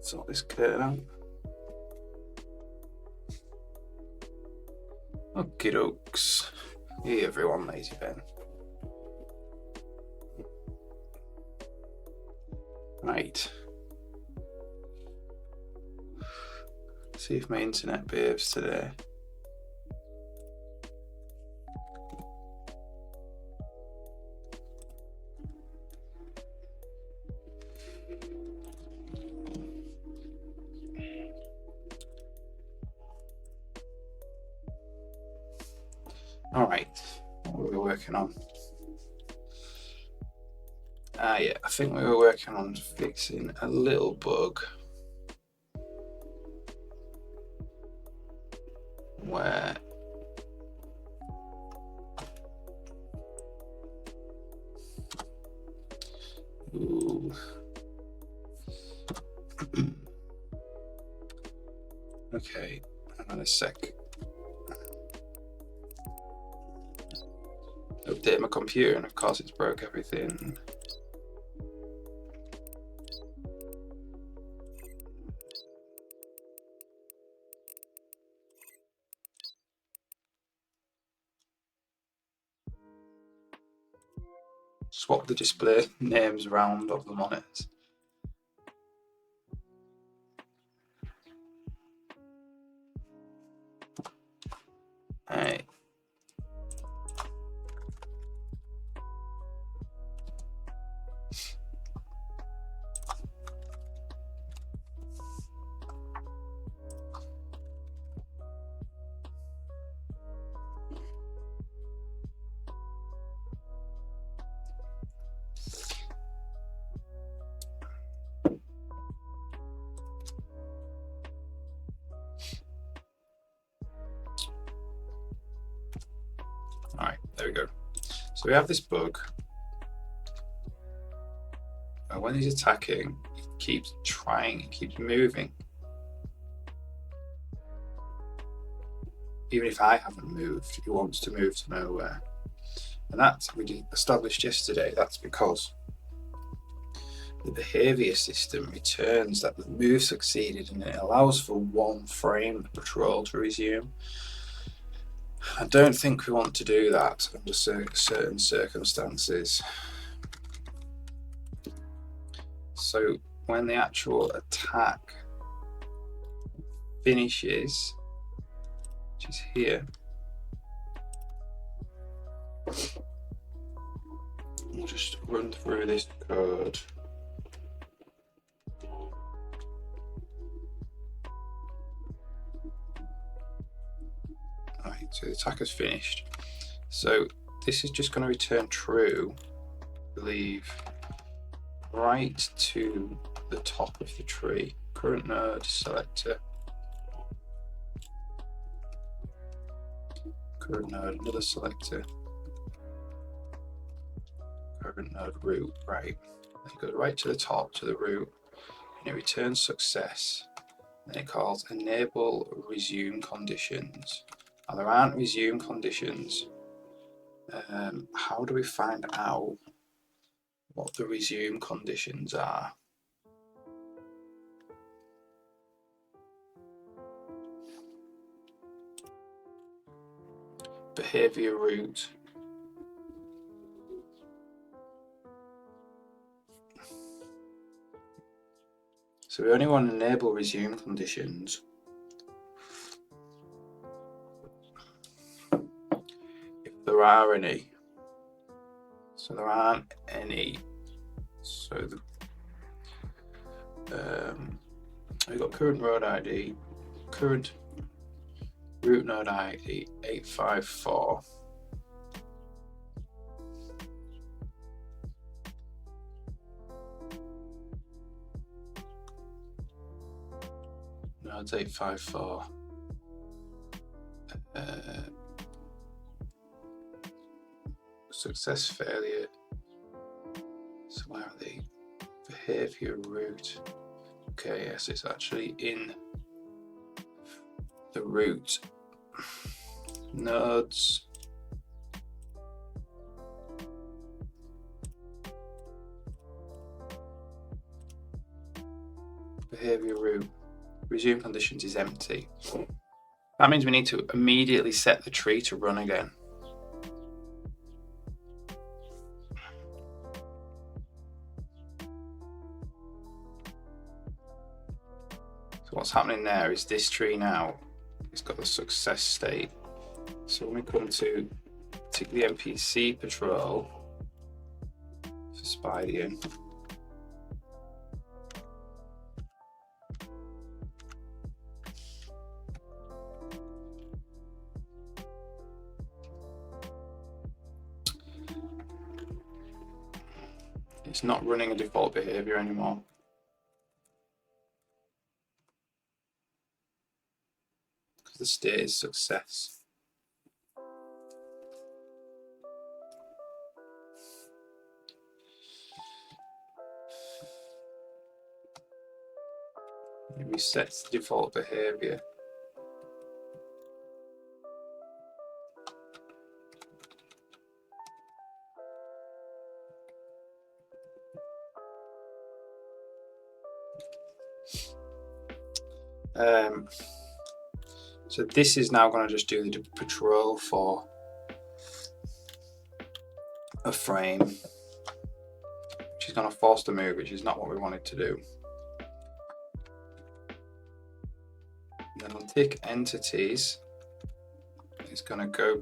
sort this curtain out. Okie dokes. Hey everyone, Lazy Ben. Right. See if my internet behaves today. All right, what were we working on? Yeah, I think we were working on fixing a little bug where ooh. Okay, hang on a sec. Update my computer, and of course it's broke everything. Swap the display names around of the monitors. Right. All right, there we go. So we have this bug. And when he's attacking, he keeps trying, he keeps moving. Even if I haven't moved, he wants to move to nowhere. And that's, we established yesterday, that's because the behavior system returns that the move succeeded, and it allows for one frame of patrol to resume. I don't think we want to do that under certain circumstances. So when the actual attack finishes, which is here, we'll just run through this code. Right, so the attack has finished. So this is just going to return true, I believe, right to the top of the tree. Current node selector. Current node, another selector. Current node root, right. Then it goes right to the top, to the root, and it returns success. Then it calls enable resume conditions. Now there aren't resume conditions. How do we find out what the resume conditions are? Behavior root. So we only want to enable resume conditions if there are any. So there aren't any. So we've got current road ID, current root node ID 854. Nodes 854. Success failure. So where are the behavior root? Okay, yes, it's actually in the root. Nodes. behavior root. Resume conditions is empty. That means we need to immediately set the tree to run again. So what's happening there is this tree now, it's got the success state. So when we come to the MPC patrol for Spidian, it's not running a default behavior anymore. Because the state is success. It resets the default behavior. So this is now going to just do the patrol for a frame, which is going to force the move, which is not what we wanted to do. And then on tick entities, it's going to go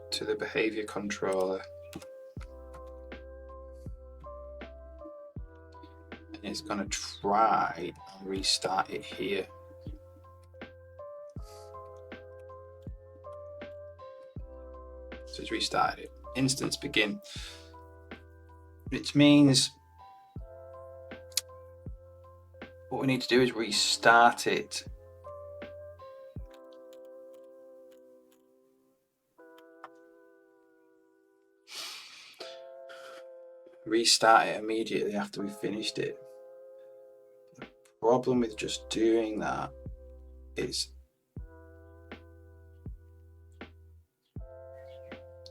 to the behavior controller. And it's going to try and restart it here. So it's restarted it. Instance begin, which means what we need to do is restart it. Restart it immediately after we finished it. The problem with just doing that is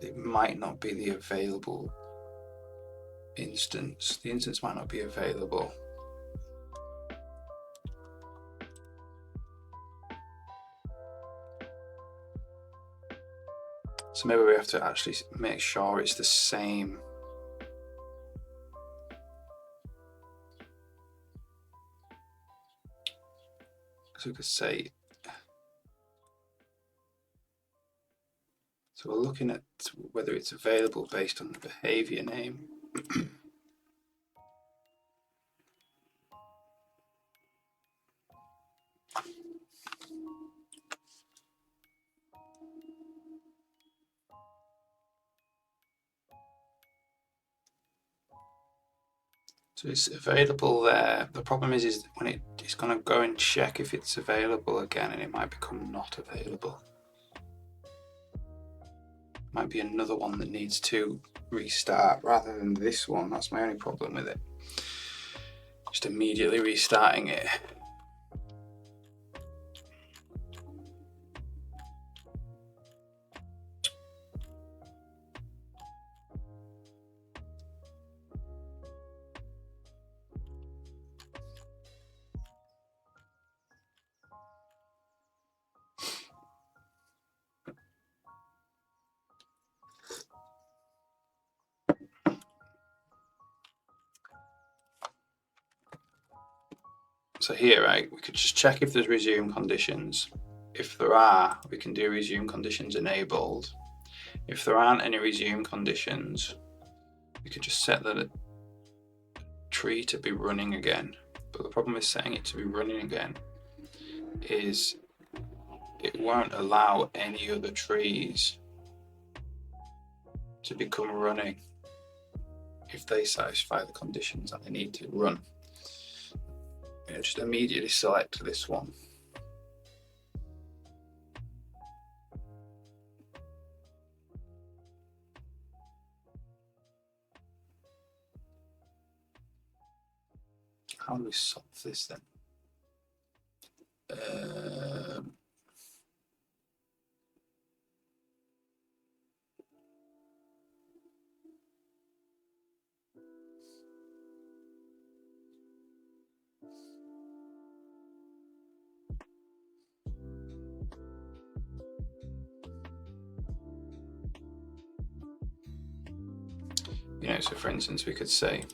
it might not be the available instance. The instance might not be available. So maybe we have to actually make sure it's the same. So we could say, so we're looking at whether it's available based on the behavior name. So it's available there. The problem is when it's going to go and check if it's available again, and it might become not available. Might be another one that needs to restart rather than this one. That's my only problem with it. Just immediately restarting it. So here, right, we could just check if there's resume conditions. If there are, we can do resume conditions enabled. If there aren't any resume conditions, we could just set the tree to be running again. But the problem with setting it to be running again is it won't allow any other trees to become running if they satisfy the conditions that they need to run. Just immediately select this one. How do we solve this then? You know, so for instance, we could say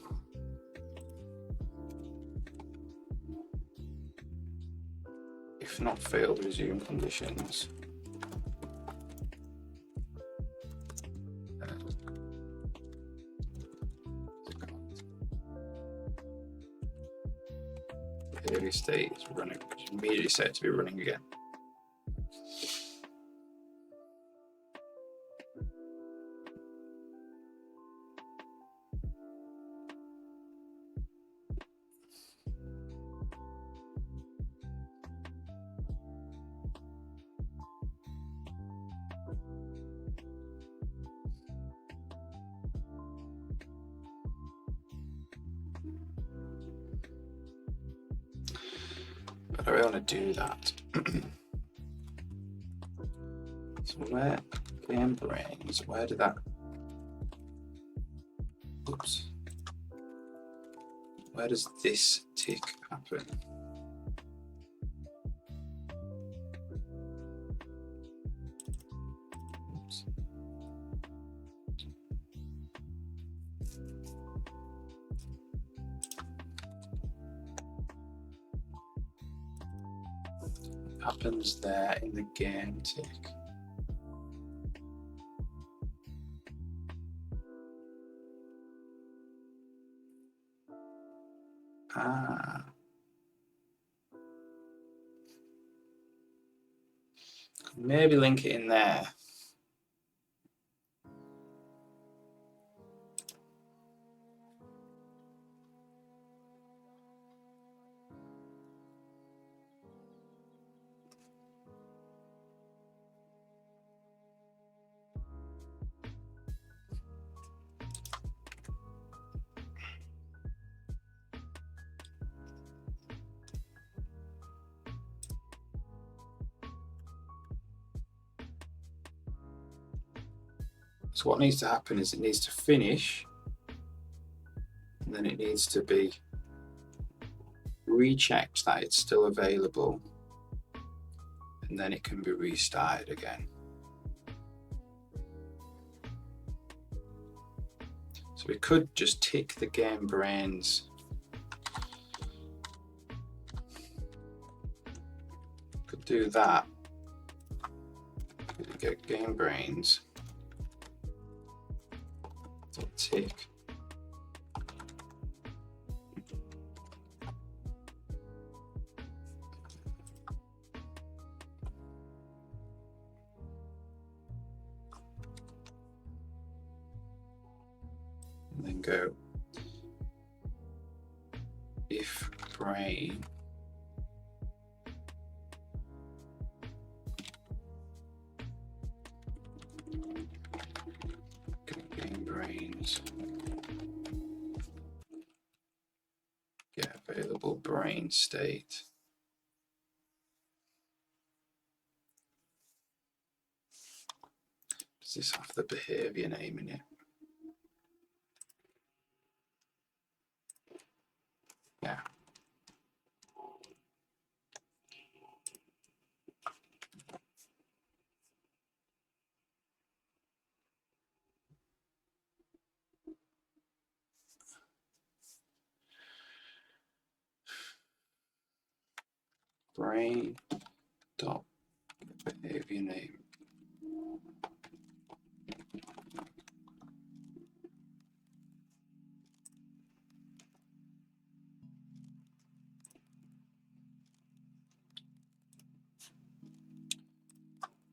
if not failed, resume conditions. Behavior state is running, immediately set to be running again. But I really want to do that. So where game brains, where did that, oops, where does this tick happen? Oops. Happens there in the game tick. Ah. Maybe link it in there. So what needs to happen is it needs to finish, and then it needs to be rechecked that it's still available, and then it can be restarted again. So we could just tick the game brains. Could do that. Get game brains. Tick. And then go if brain game brains get available brain state. Does this have the behavior name in it? Yeah. Brain dot behavior name.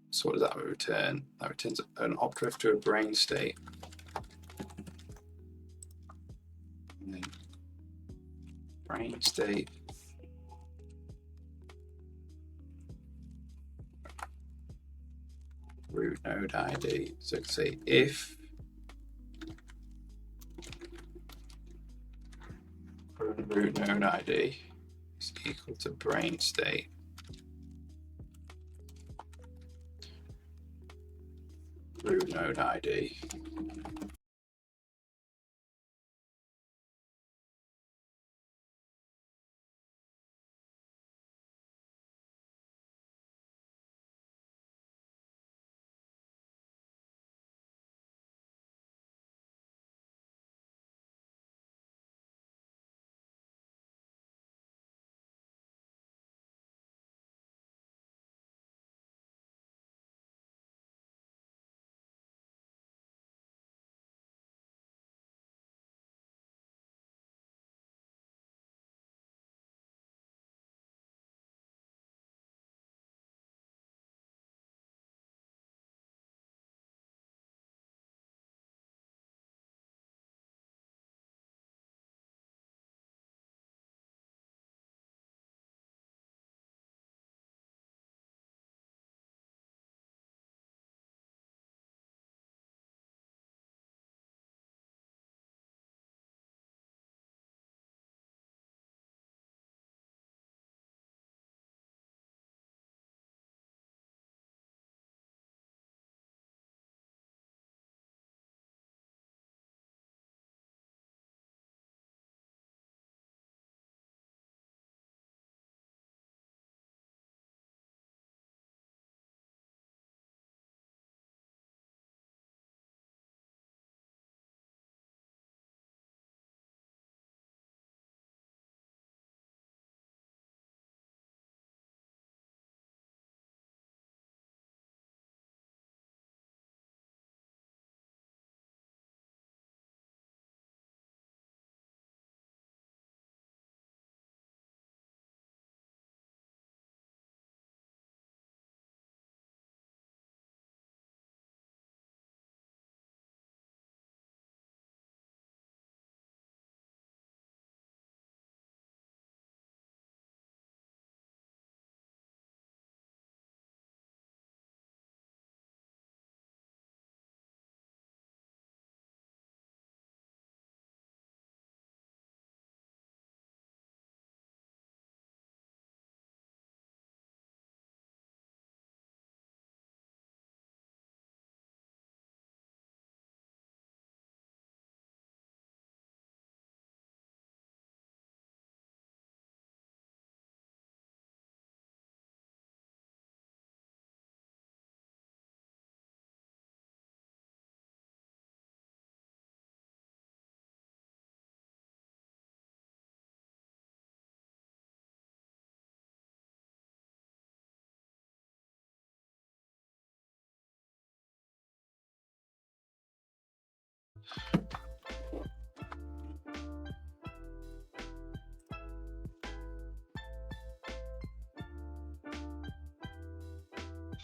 So what does that return? That returns an opdrift to a brain state. And then brain state root node ID. So say if root node ID is equal to brain state, root node ID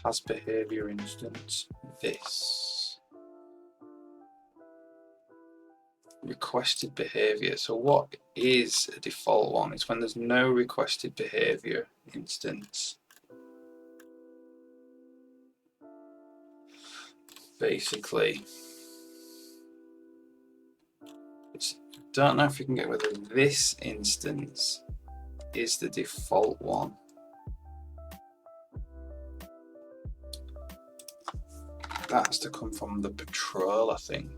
Has behavior instance this. Requested behavior. So what is a default one? It's when there's no requested behavior instance. Basically, don't know if you can get whether this instance is the default one. That has to come from the patrol, I think.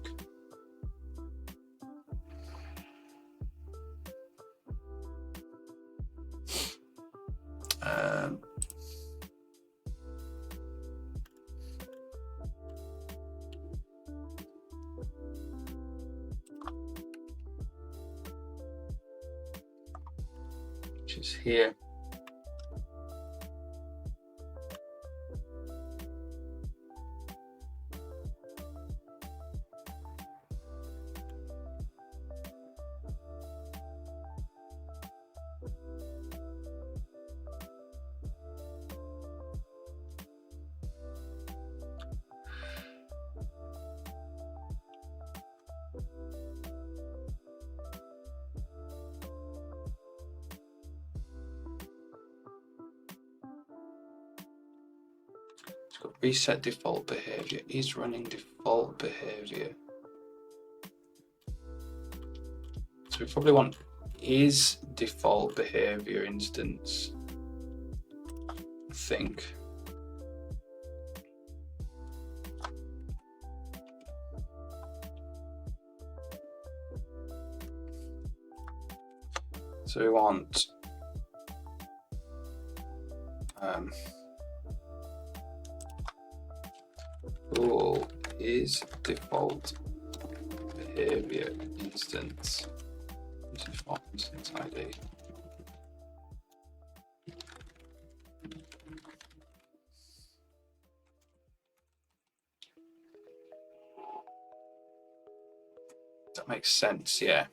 Which is here. It's got reset default behavior, is running default behavior. So we probably want is default behavior instance, I think. So we want bool is default behavior instance. Default instance ID. That makes sense, yeah.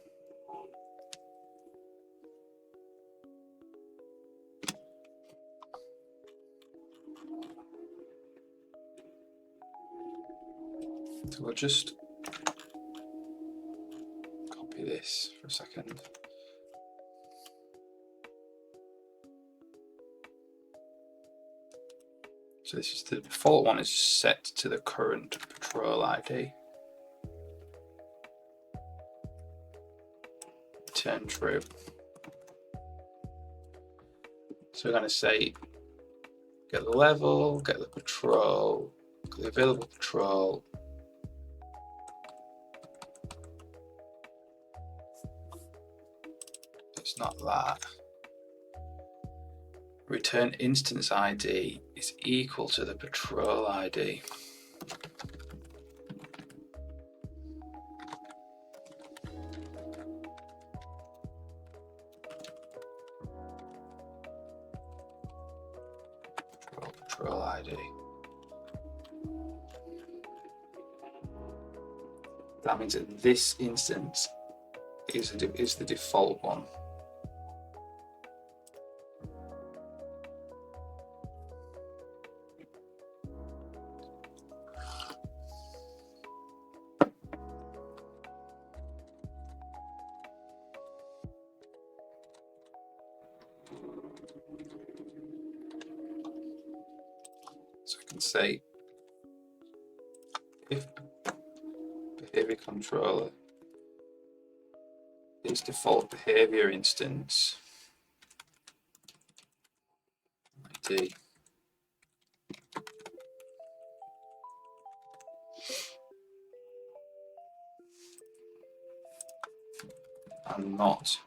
So we'll just copy this for a second. So this is the default one is set to the current patrol ID. Return true. So we're going to say get the level, get the patrol, get the available patrol. It's not that. Return instance ID is equal to the patrol ID. Patrol ID. That means that this instance is the default one. So I can say if behavior controller is default behavior instance ID and not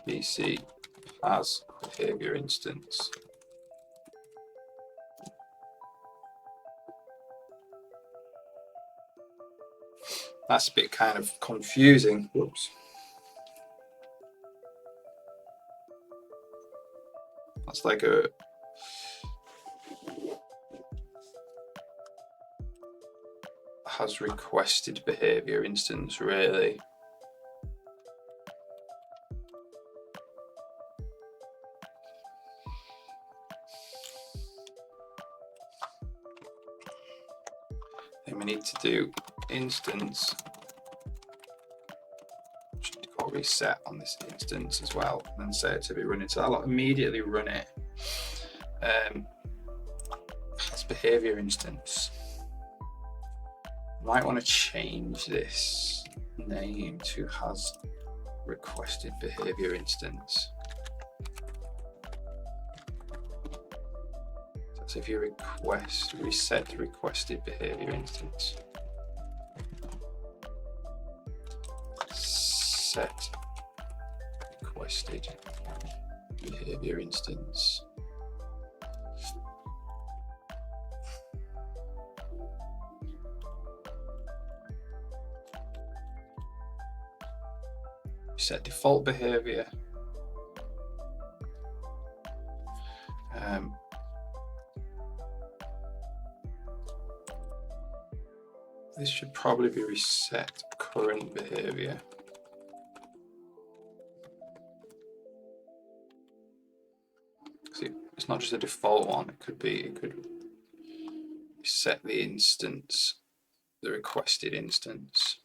BC as behavior instance. That's a bit kind of confusing. Whoops. That's like a has requested behavior instance, really. Then we need to do instance reset on this instance as well, and then set it to be running. So I'll immediately run it. This behavior instance. Might want to change this name to has requested behavior instance. So if you reset the requested behavior instance. Set requested behavior instance. Set default behavior. This should probably be reset current behavior. See, it's not just a default one. It could set the instance, the requested instance.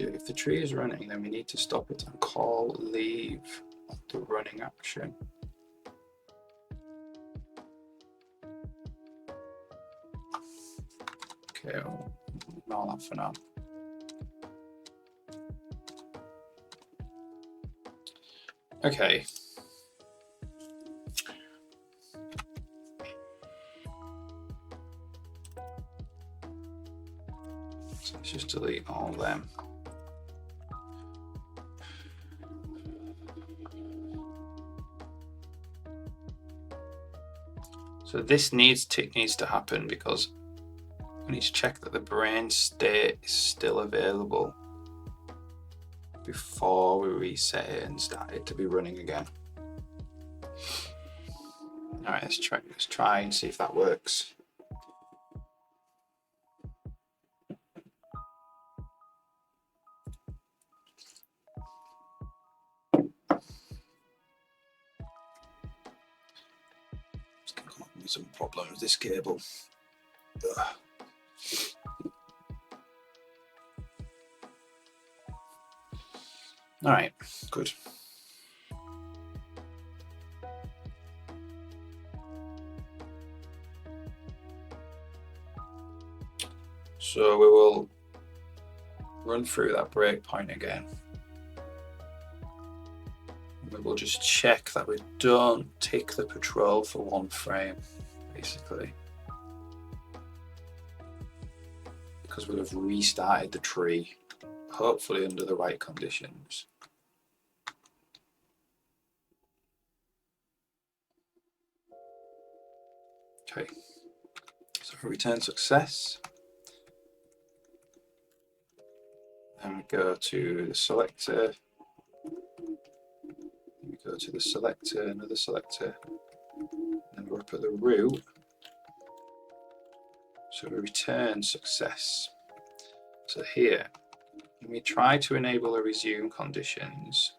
If the tree is running, then we need to stop it and call leave the running action. Okay, I'll ignore that for now. Okay. So let's just delete all of them. So this needs to happen because we need to check that the brain state is still available before we reset it and start it to be running again. All right, let's try and see if that works. Some problems with this cable. Ugh. All right, good. So we will run through that breakpoint again. We will just check that we don't tick the patrol for 1 frame, basically. Because we'll have restarted the tree, hopefully under the right conditions. Okay, so return success. Then we go to the selector. We go to the selector, another selector, and we're up at the root. So we return success. So here, when we try to enable the resume conditions,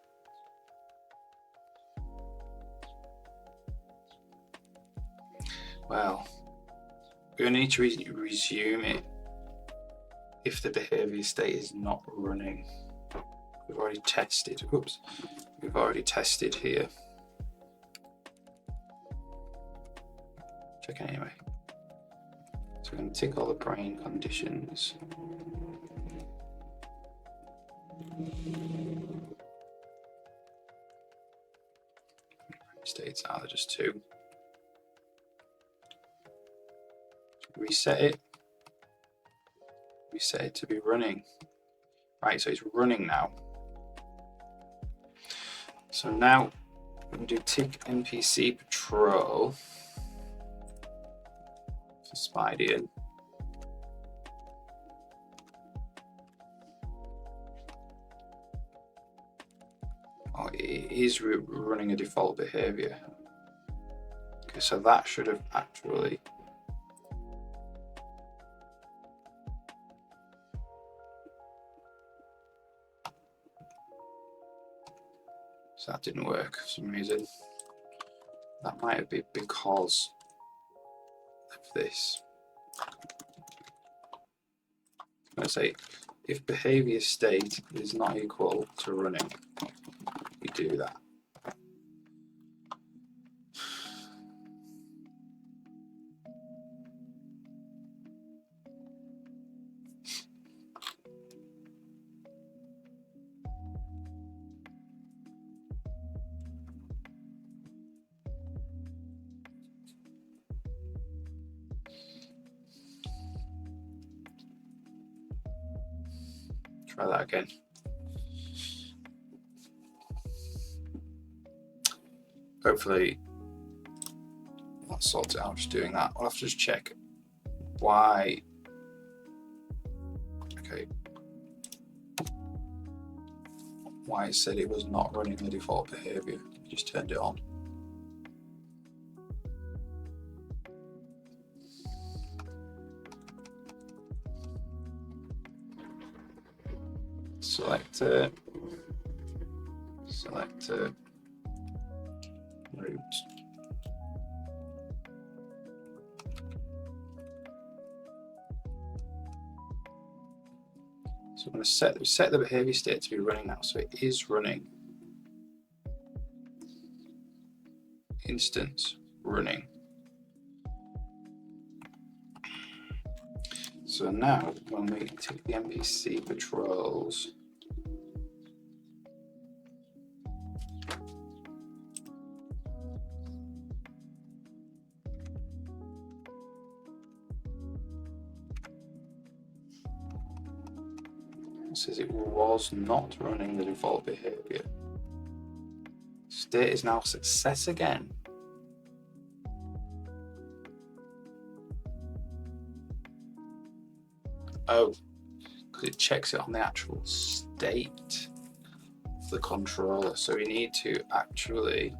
well, we only need to resume it if the behavior state is not running. We've already tested, oops, we've already tested here. Check anyway. So we're going to tick all the brain conditions. States are just 2. Reset it. Reset it to be running. Right, so it's running now. So now we can do tick NPC patrol. So Spidean. Oh, it is running a default behavior. Okay, so that should have actually. So that didn't work for some reason. That might be because of this. I'm going to say if behavior state is not equal to running, we do that. Try that again. Hopefully that sorts it out, just doing that. I'll have to just check why. Okay. Why it said it was not running the default behavior. Just turned it on. Select root. So I'm going to set the behavior state to be running now. So it is running. Instance running. So now when we take the NPC patrols, it says it was not running the default behavior. State is now success again. Oh, because it checks it on the actual state of the controller. So we need to actually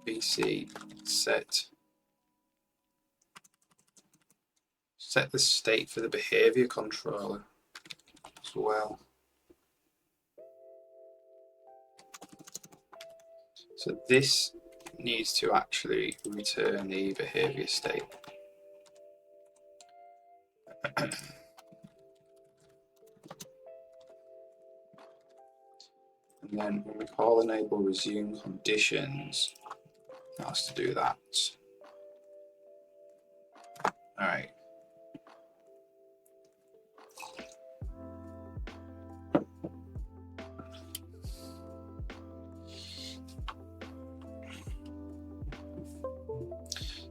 BC set the state for the behavior controller as well. So this needs to actually return the behavior state. And then when we call enable resume conditions, it has to do that. All right.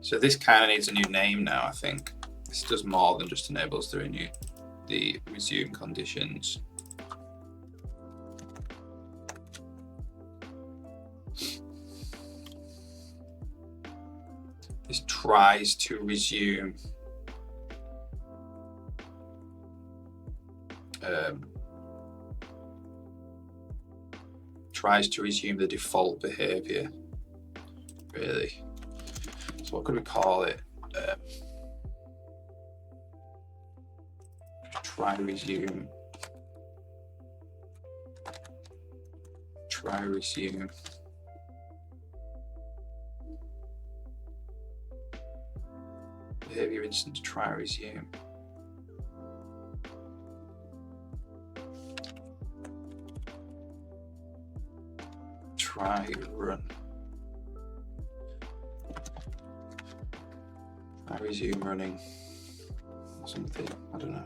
So this kind of needs a new name now, I think. This does more than just enables the resume conditions. This tries to resume the default behavior, really. So what could we call it? Try resume. Behavior instance try resume. Try run. Try resume running. Something, I don't know.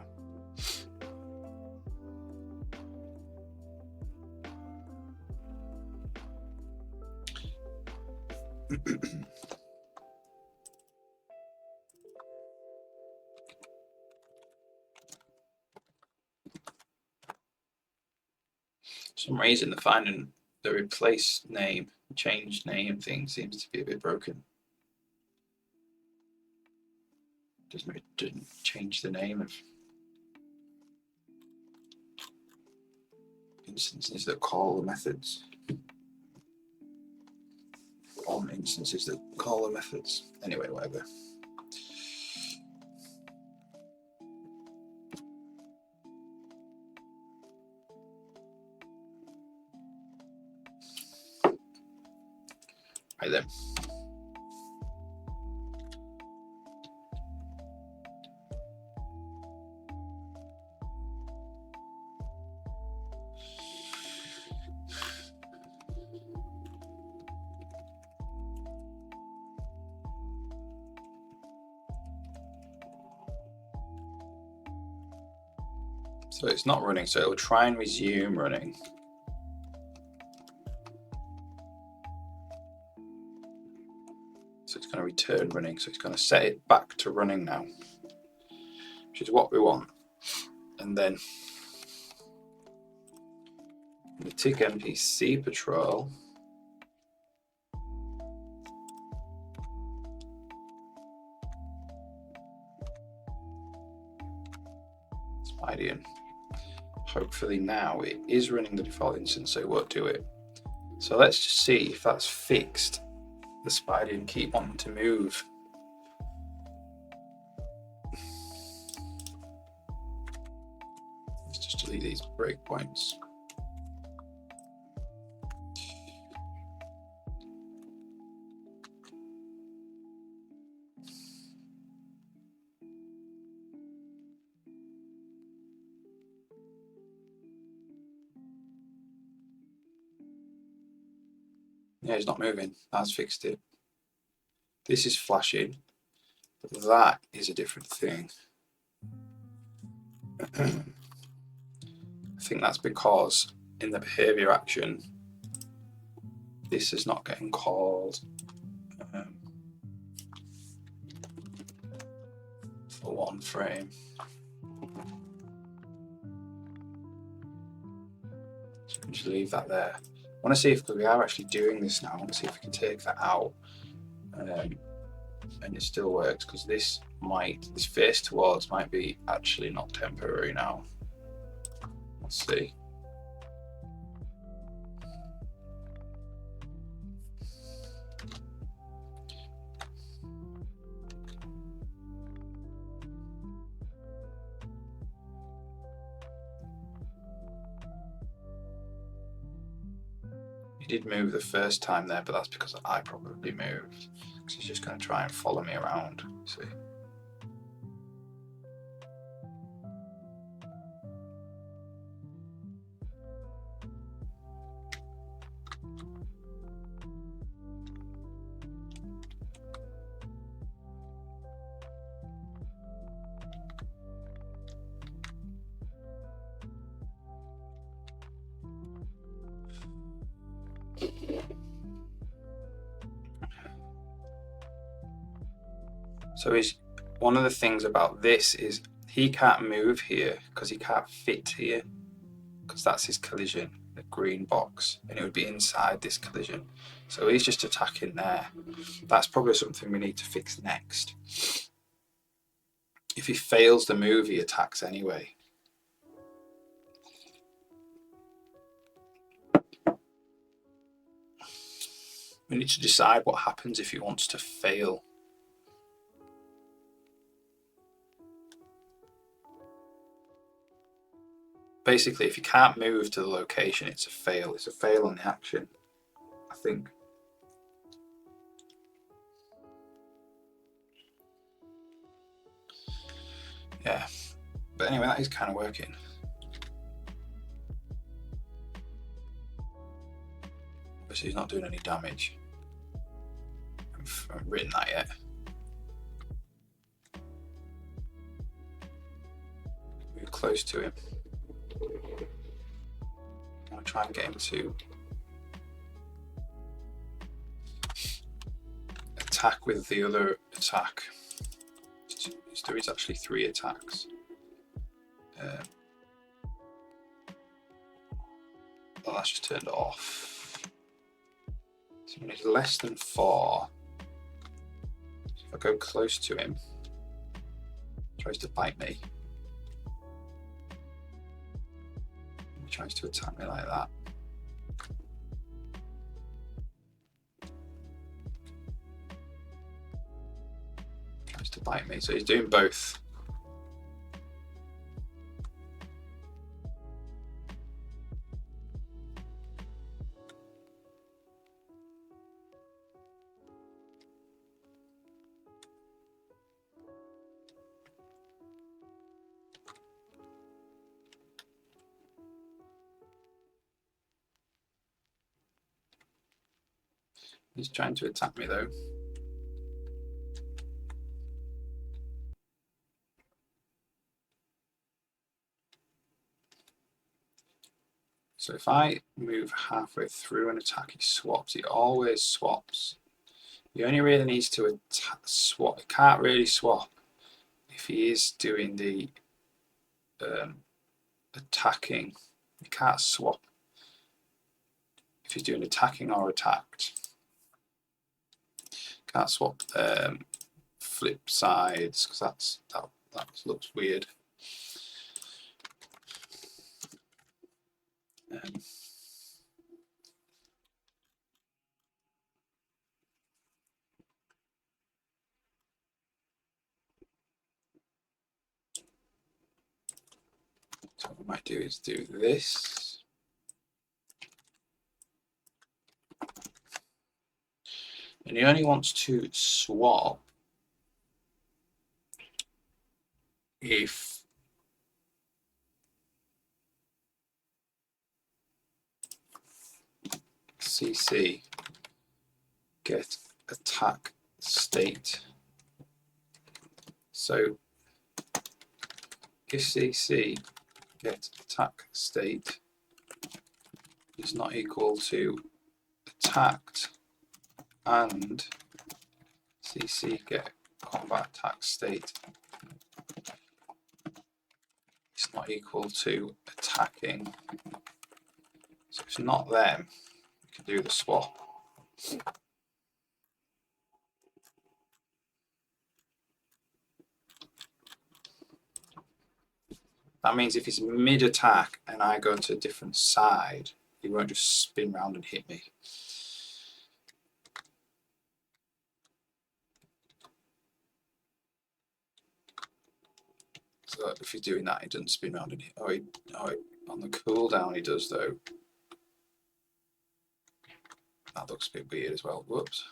For some reason, they're finding the replace name change name thing seems to be a bit broken. Didn't change the name of instances that call the methods. On instances that call the methods. Anyway, whatever. Right then. So it's not running, so it'll try and resume running. So it's going to return running, so it's going to set it back to running now, which is what we want. And then the tick NPC patrol. Spideon. Hopefully now it is running the default instance, so it won't do it. So let's just see if that's fixed. The Spideon keep wanting to move. Let's just delete these breakpoints. Yeah, it's not moving. That's fixed it. This is flashing. But that is a different thing. I think that's because in the behavior action, this is not getting called for one frame. So we can just leave that there. I want to see if we are actually doing this now. I want to see if we can take that out and it still works, because this face towards might be actually not temporary now. Let's see. He did move the first time there, but that's because I probably moved. Because he's just going to try and follow me around. See. So one of the things about this is he can't move here because he can't fit here, because that's his collision, the green box, and it would be inside this collision. So he's just attacking there. That's probably something we need to fix next. If he fails the move, he attacks anyway. We need to decide what happens if he wants to fail. Basically, if you can't move to the location, it's a fail. It's a fail on the action, I think. Yeah, but anyway, that is kind of working. Obviously, he's not doing any damage. I haven't written that yet. Move close to him. I'll try and get him to attack with the other attack. There is actually 3 attacks. Oh, that's just turned off. So we need less than 4. So if I go close to him, he tries to bite me. He tries to attack me like that. He tries to bite me. So he's doing both. He's trying to attack me though. So if I move halfway through an attack, he swaps. He always swaps. He only really needs to swap. He can't really swap if he is doing the attacking. He can't swap if he's doing attacking or attacked. Can't swap flip sides because that looks weird. So what I might do is do this. And he only wants to swap if CC get attack state. So if CC get attack state is not equal to attacked and CC get combat attack state is not equal to attacking. So if it's not them, we can do the swap. That means if he's mid-attack and I go to a different side, he won't just spin round and hit me. So if he's doing that, he doesn't spin round and hit. On the cooldown he does though. That looks a bit weird as well. Whoops.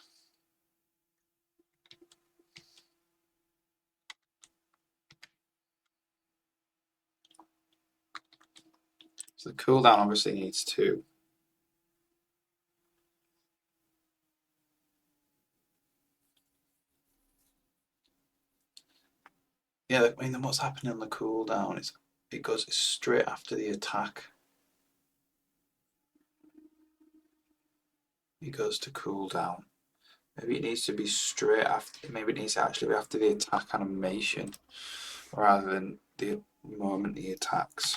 So the cooldown obviously needs 2. Yeah, I mean, then what's happening on the cooldown is it goes straight after the attack. It goes to cooldown. Maybe it needs to be straight after, maybe it needs to actually be after the attack animation rather than the moment he attacks.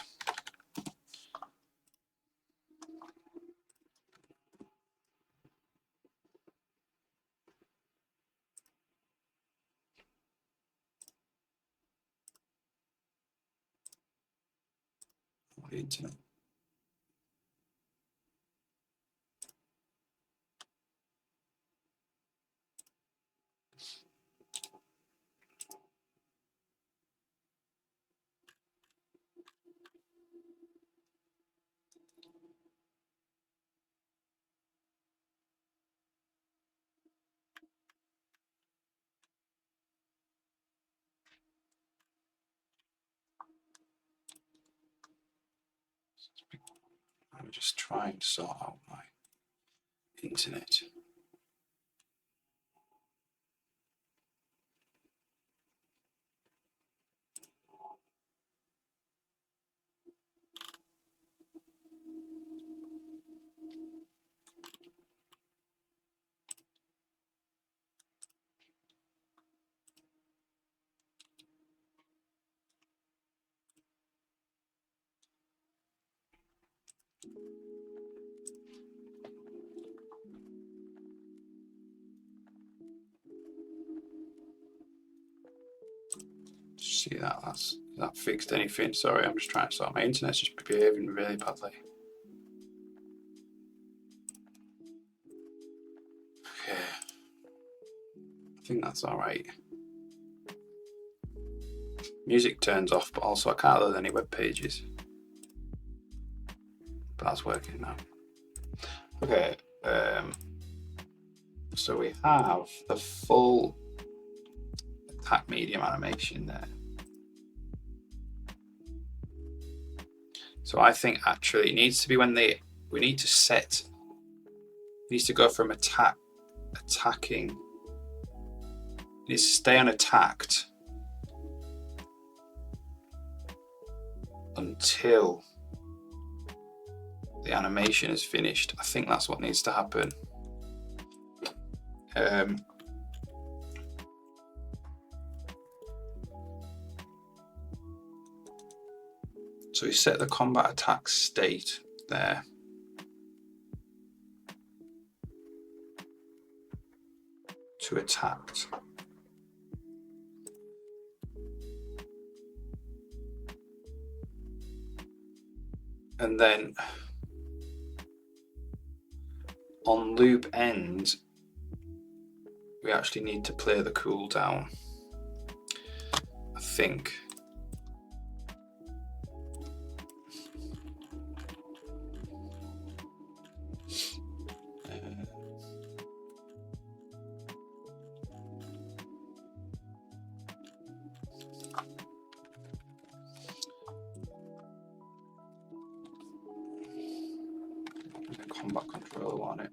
Internet. I'm just trying to sort out my internet. See that? That fixed anything? Sorry, I'm just trying to sort. My internet's just behaving really badly. Okay. I think that's all right. Music turns off, but also I can't load any web pages. But that's working now. Okay. So we have the full attack medium animation there. So I think actually it needs to be when we need to set, it needs to go from attacking, it needs to stay unattacked until the animation is finished. I think that's what needs to happen. So we set the combat attack state there. To attacked. And then on loop end, we actually need to play the cooldown. I think. Combat control on it.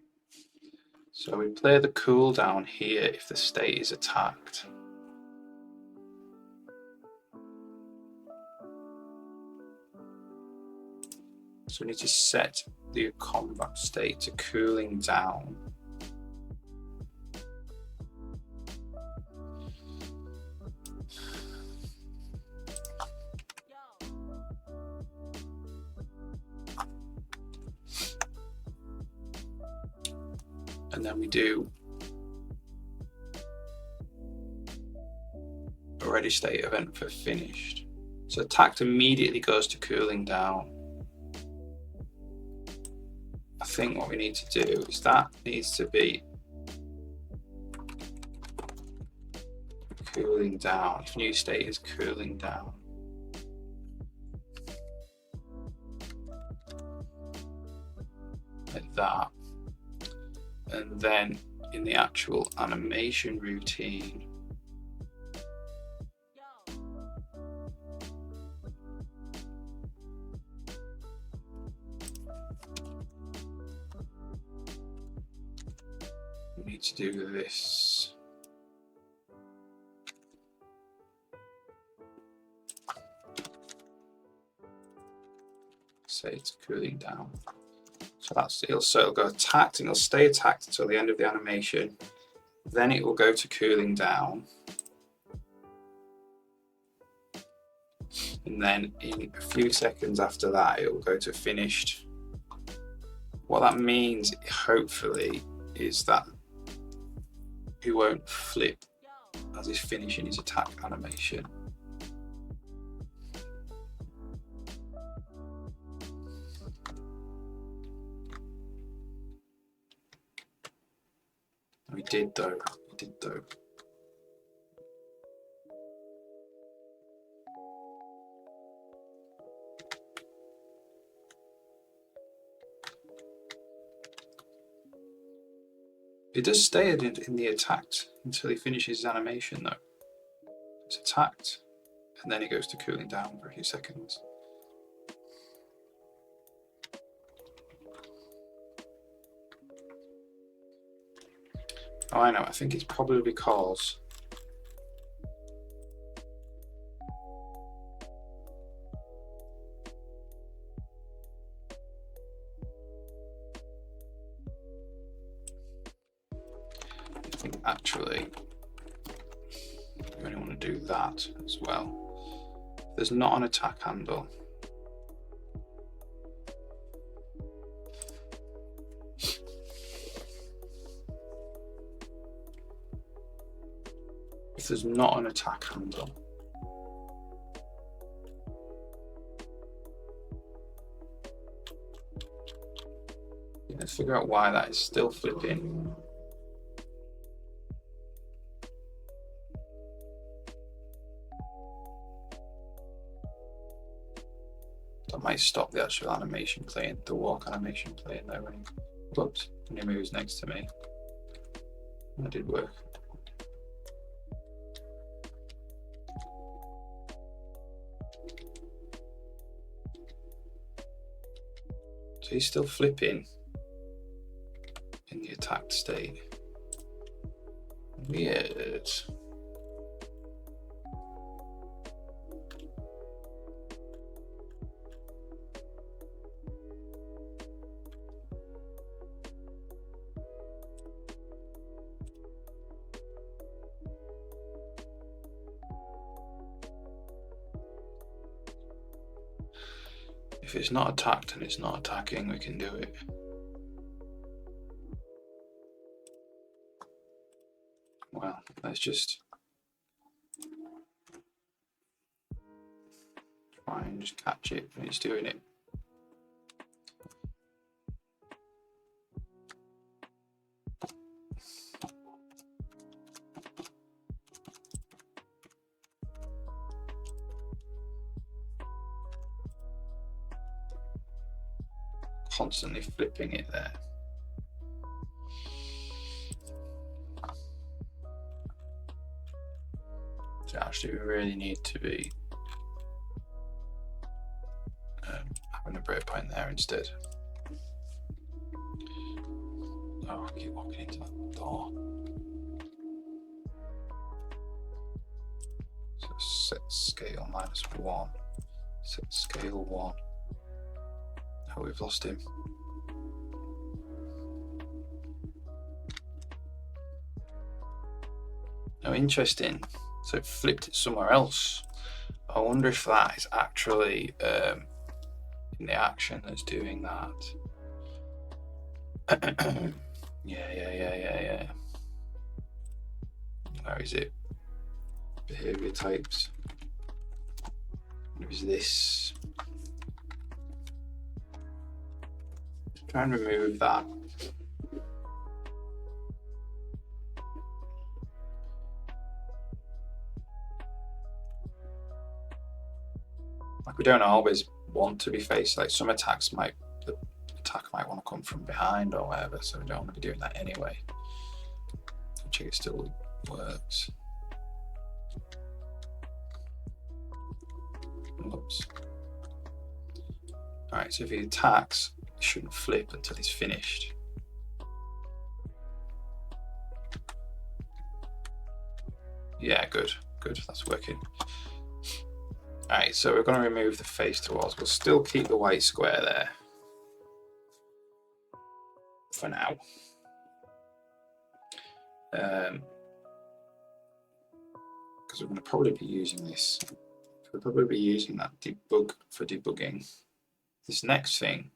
So we play the cooldown here if the state is attacked. So we need to set the combat state to cooling down. And then we do a ready state event for finished. So attacked immediately goes to cooling down. I think what we need to do is that needs to be cooling down. If new state is cooling down. Like that. And then in the actual animation routine, we need to do this. Say it's cooling down. So it'll go attacked and it'll stay attacked until the end of the animation. Then it will go to cooling down. And then in a few seconds after that, it will go to finished. What that means, hopefully, is that he won't flip as he's finishing his attack animation. We did though. It does stay in the attacked until he finishes his animation though. It's attacked and then it goes to cooling down for a few seconds. Oh, I know. I think it's probably because I think actually you only want to do that as well. There's not an attack handle. If there's not an attack handle, Let's figure out why that is still flipping. That might stop the actual animation playing, the walk animation playing there when he, whoops, when he moves next to me. That did work. So he's still flipping in the attacked state. Weird. If it's not attacked and it's not attacking, we can do it. Well, let's just try and just catch it when it's doing it. Constantly flipping it there. So actually we really need to be having a breakpoint there instead. Oh, I keep walking into that door. So set scale -1. Set scale 1. Oh, we've lost him. Oh, interesting. So it flipped it somewhere else. I wonder if that is actually in the action that's doing that. Yeah. Where is it? Behavior types. What is this? Try and remove that. Like, we don't always want to be faced. Like, some attacks might, the attack might want to come from behind or whatever, so we don't want to be doing that anyway. Check it still works. Oops. Alright, so if he attacks, he shouldn't flip until he's finished. Yeah, good, that's working. Alright, so we're going to remove the face towards. We'll still keep the white square there for now. Because we're going to probably be using this. We'll probably be using that debug for debugging. This next thing,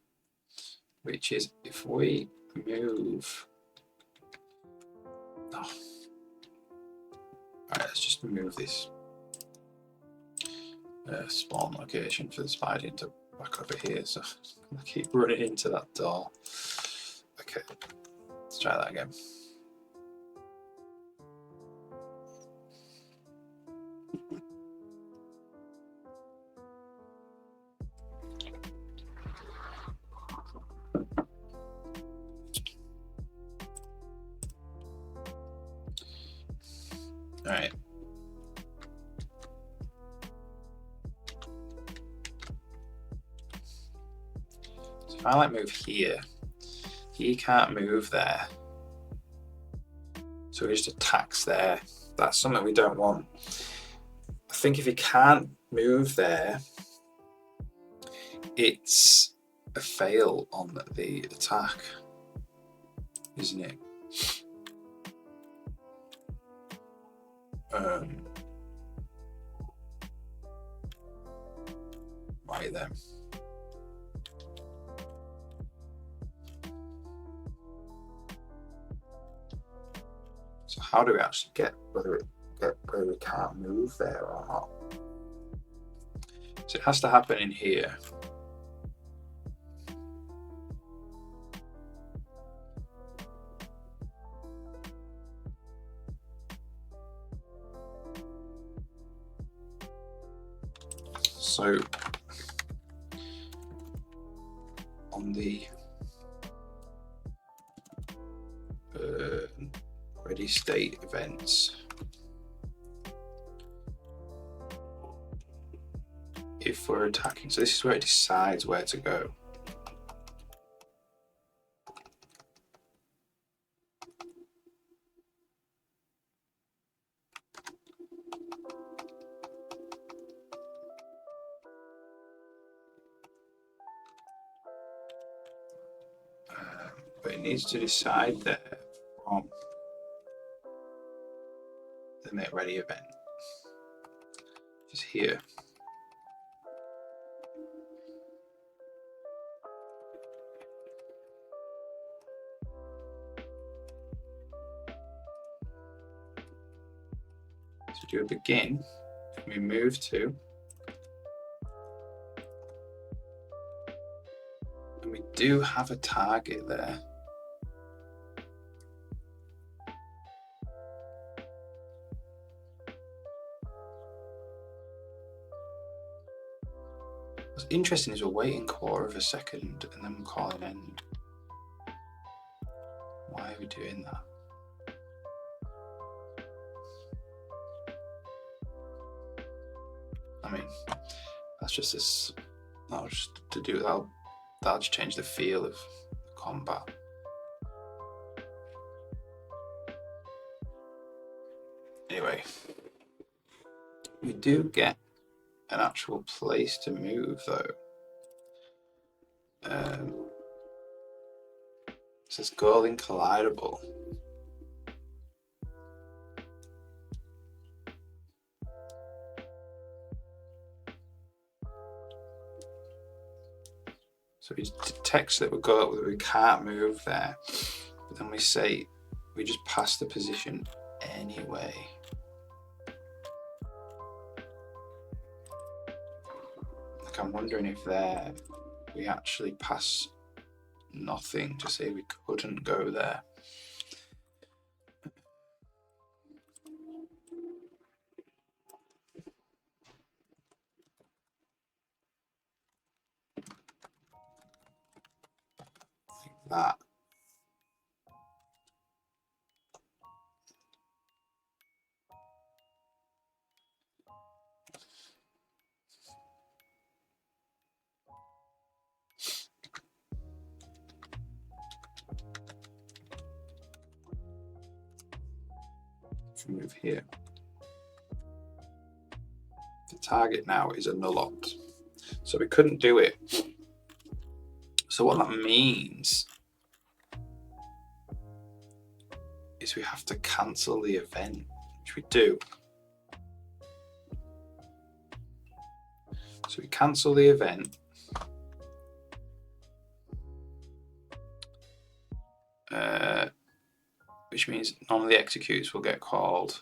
which is if we move. Oh. Alright, let's just move this spawn location for the spider to back over here, so I keep running into that door. Okay, let's try that again. All right. So if I like move here, he can't move there. So he just attacks there. That's something we don't want. I think if he can't move there, it's a fail on the attack, isn't it? Right then. So how do we actually get whether we can't move there or not? So it has to happen in here. So on the ready state events, if we're attacking, so this is where it decides where to go. But it needs to decide there from the make ready event, which is here. So do a begin, we move to, and we do have a target there. What's interesting is we're waiting 1/4 second and then we're calling end. Why are we doing that? I mean, that's just this. That'll just to do that'll just change the feel of the combat. Anyway, we do get an actual place to move though. It says goal incollidable. So it detects that we can't move there, but then we say we just pass the position anyway. Like I'm wondering if there we actually pass nothing to say we couldn't go there. Like that. Move here. The target now is a null opt, so we couldn't do it. So what that means is we have to cancel the event, which we do. So we cancel the event. Which means none of the executes will get called.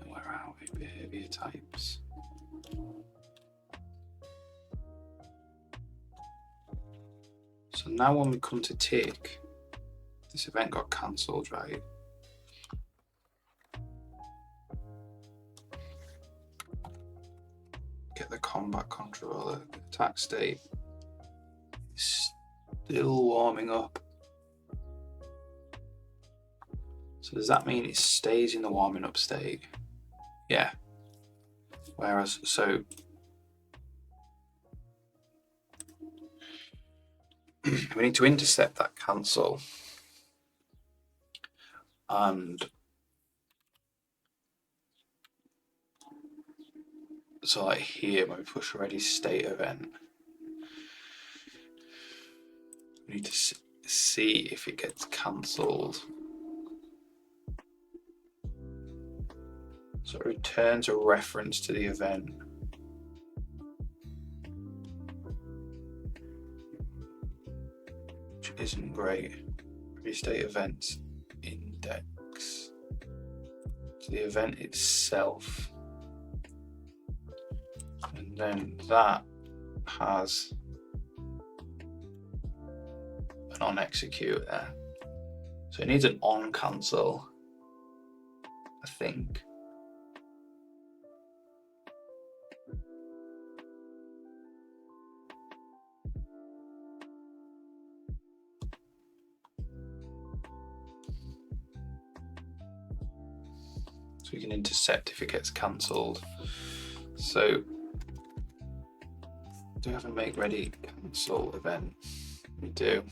Where are we? Behavior types. So now when we come to tick, this event got cancelled, right? Get the combat controller. Attack state is still warming up. So does that mean it stays in the warming up state? Yeah. Whereas, so we need to intercept that cancel. And so like here, when we push ready state event, we need to see if it gets cancelled. So it returns a reference to the event. Which isn't great. Restate events index. So the event itself. And then that has an on execute there. So it needs an on cancel, I think. So we can intercept if it gets cancelled. So do we have a make ready cancel event? We do.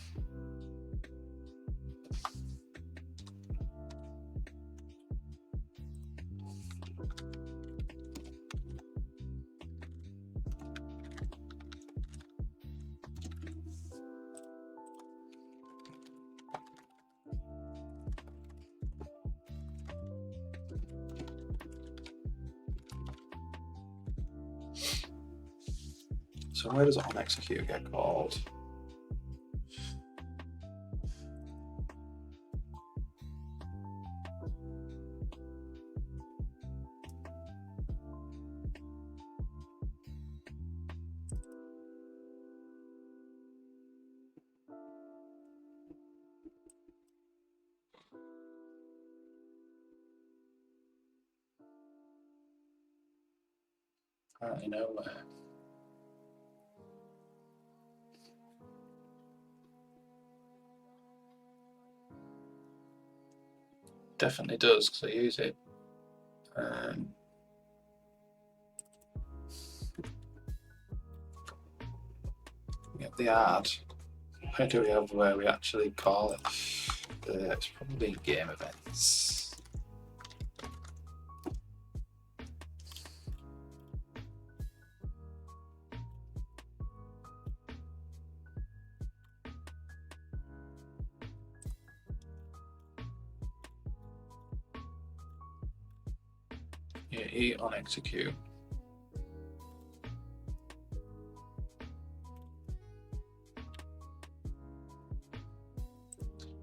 So where does on execute get called? Apparently nowhere. Definitely does, because I use it. We have the ad. Where do we have where we actually call it? It's probably in game events. Yeah, E on execute.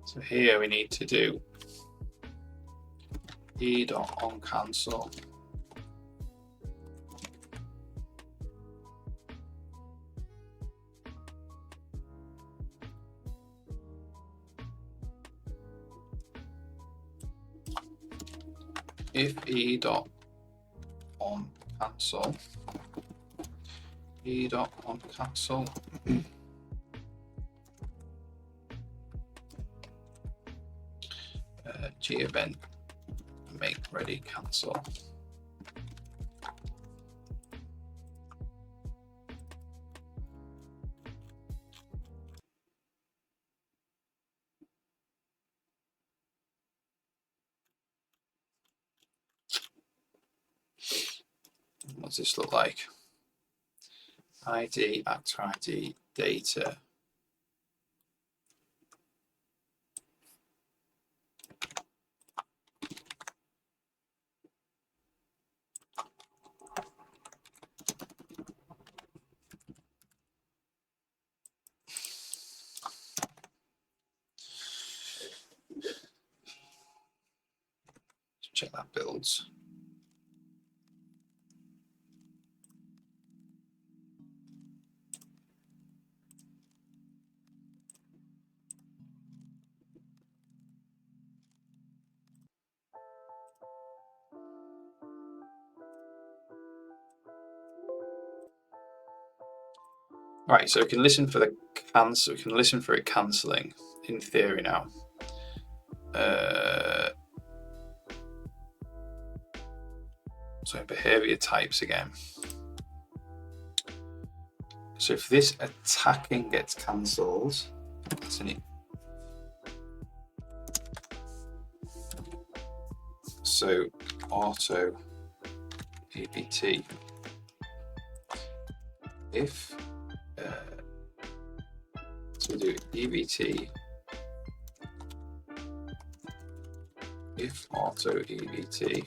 So here we need to do E.on cancel. If E.on cancel, E.on cancel. G event make ready cancel. What does this look like? ID, actor ID, data. Check that builds. Right, so we can listen for the cancel. We can listen for it cancelling in theory now. So behavior types again. So if this attacking gets cancelled, that's an so auto EBT. If so we do EBT if auto EBT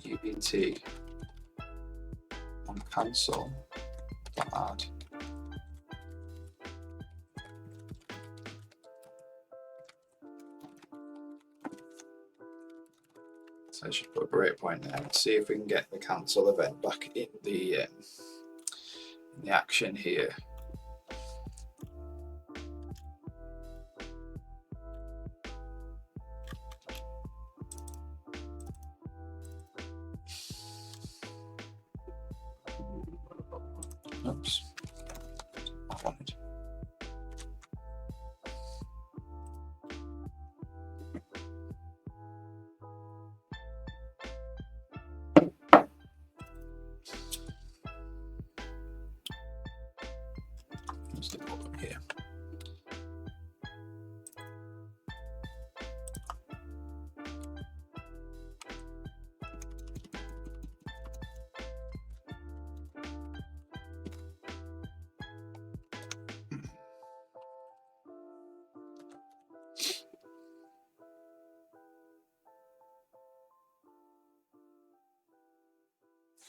EBT on cancel add. So I should put a breakpoint there and see if we can get the cancel event back in the action here. Oops, I wanted. What's the problem here?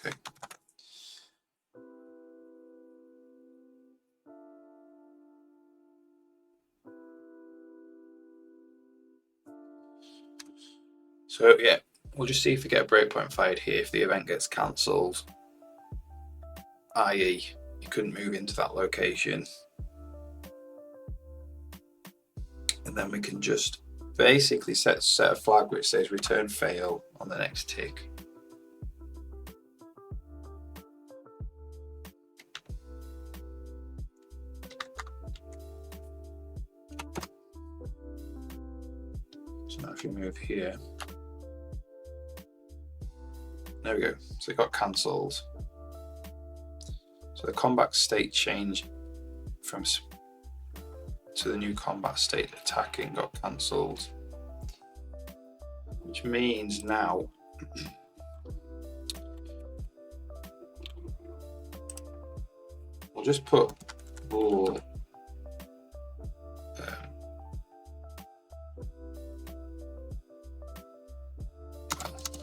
Okay. So yeah, we'll just see if we get a breakpoint fired here if the event gets cancelled, i.e. you couldn't move into that location. And then we can just basically set a flag which says return fail on the next tick. So now if you move here, there we go. So it got cancelled. So the combat state change from to the new combat state attacking got cancelled, which means now we'll just put all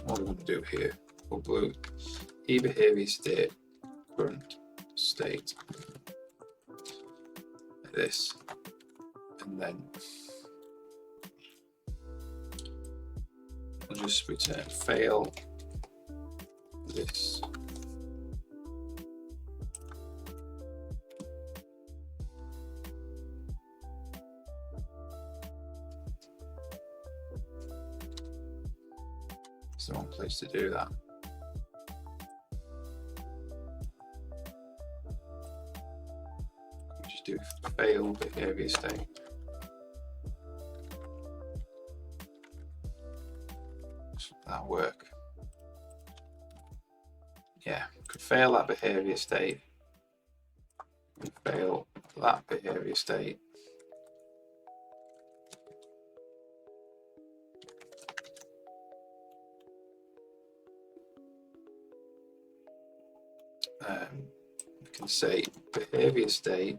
what we're going to do here, we'll blue e-behavior state, current state, like this, and then we'll just return fail this. It's the wrong place to do that. We just do fail behavior state. That'll work. Yeah, could fail that behavior state. Fail that behavior state. We can say behavior state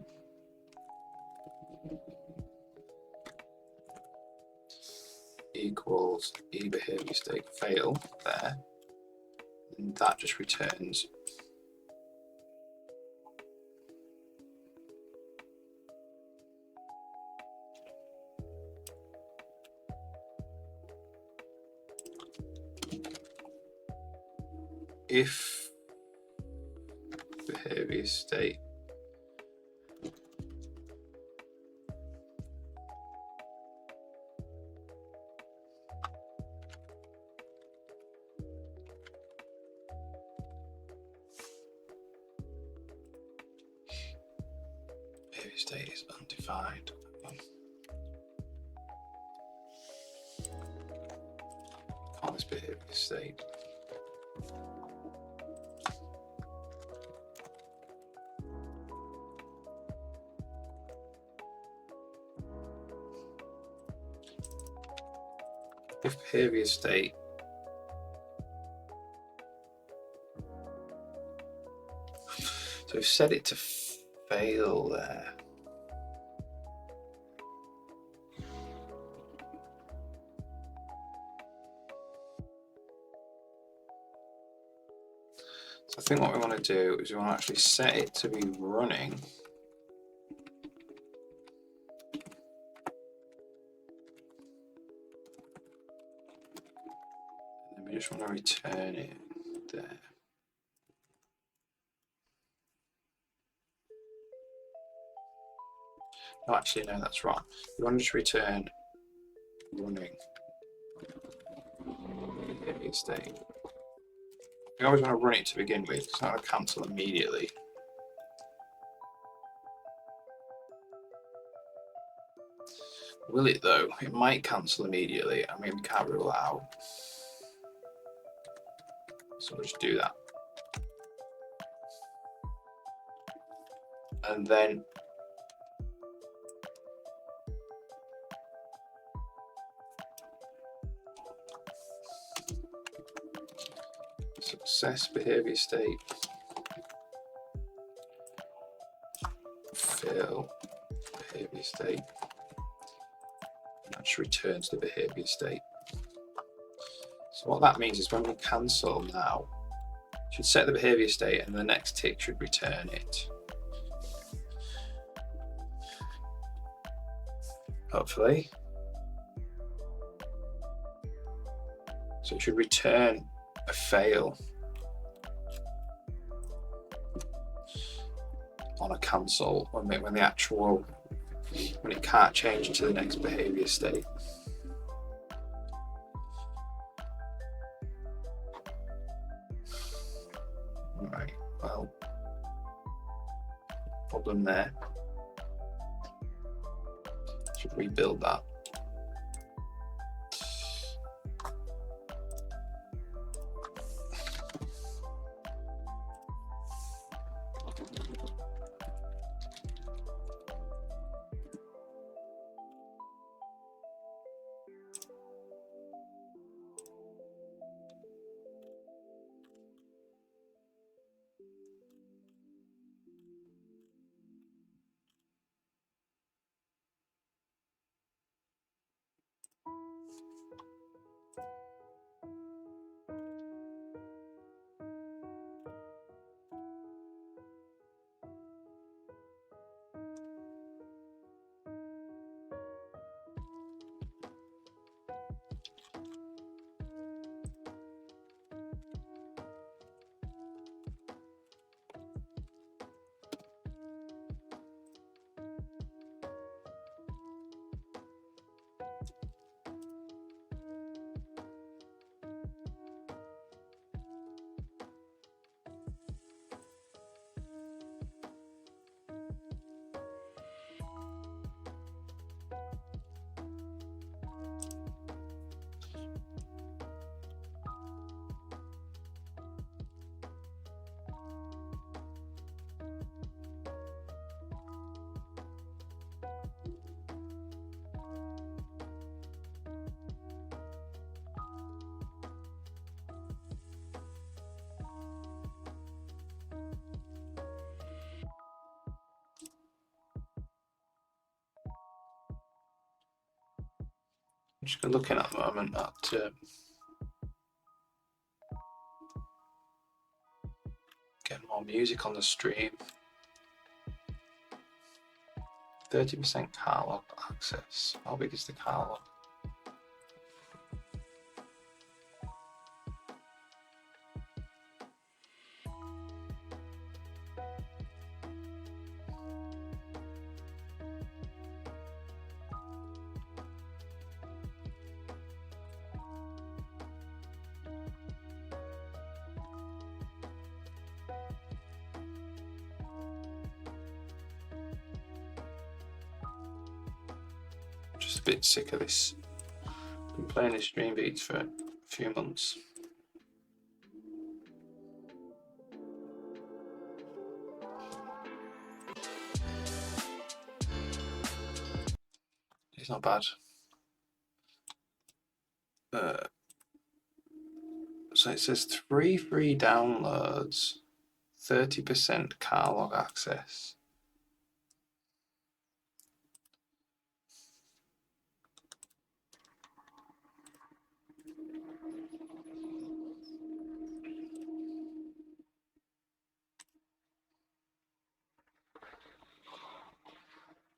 equals e-behavior state fail there, and that just returns if behavior state state is undefined. Call this behavior state. If behavior state so we've set it to fail there. So I think what we want to do is we want to actually set it to be running. And then we just going to return it there. No, actually, no, that's wrong. We want to return running behavior state. We always want to run it to begin with. It's not going to cancel immediately. Will it though? It might cancel immediately. I mean, we can't rule it out. So we'll just do that. And then success behavior state, fail behavior state. That just returns the behavior state. So what that means is when we cancel now, it should set the behavior state and the next tick should return it. Hopefully. So it should return a fail on a cancel when it can't change to the next behavior state. Right, well, problem there. Should rebuild that. I'm just looking at the moment at getting more music on the stream. 30% car log access. How big is the car log? Just a bit sick of this. Been playing this Dream Beats for a few months. It's not bad. So it says 3 free downloads, 30% car log access.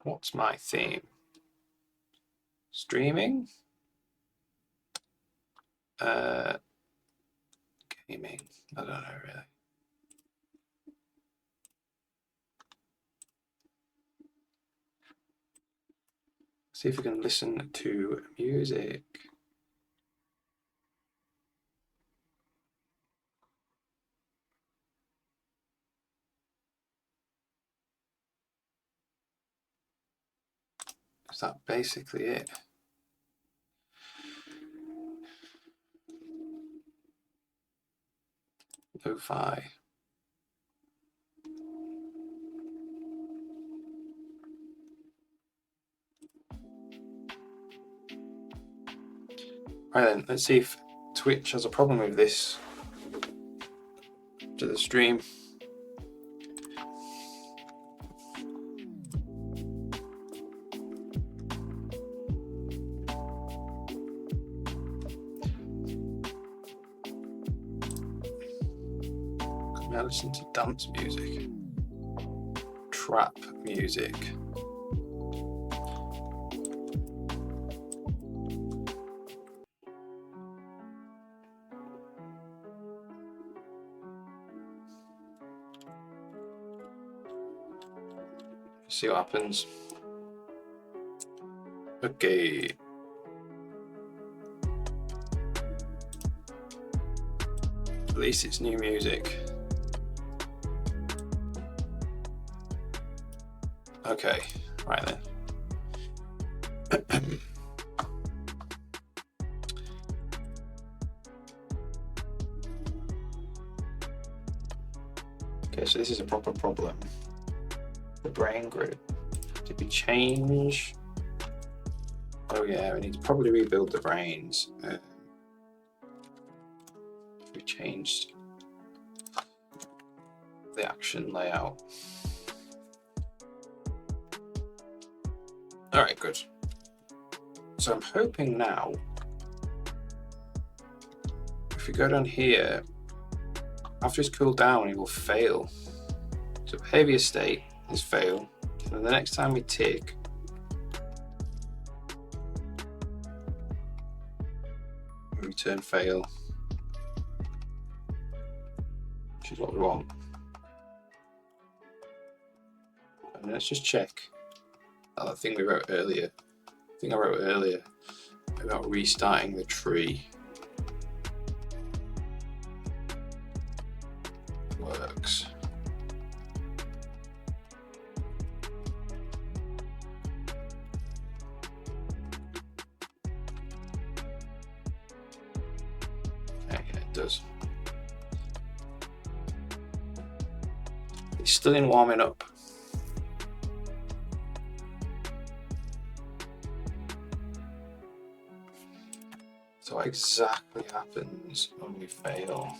What's my theme? Streaming? you mean? I don't know really. See if we can listen to music. Is that basically it? Lo-fi. Right then, let's see if Twitch has a problem with this to the stream. Now listen to dance music, trap music. See what happens. Okay. At least it's new music. Okay, right then. Okay, so this is a proper problem. The brain group. Did we change? Oh yeah, we need to probably rebuild the brains. We changed the action layout. All right, good. So I'm hoping now, if we go down here, after it's cooled down, it will fail. So behavior state is fail. And the next time we tick, we return fail, which is what we want. And let's just check. That thing we wrote earlier. I think I wrote earlier about restarting the tree. Works. Okay, yeah, it does. It's still in warming up. So what exactly happens when we fail?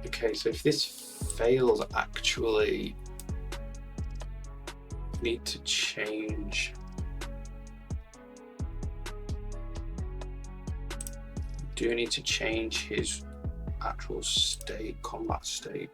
Okay, so if this fails, actually need to change. Do you need to change his actual state, combat state?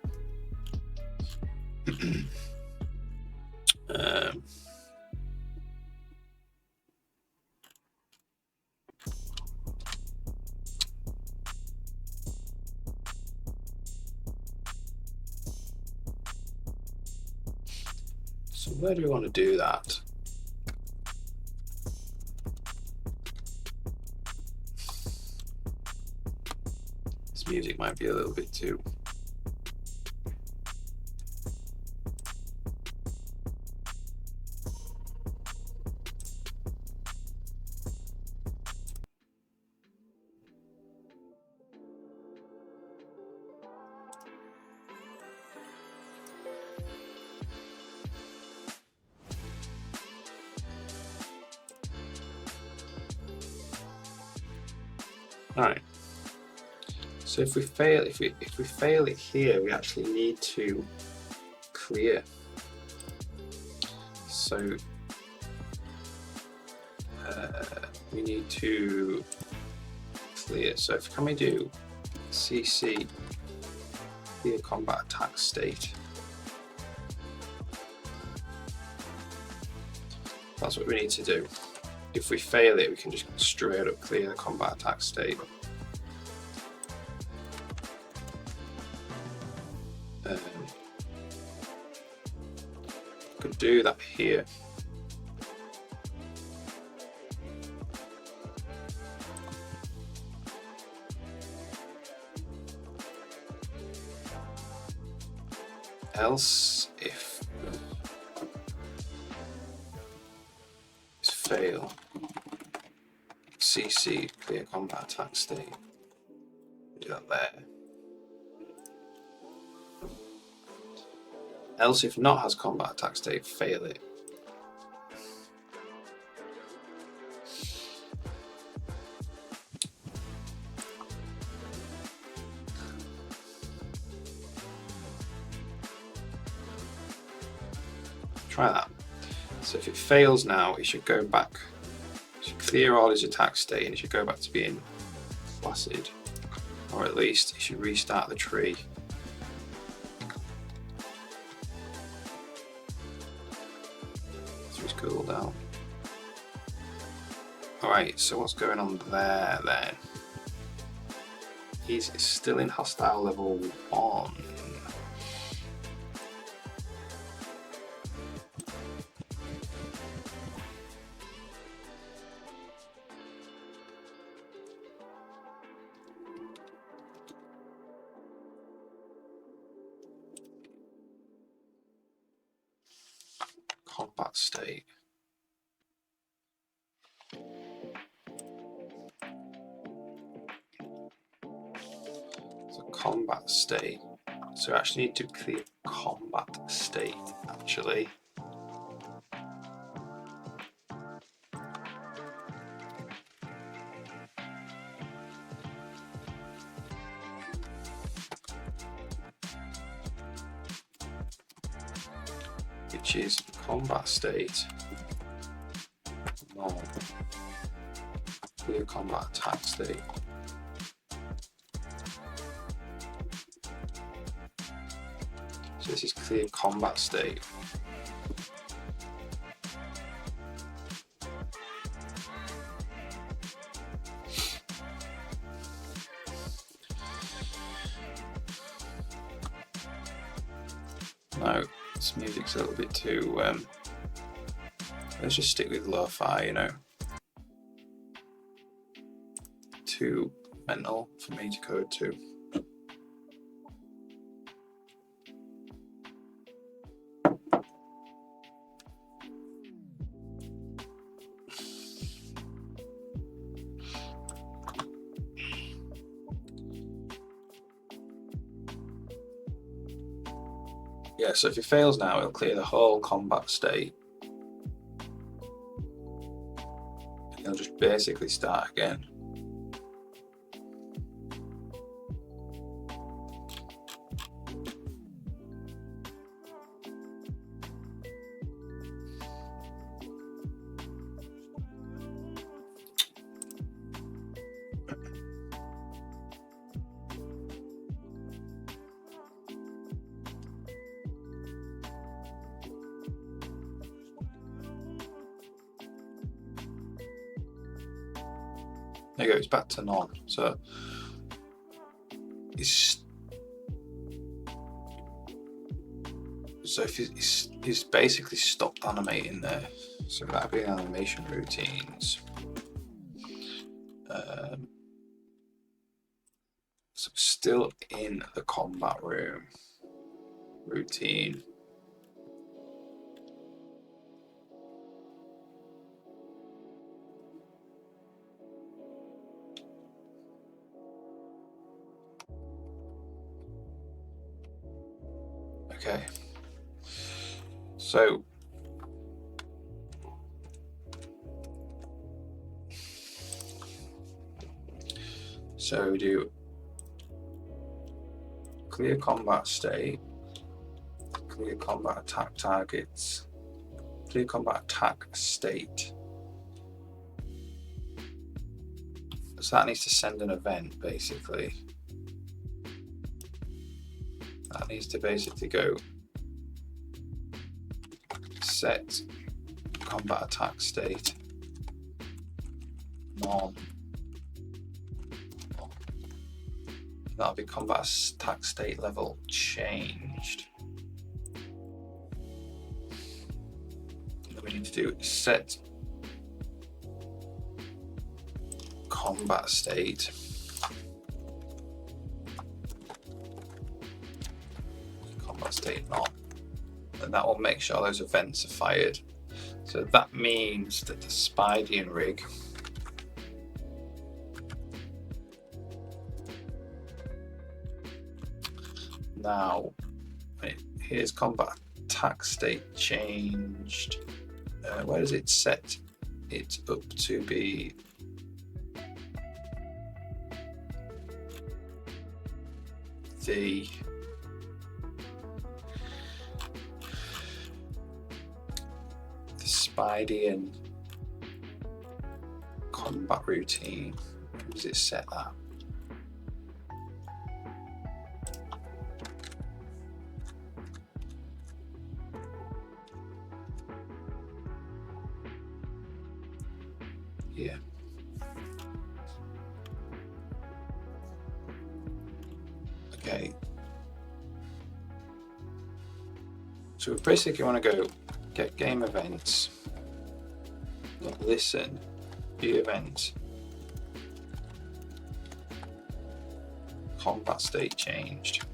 So where do we want to do that? This music might be a little bit too. All right. So if we fail, if we fail it here, we actually need to clear. So we need to clear. So can we do CC clear combat attack state? That's what we need to do. If we fail it, we can just straight up clear the combat attack state. Could do that here. Else, if fail, CC clear combat attack state. Do that there. Else, if not has combat attack state, fail it. Try that. So if it fails now, it should go back. It should clear all his attack state and it should go back to being placid. Or at least it should restart the tree. Through his cooldown. Alright, so what's going on there then? He's still in hostile level 1. Combat state. So combat state. So I actually need to clear combat state actually. Which is combat state. No. Clear combat attack state. So this is clear combat state. No. This music's a little bit too, let's just stick with lo-fi, you know. Too mental for me to code to. Yeah, so if it fails now, it'll clear the whole combat state. And it'll just basically start again. There you go, it's back to none. So if he's basically stopped animating there. So that'd be animation routines. So still in the combat room routine. Okay, so we do clear combat state, clear combat attack targets, clear combat attack state. So that needs to send an event basically. That needs to basically go set combat attack state none. That'll be combat attack state level changed. What we need to do is set combat state. Combat state not. And that will make sure those events are fired. So that means that the Spidean rig now, here's combat attack state changed. Where does it set it up to be? The Spidean combat routine. Where does it set that? Yeah. Okay. So we basically want to go get game events, listen, view event, combat state changed.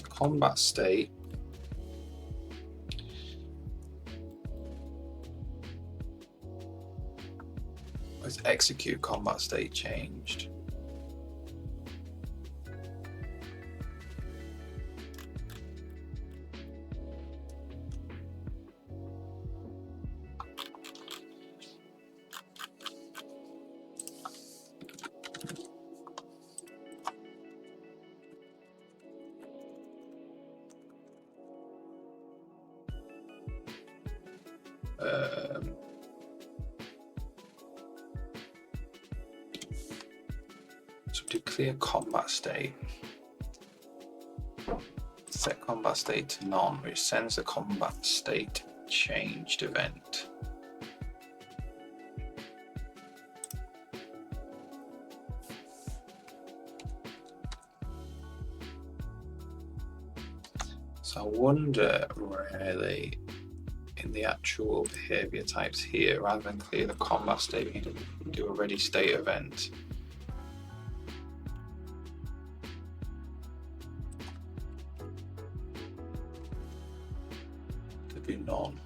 Combat state was execute combat state changed. So declare combat state. Set combat state to none, which sends the combat state changed event. So I wonder really in the actual behavior types here, rather than clear the combat state, we need to do a ready state event. To be none.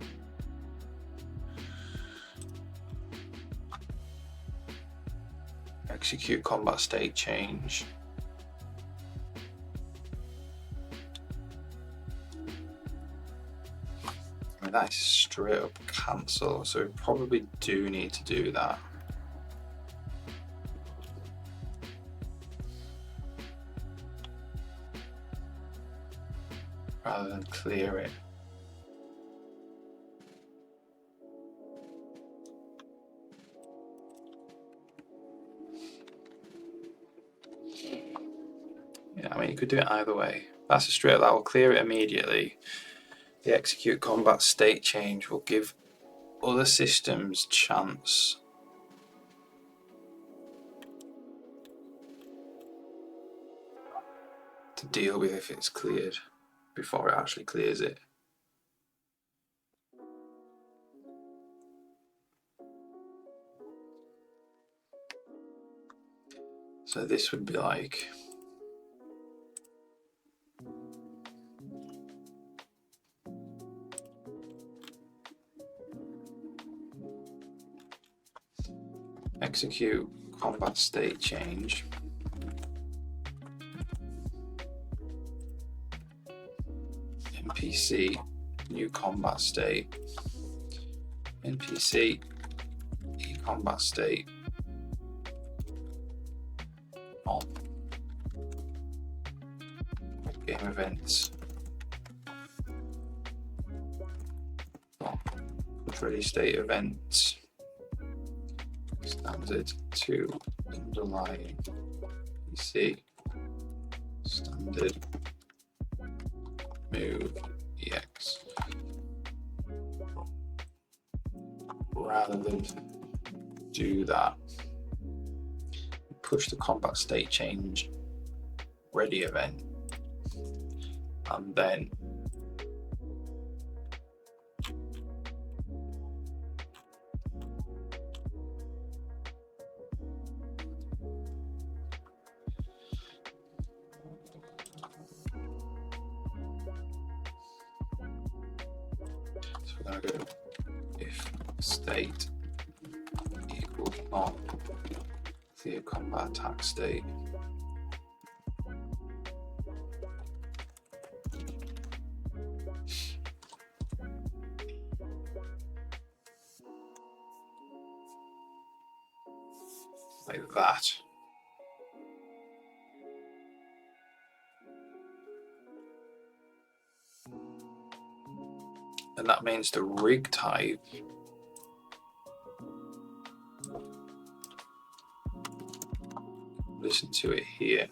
Execute combat state change. I mean, that is straight up cancel, so we probably do need to do that. Rather than clear it. Yeah, I mean, you could do it either way. That's a straight, that will clear it immediately. The execute combat state change will give other systems chance to deal with if it's cleared before it actually clears it. So this would be like execute combat state change. NPC new combat state. NPC combat state on game events. ready state event standard to underlying PC standard move EX. Rather than do that, push the combat state change ready event, and then so we're going to go if state equals on the combat attack state. Like that. And that means the rig type listen to it here.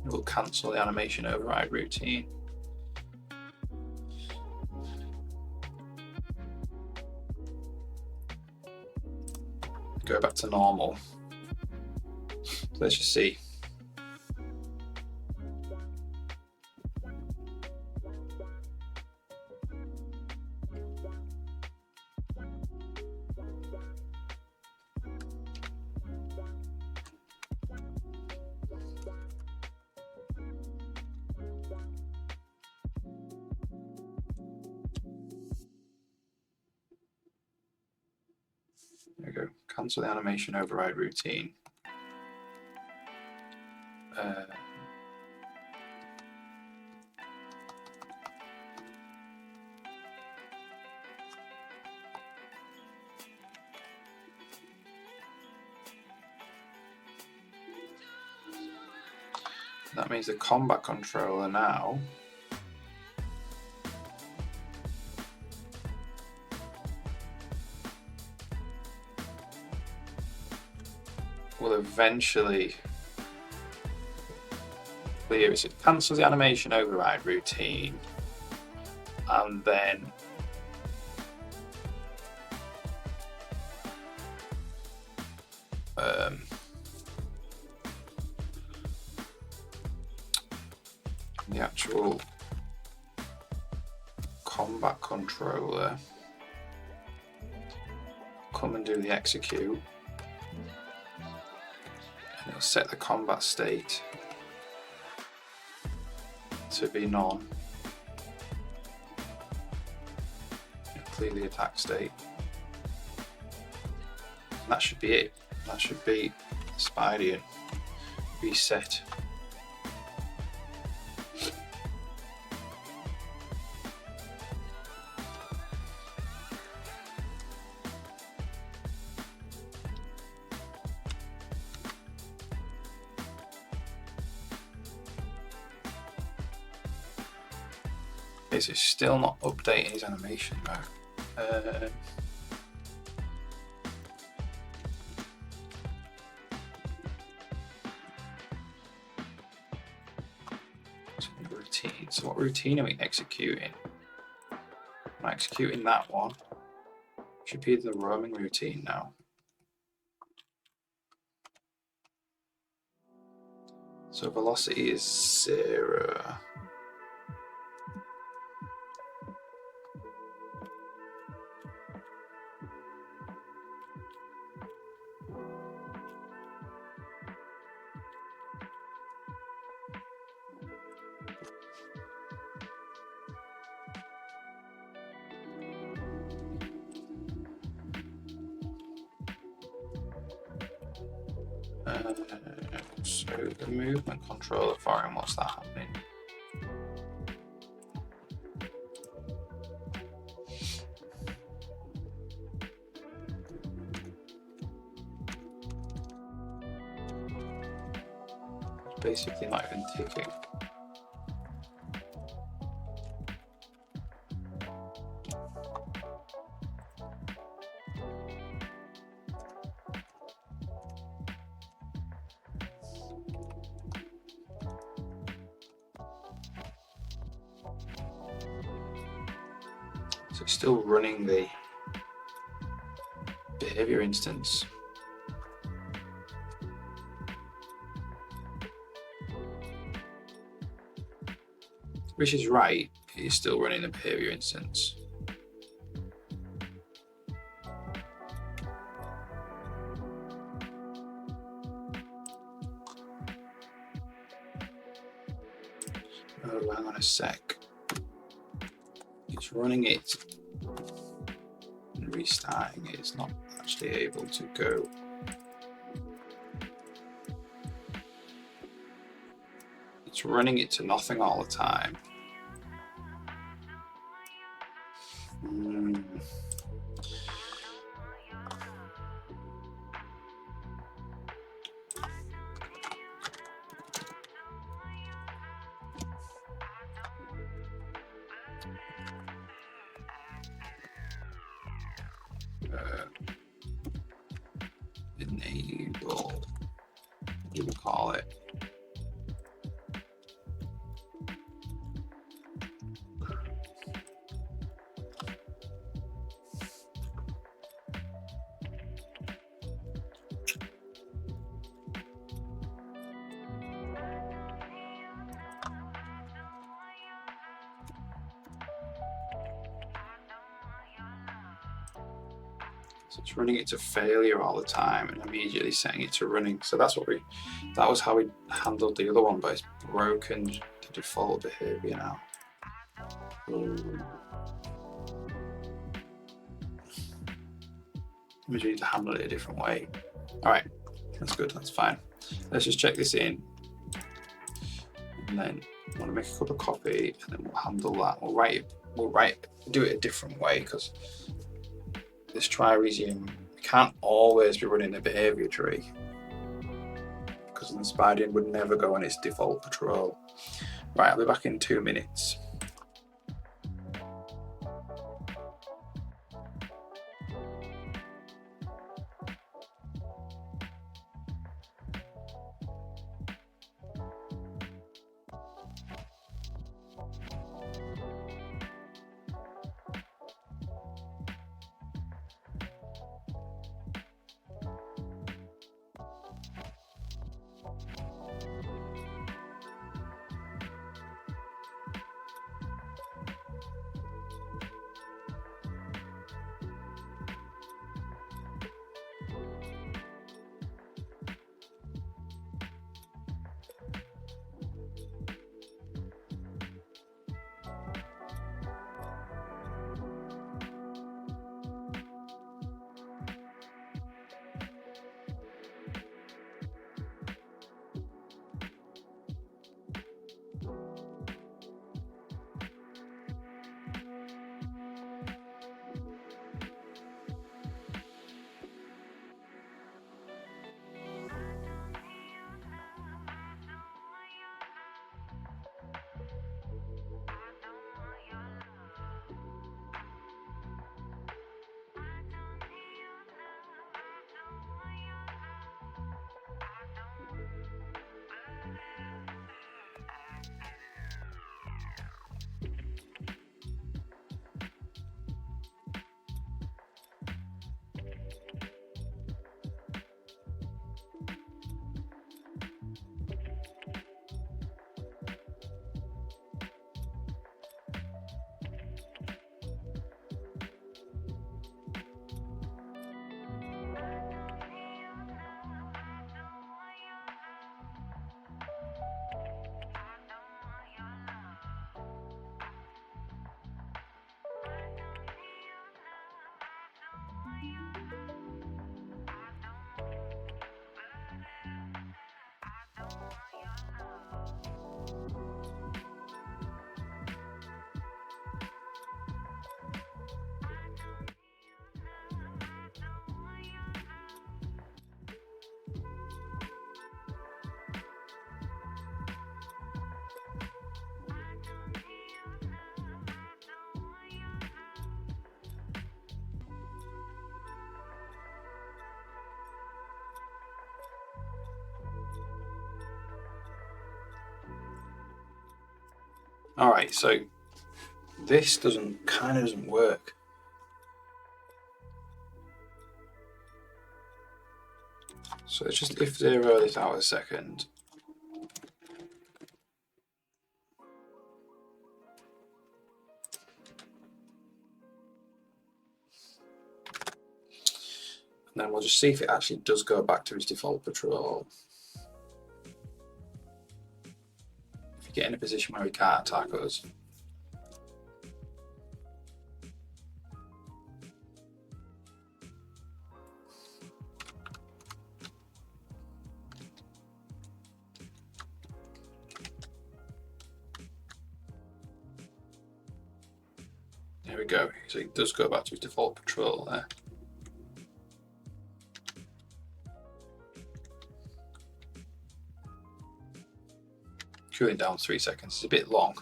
It will cancel the animation override routine. Go back to normal. So let's just see. There we go. Cancel the animation override routine. That means the combat controller now will eventually clear it. So it cancels the animation override routine, and then the actual combat controller come and do the execute, and it'll set the combat state to be none. It'll clear the attack state. And that should be it. That should be Spidey reset. This is still not updating his animation though. Routine. So what routine are we executing? I'm executing that one. Should be the roaming routine now. So velocity is 0. So the movement controller for him, what's that happening? It's basically not even ticking. So it's still running the behavior instance. Which is right, it's still running the behavior instance. Oh, hang on a sec. It's running it and restarting it. It's not actually able to go. It's running it to nothing all the time. Enable, what do we call it? So it's running it to failure all the time and immediately setting it to running. So that was how we handled the other one, but it's broken the default behavior now. We need to handle it a different way. All right, that's good, that's fine. Let's just check this in. And then I want to make a cup of coffee and then we'll handle that. Do it a different way because this try resume, we can't always be running the behavior tree because the Spiding would never go on its default patrol. Right, I'll be back in 2 minutes. All right, so this kind of doesn't work. So let's just if zero this out a second. And then we'll just see if it actually does go back to its default patrol. If you get in a position where he can't attack us. There we go. So it does go back to its default patrol there. Cooling down 3 seconds. It's a bit long.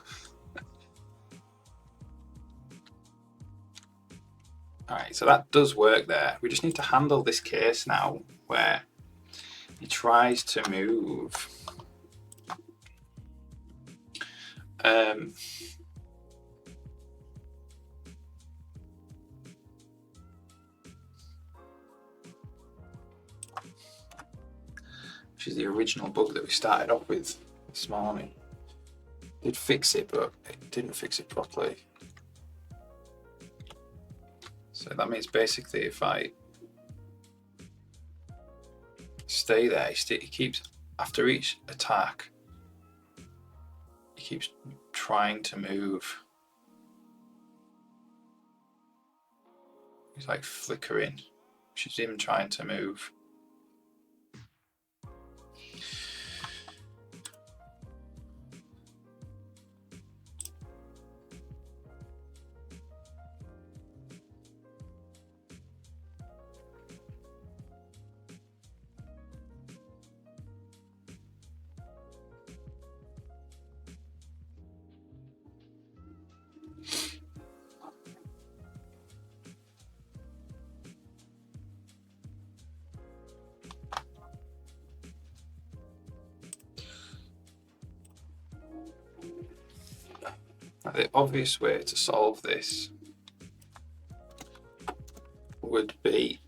Alright, so that does work there. We just need to handle this case now where he tries to move. Which is the original bug that we started off with this morning. Did fix it, but it didn't fix it properly. So that means basically if I stay there, he keeps, after each attack, he keeps trying to move. He's like flickering, which is him trying to move. The obvious way to solve this would be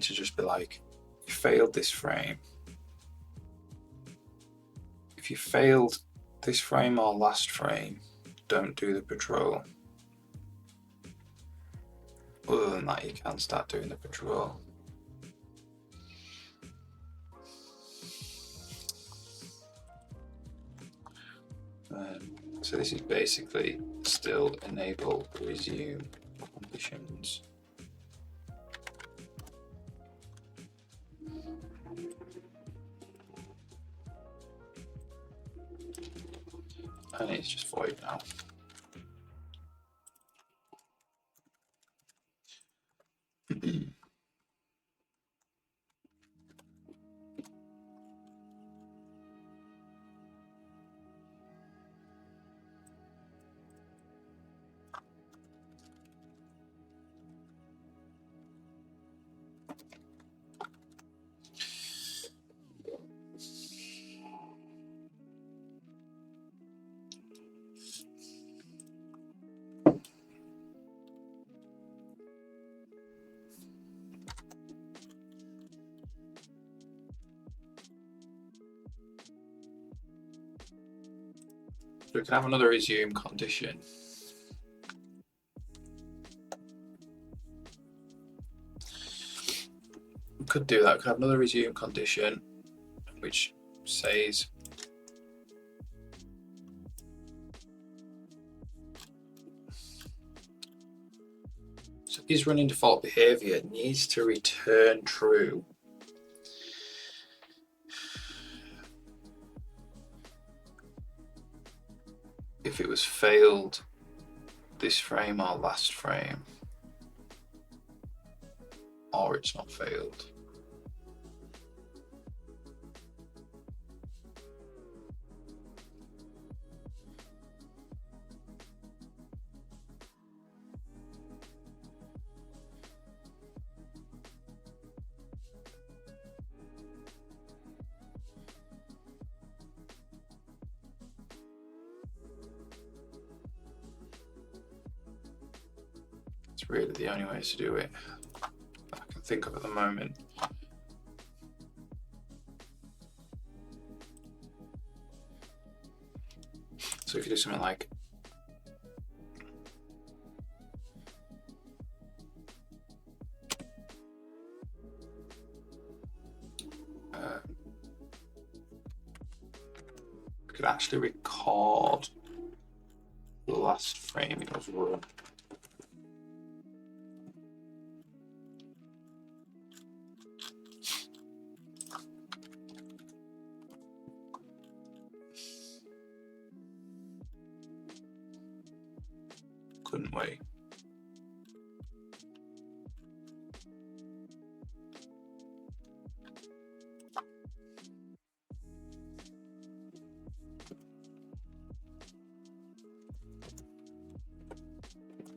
to just be like, you failed this frame. If you failed this frame or last frame, don't do the patrol. Other than that, you can start doing the patrol. So this is basically still enable resume conditions. And it's just void now. So we can have another resume condition. We could do that. We could have another resume condition which says so is running default behavior needs to return true if it was failed this frame or last frame, or it's not failed. It's really the only way to do it that I can think of at the moment. So if you do something like we could actually record the last frame it was run. Couldn't we?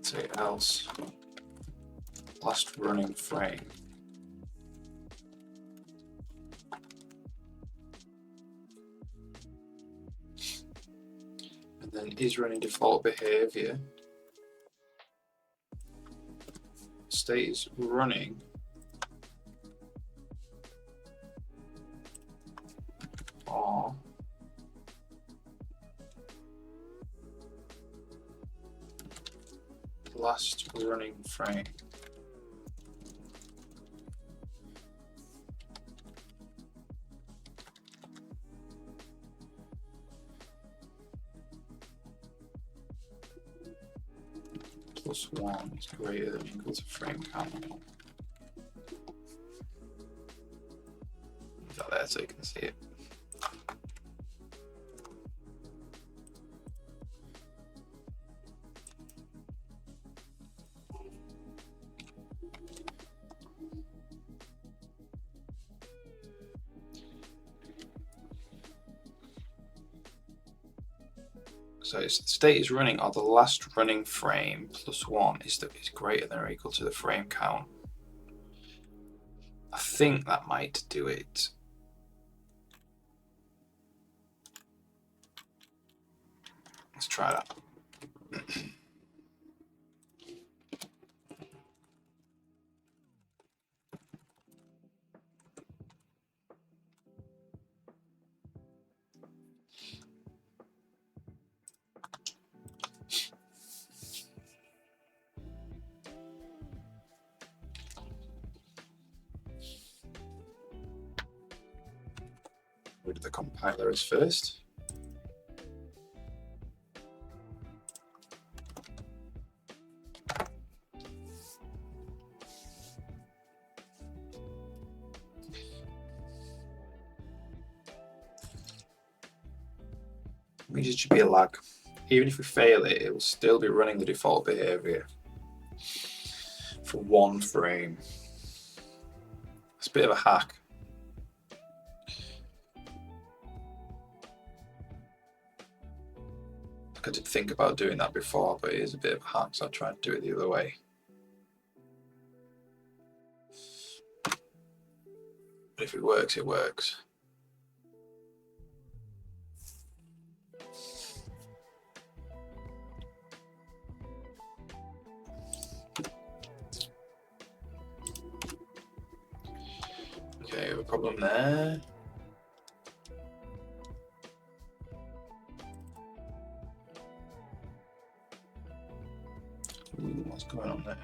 Say else last running frame. And then is running default behavior. State is running. Or last running frame. Plus 1 is greater than or equal to frame count. Is that there so you can see it? So it's the state is running, or the last running frame plus 1 is greater than or equal to the frame count. I think that might do it. Let's try that. We'll do the compiler as first. Means it should be a lag. Even if we fail it, it will still be running the default behavior for 1 frame. It's a bit of a hack. I did think about doing that before, but it is a bit of a hack, so I tried to do it the other way. But if it works, it works. Okay, we have a problem there. Ooh, what's going on there?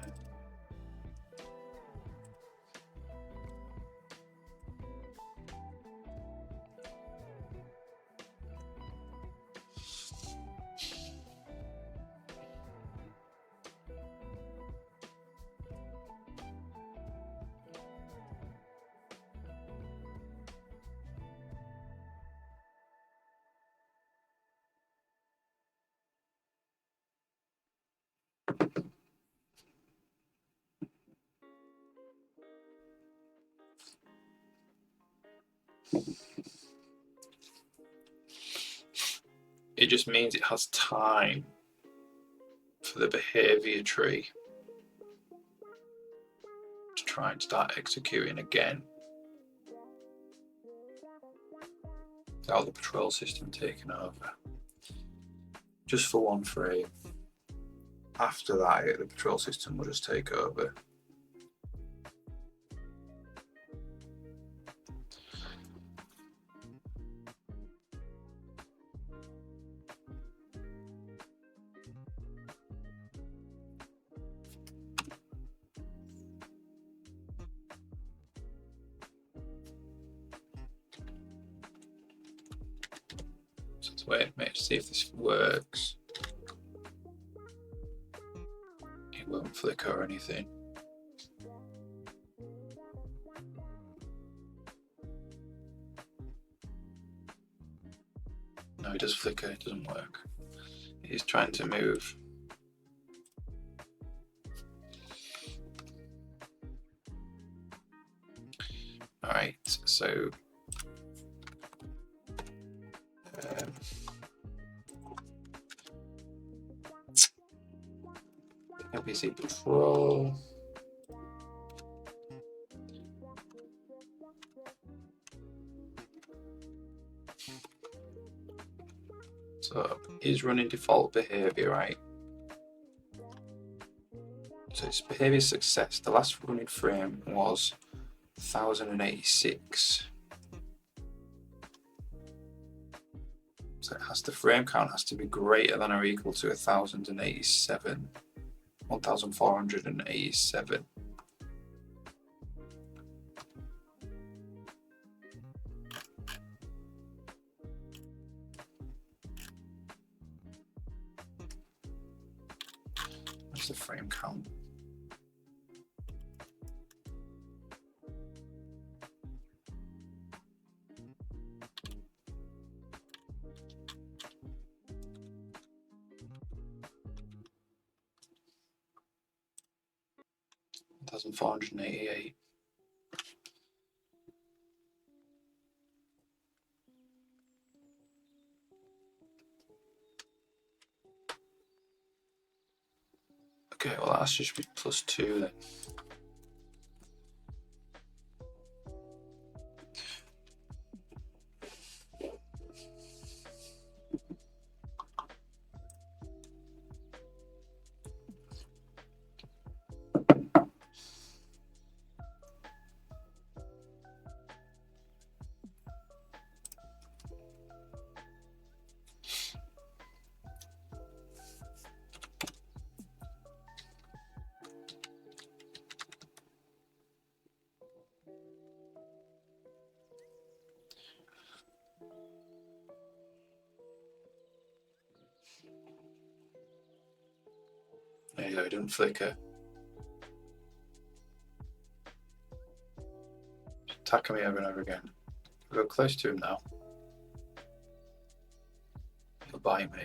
It just means it has time for the behavior tree to try and start executing again without the patrol system taking over. Just for 1 frame. After that, the patrol system will just take over. So let's wait a minute to see if this works. It won't flicker or anything. No, it does flicker, it doesn't work. It is trying to move. Alright, so LPC patrol. So is running default behavior, right? So it's behavior success. The last running frame was 1086. So it has, the frame count has to be greater than or equal to 1087. 1487. What's the frame count? $1,488. Okay, well that's just be +2 then. There you go, it didn't flicker. Attacking me over and over again. I'll go close to him now. He'll bite me.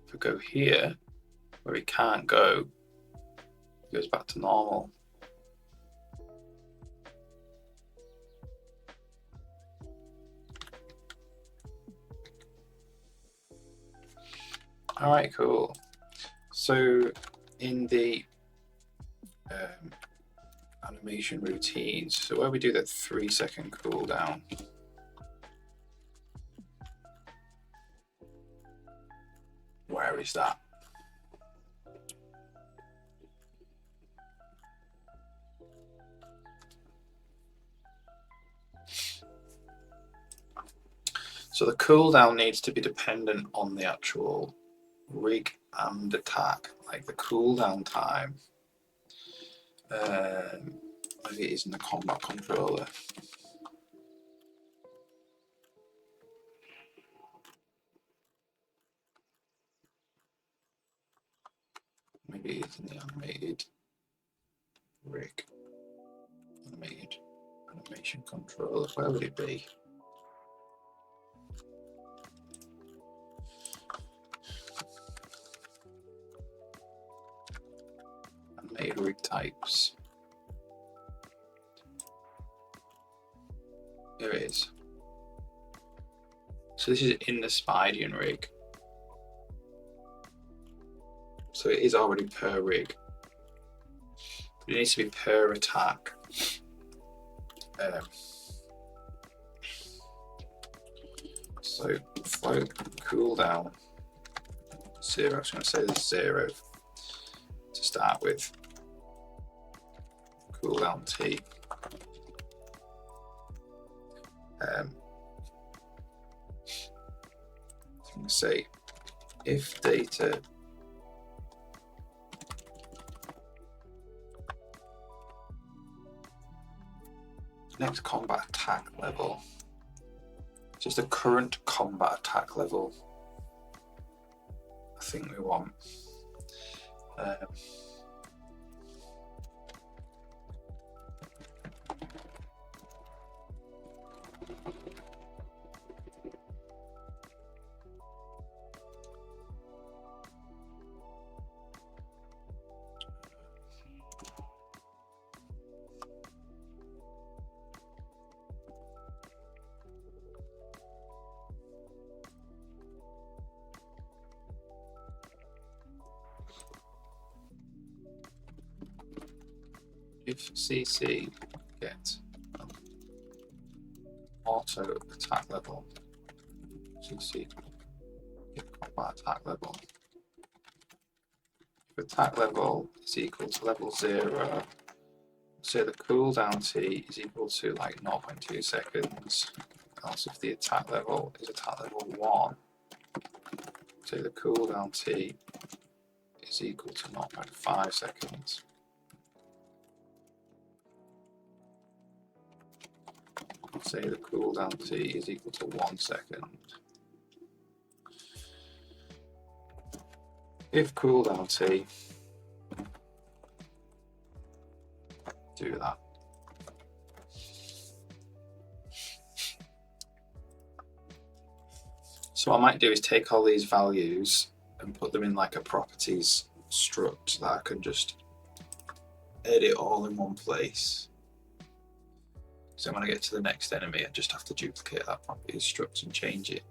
If I go here, where he can't go, he goes back to normal. All right, cool. So in the animation routines, so where we do that 3-second cooldown, where is that? So the cooldown needs to be dependent on the actual rig and attack, like the cooldown time. Maybe it is in the combat controller. Maybe it's in the animated rig. Animated animation controller. Where would it be? Animated rig types. There it is. So this is in the Spydian rig. So it is already per rig. But it needs to be per attack. So So float cooldown 0. I'm just going to say there's 0 to start with. Cooldown T. I'm going to say if data next combat attack level, just the current combat attack level I think we want. If CC get auto attack level, CC get combat attack level. If attack level is equal to level 0, so the cooldown T is equal to like 0.2 seconds. Also, if the attack level is attack level 1, so the cooldown T is equal to 0.5 seconds. Say the cooldown T is equal to 1 second. If cooldown T, do that. So what I might do is take all these values and put them in like a properties struct that I can just edit all in one place. So when I get to the next enemy, I just have to duplicate that properties struct and change it.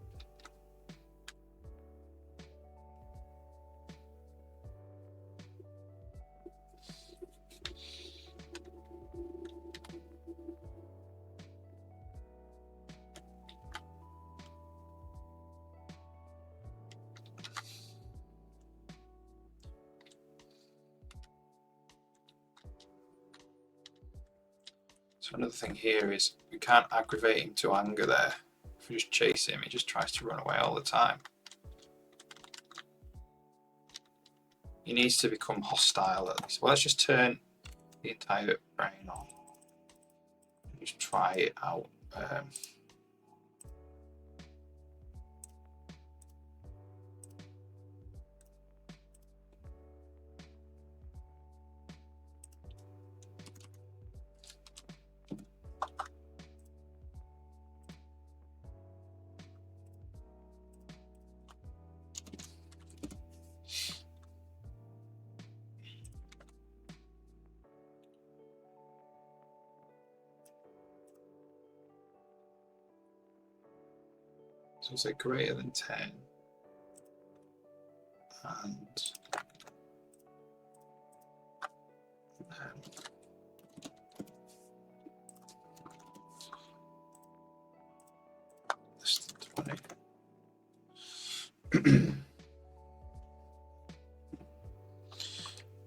So another thing here is we can't aggravate him to anger there. If we just chase him, he just tries to run away all the time. He needs to become hostile at least. Well, let's just turn the entire brain on. Just try it out. So say greater than 10 and less than 20.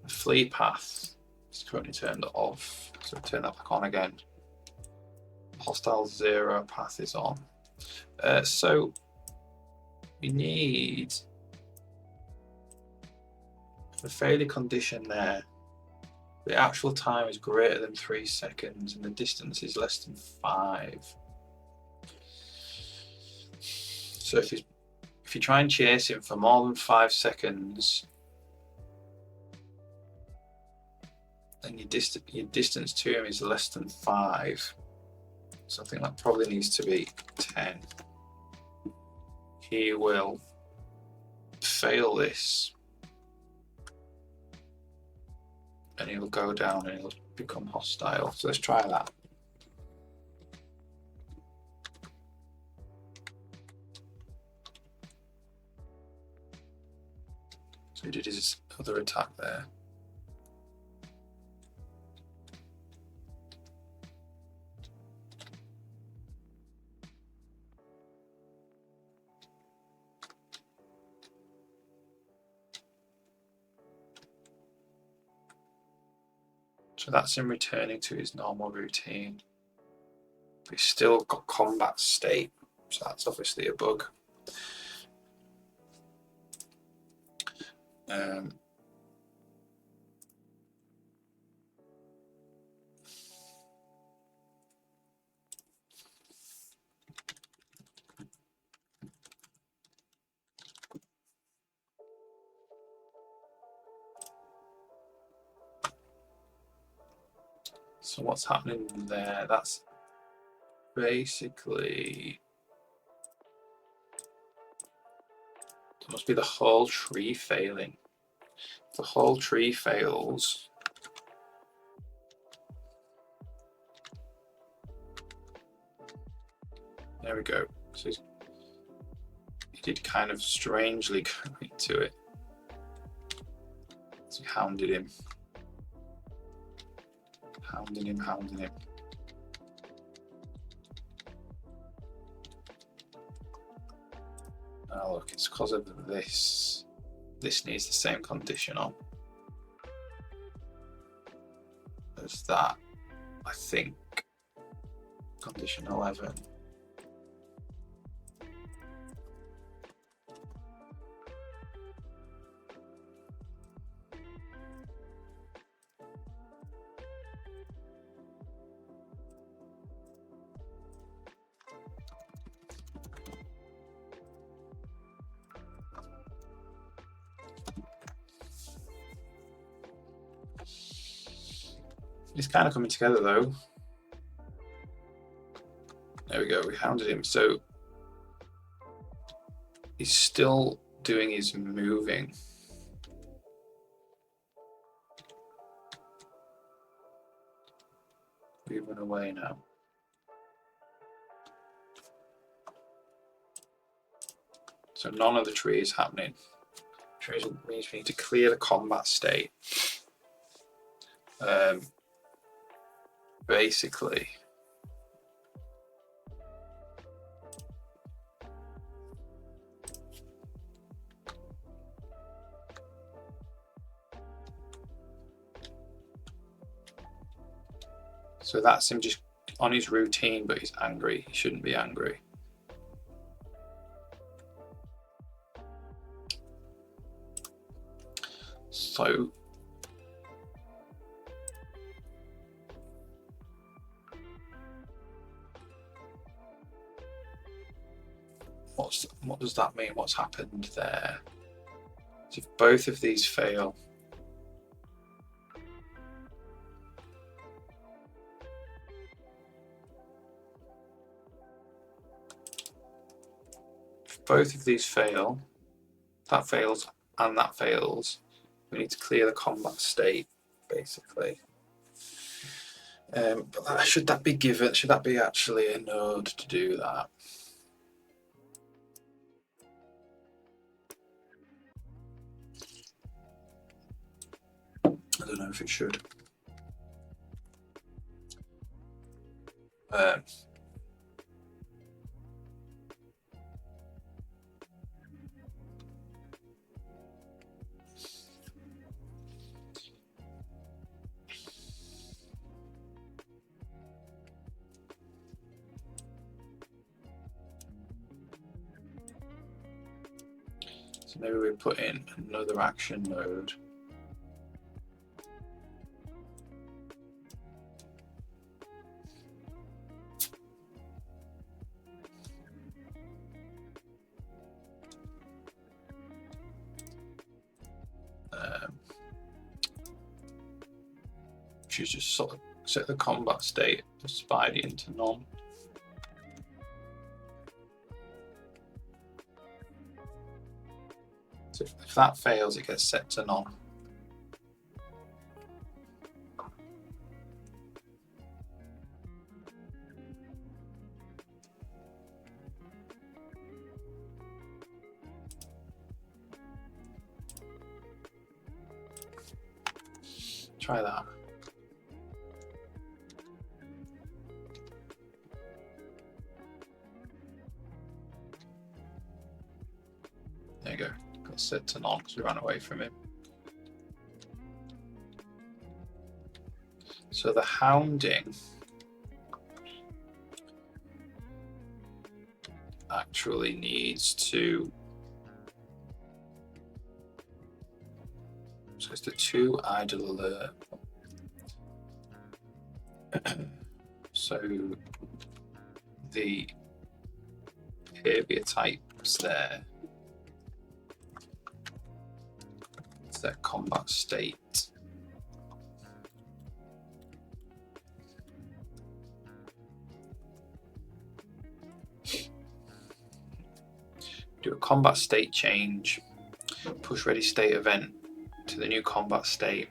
The flee path is currently turned off, so turn that back on again. Hostile 0 path is on. So we need the failure condition there. The actual time is greater than 3 seconds and the distance is less than 5. So if you try and chase him for more than 5 seconds, then your distance to him is less than 5. So I think that probably needs to be 10. He will fail this and he'll go down and he'll become hostile. So let's try that. So he did his other attack there. So that's him returning to his normal routine. He's still got combat state, so that's obviously a bug. So what's happening there? That's basically, it must be the whole tree failing. If the whole tree fails, there we go. So he did kind of strangely go into it. So he hounded him. Hounding him. Oh look, it's because of this. This needs the same condition on as that, I think. Condition 11. It's kind of coming together though. There we go, we hounded him. So he's still doing his moving. Moving away now. So none of the tree is happening. Which means we need to clear the combat state. Basically. So that's him just on his routine, but he's angry. He shouldn't be angry. So what does that mean? What's happened there? So if both of these fail, both of these fail, that fails and that fails, we need to clear the combat state, basically. But should that be given? Should that be actually a node to do that? I don't know if it should. So maybe we put in another action node. Which is just sort of set the combat state of Spidey into none. So if that fails, it gets set to none. Try that. There you go. Got set to none because we ran away from him. So the hounding actually needs to, so it's the 2 idle alert. So the behavior types there, it's their combat state. Do a combat state change, push ready state event to the new combat state.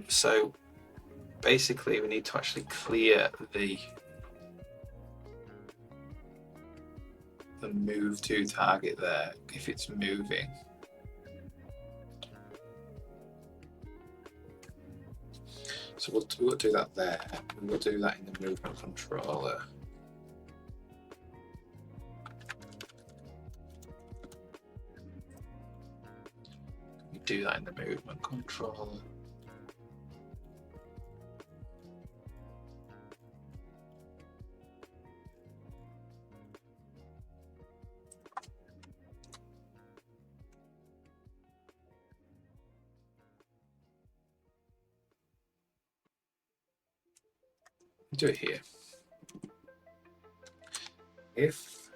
So basically we need to actually clear the move to target there if it's moving. So we'll do that there. We'll do that in the movement controller. We do that in the movement controller. Do it here. If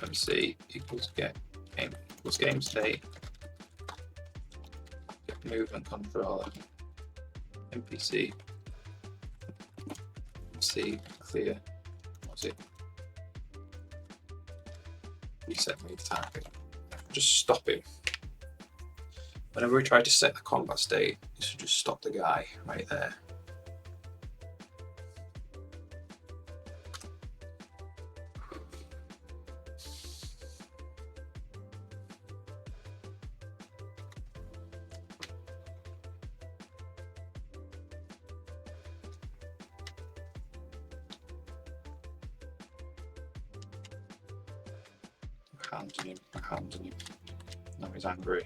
MC equals game state, get movement controller, NPC, MC clear, what's it? Reset move target. Just stop him. Whenever we try to set the combat state, you should just stop the guy right there. Hounding him. Now he's angry.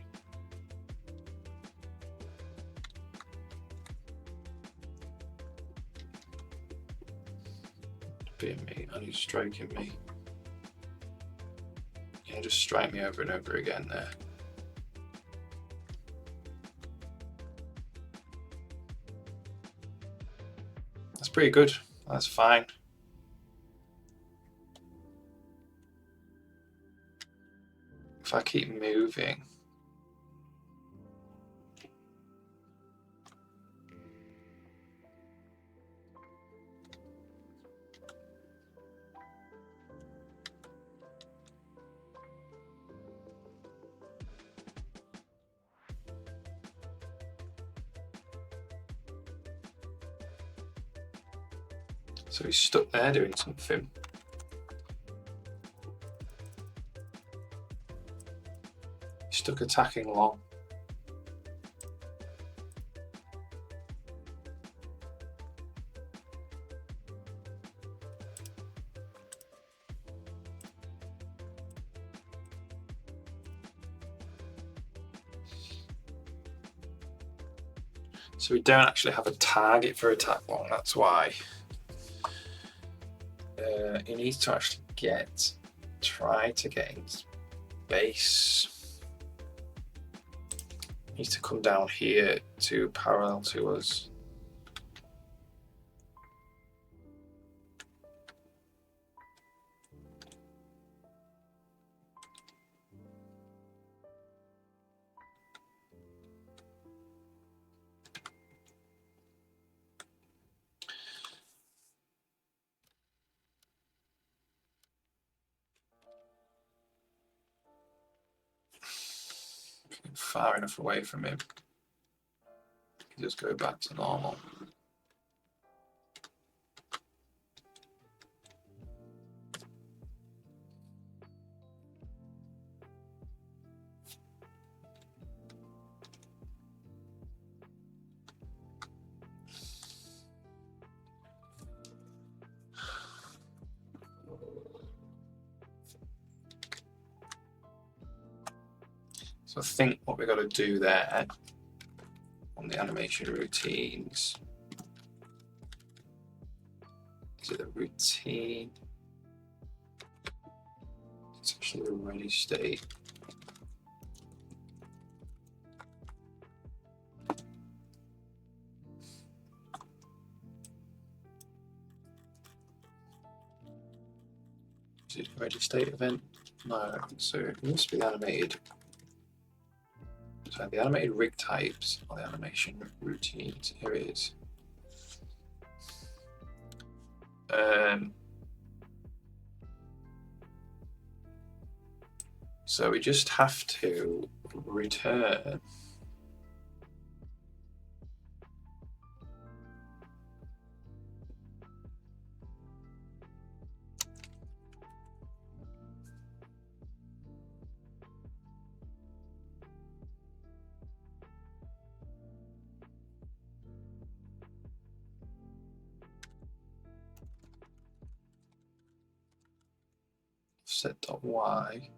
Being me, and he's striking me. Yeah, just strike me over and over again there. That's pretty good. That's fine. If I keep moving, so he's stuck there doing something. He's stuck attacking long. So we don't actually have a target for attack long, that's why. He needs to actually try to get into base. He needs to come down here to parallel to us. Far enough away from him. Just go back to normal. So I think what we've got to do there, on the animation routines. Is it a routine? It's actually a ready state. Is it a ready state event? No, so it must be the animated. So the animated rig types or the animation routines. Here it is. So we just have to return set.y.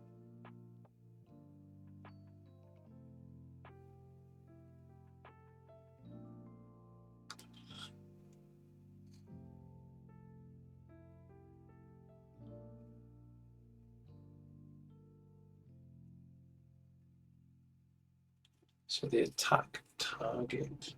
So the attack target.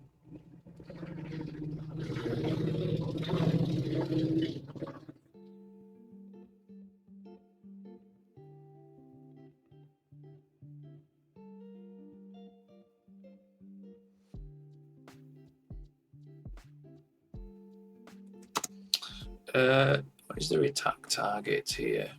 What is the attack target here?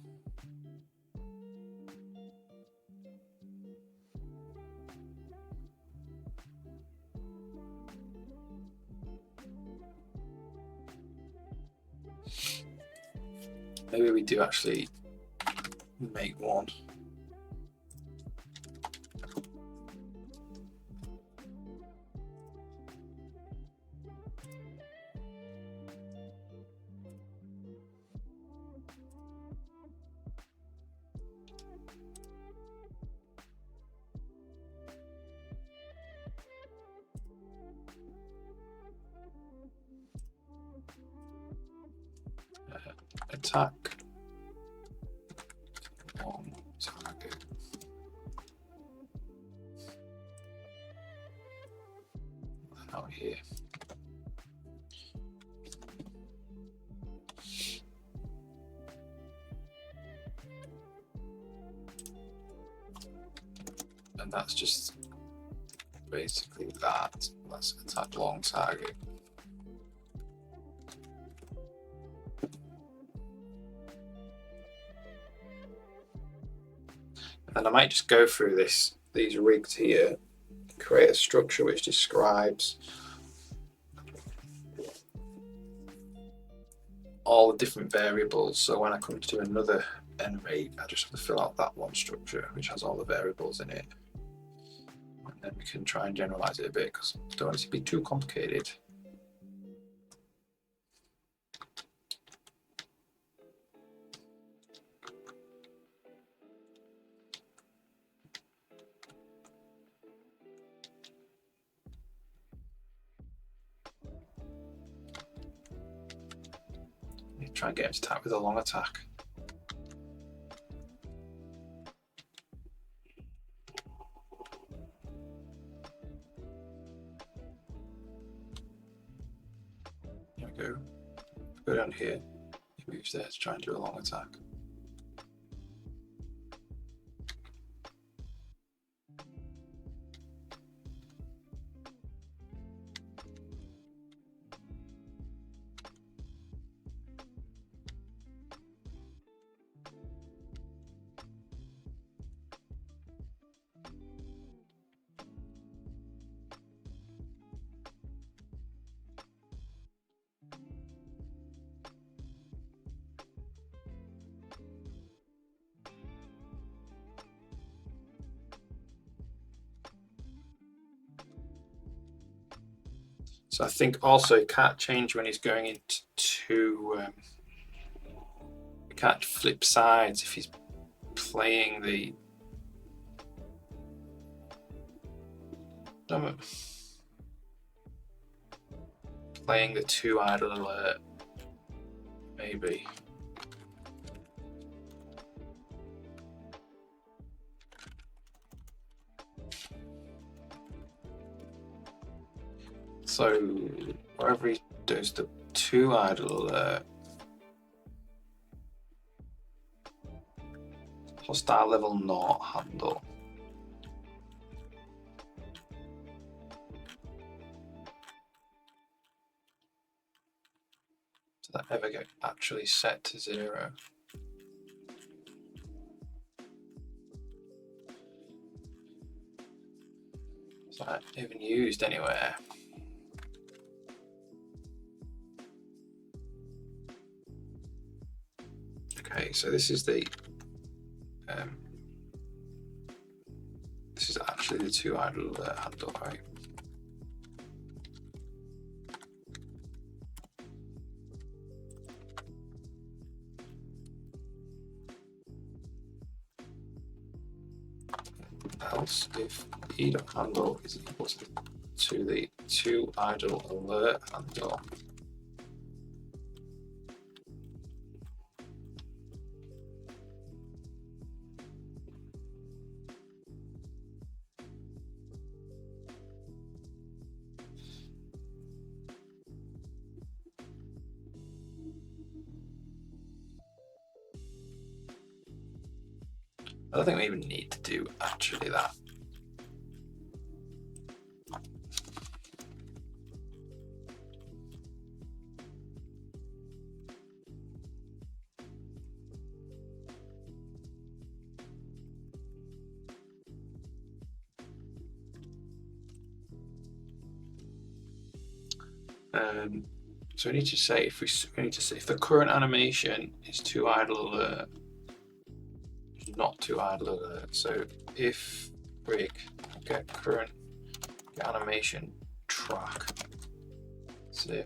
Maybe we do actually make one. Attack on target. Out here. And that's just basically that. Let's attack long target. And I might just go through these rigs here, create a structure which describes all the different variables. So when I come to do another animate, I just have to fill out that one structure which has all the variables in it. And then we can try and generalize it a bit because I don't want it to be too complicated. Try and get him to attack with a long attack. There we go. Go down here. He moves there to try and do a long attack. So I think also it can't change when he's going into it can't flip sides if he's playing the playing the 2 idle alert. Maybe. So wherever he does the 2 idle alert, hostile level not handle. Does that ever get actually set to 0? Is that even used anywhere? Okay, so this is the this is actually the 2 idle handle, right? Else if e.handle is equal to the 2 idle alert handle. I don't think we even need to do actually that. So we need to say if if the current animation is 2 idle alert, not 2 idle alert. So if rig get current animation track 0.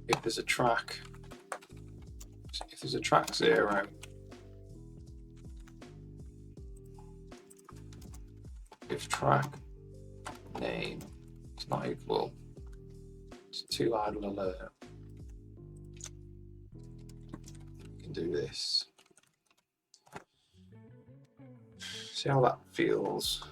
If there's a track 0, if track name is not equal to 2 idle alert, we can do this. See how that feels.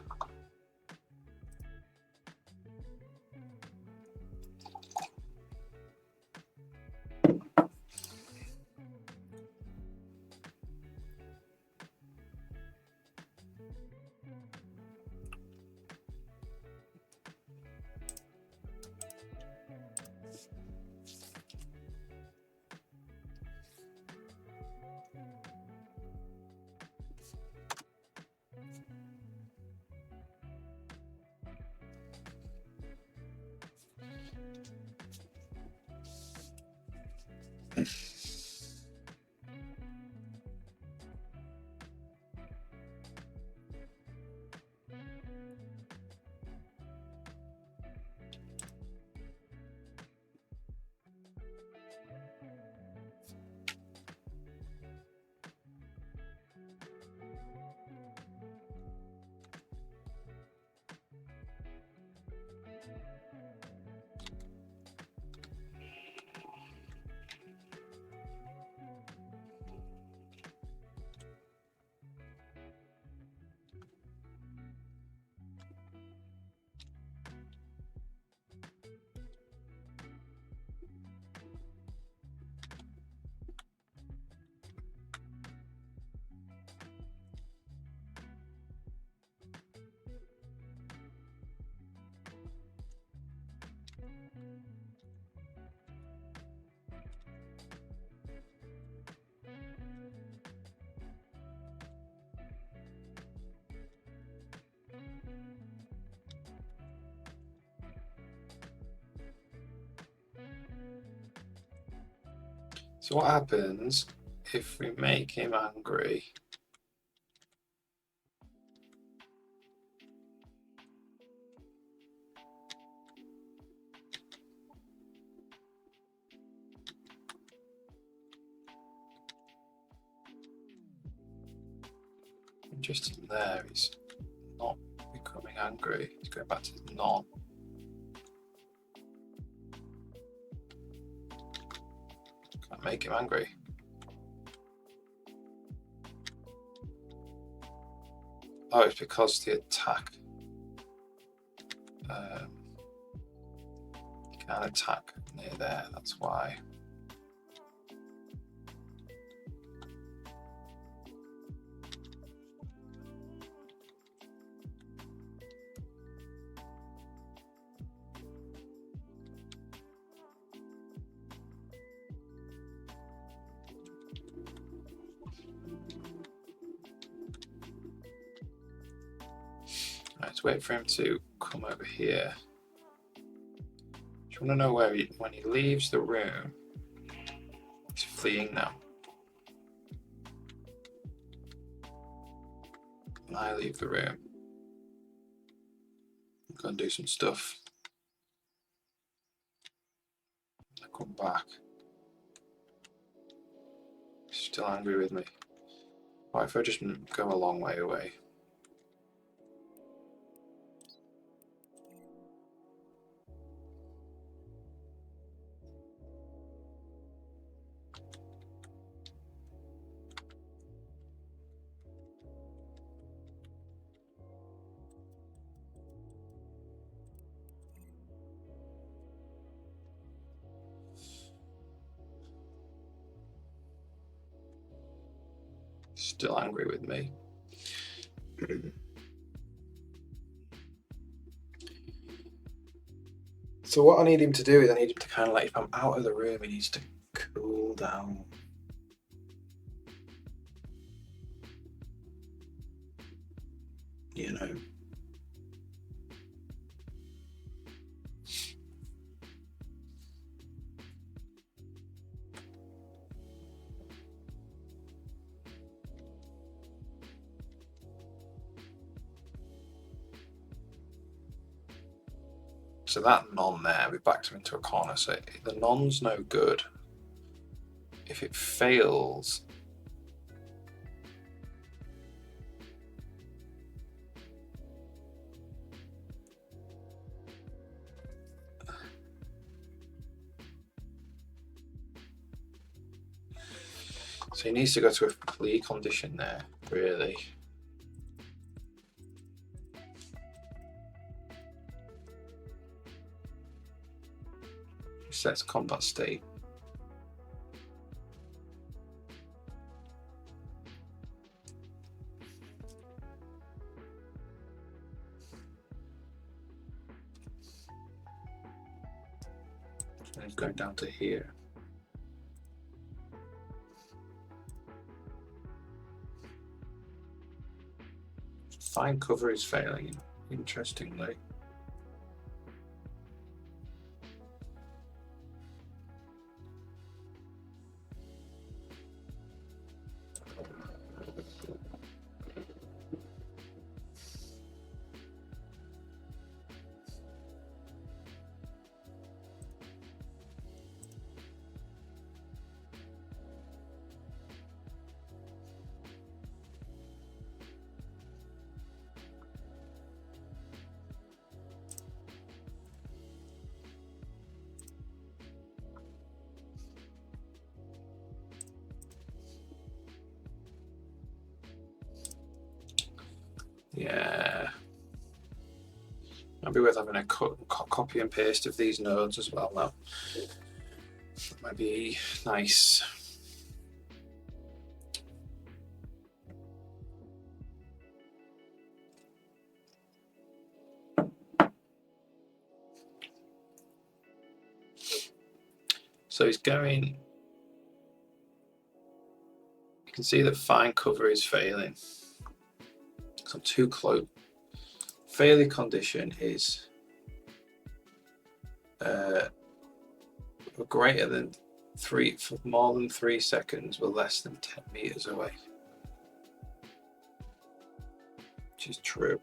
So what happens if we make him angry? interesting there, he's not becoming angry. He's going back to none. Can't make him angry. Oh, it's because the attack. You can't attack near there, that's why. Let's wait for him to come over here. Do you want to know where when he leaves the room, he's fleeing now. When I leave the room, I'm going to do some stuff. I come back. He's still angry with me. What if I just go a long way away? Still angry with me. So what I need him to do is I need him to kind of, like, if I'm out of the room, he needs to cool down. You know. So that non there, we backed him into a corner. So the non's no good. If it fails, so he needs to go to a flee condition there, really. Sets combat state. And he's going down to here. Fine cover is failing, interestingly. Yeah. Might be worth having a copy and paste of these nodes as well now. That might be nice. So he's going. You can see that fine cover is failing. So I'm too close. Failure condition is greater than 3 for more than 3 seconds, but less than 10 meters away, which is true.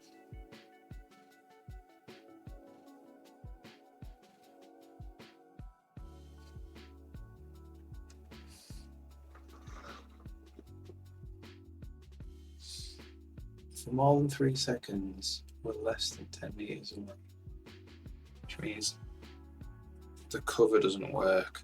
for more than 3 seconds, we're less than 10 meters away, which means the cover doesn't work.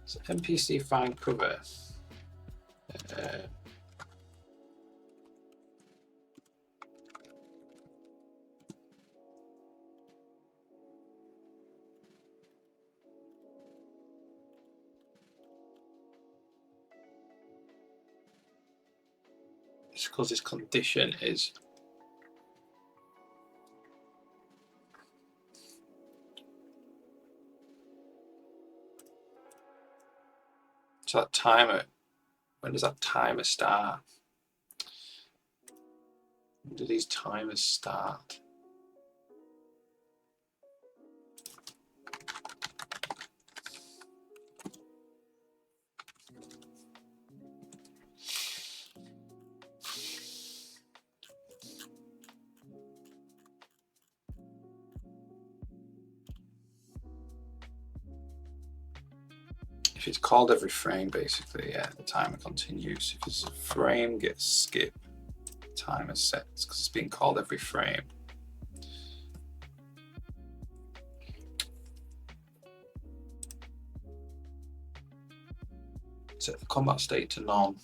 So NPC find cover. It's because this condition is so that timer. When does that timer start? When do these timers start? If it's called every frame, basically, yeah, the timer continues. If it's a frame gets skipped, the timer sets because it's being called every frame. Set the combat state to none.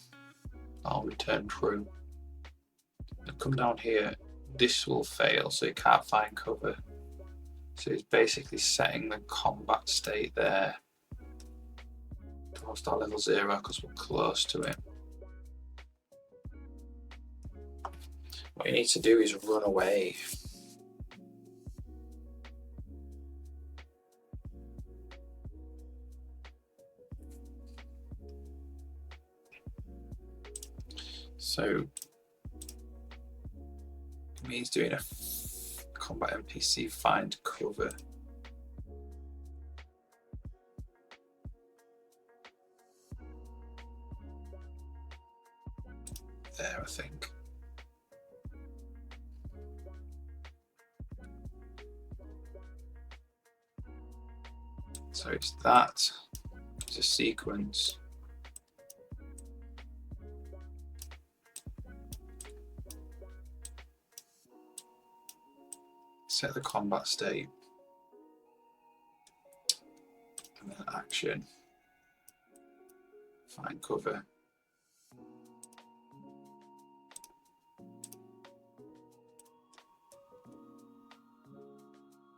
I'll return true. Now come down here. This will fail, so you can't find cover. So it's basically setting the combat state there to hostile level 0 because we're close to it. What you need to do is run away. So it means doing a combat NPC find cover. There, I think. So it's that. It's a sequence. Set the combat state. And then action. Find cover.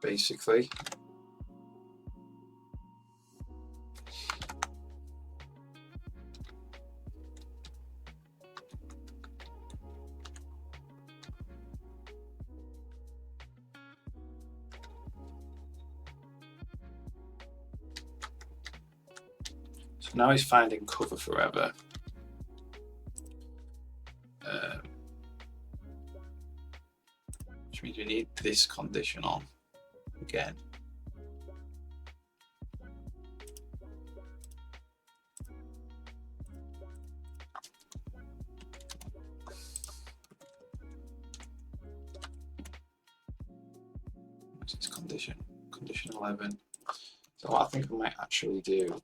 Basically. So now he's finding cover forever. Which means we need this condition on again. What's its condition? Condition 11. So what I think I might actually do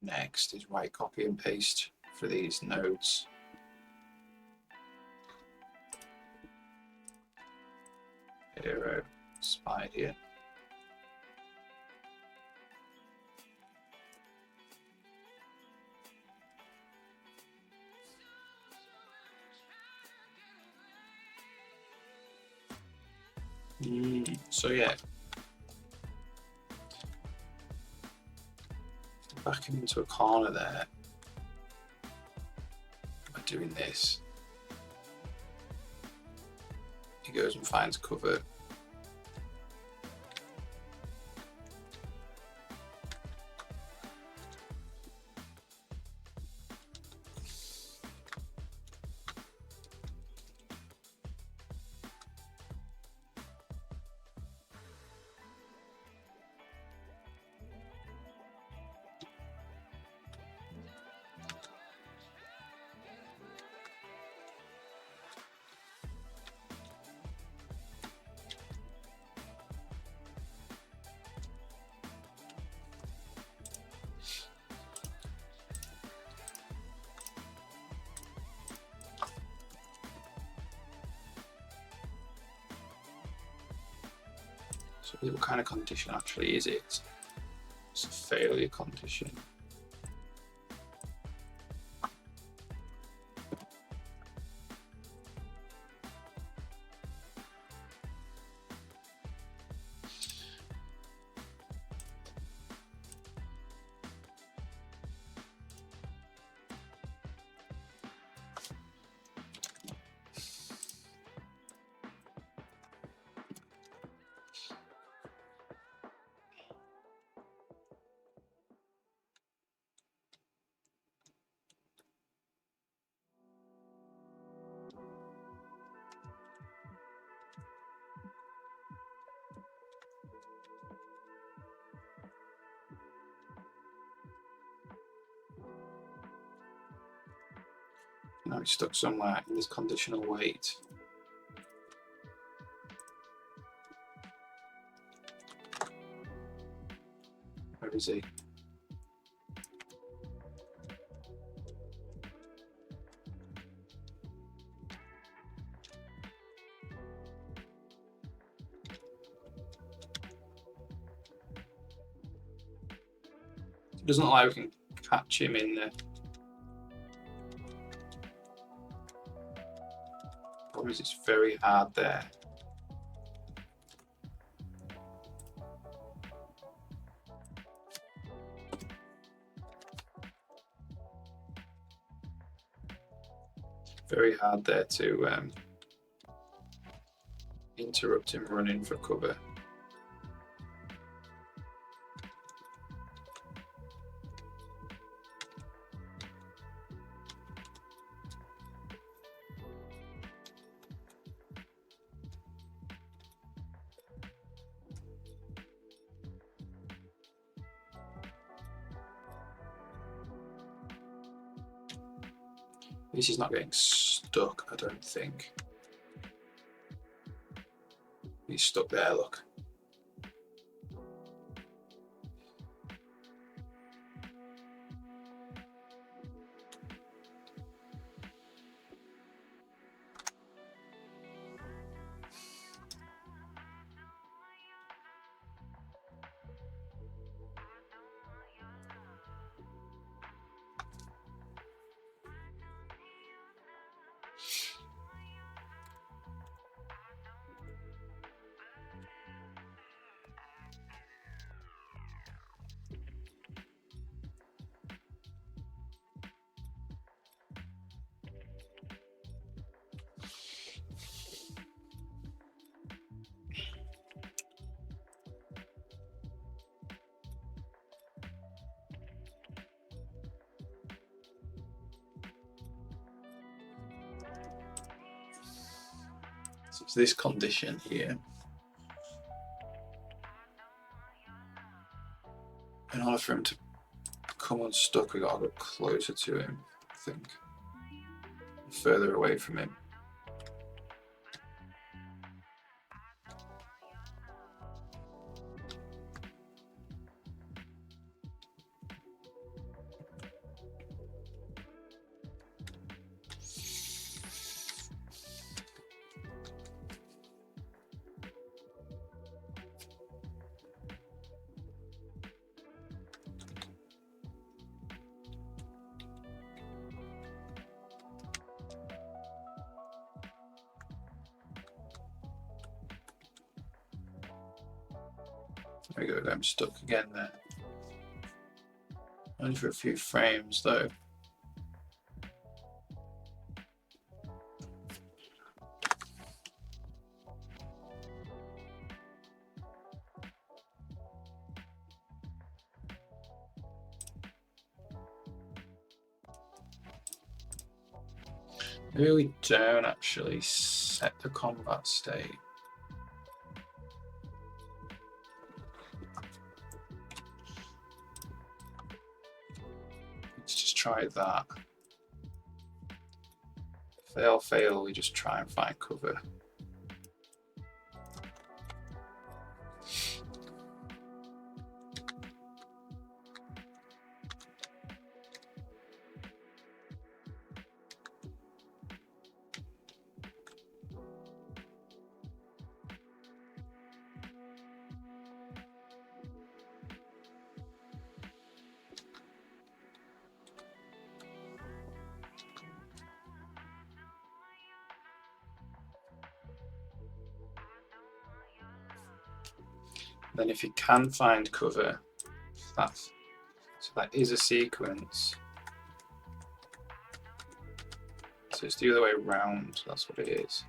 next is right copy and paste for these nodes. Hero, Spider. So yeah, back him into a corner there by doing this. He goes and finds cover. So what kind of condition actually is it? It's a failure condition. Now it's stuck somewhere in this conditional wait. Where is he? It doesn't look like we can catch him in there. Problem is, it's very hard there. Very hard there to interrupt him running for cover. At least he's not getting stuck, I don't think. He's stuck there, look. So it's this condition here. In order for him to come unstuck, we gotta go closer to him, I think. Further away from him. There we go, I'm stuck again there. Only for a few frames though. Maybe we don't actually set the combat state. Let's just try that. Fail, we just try and find cover. Then if you can find cover, so that is a sequence. So it's the other way around, that's what it is.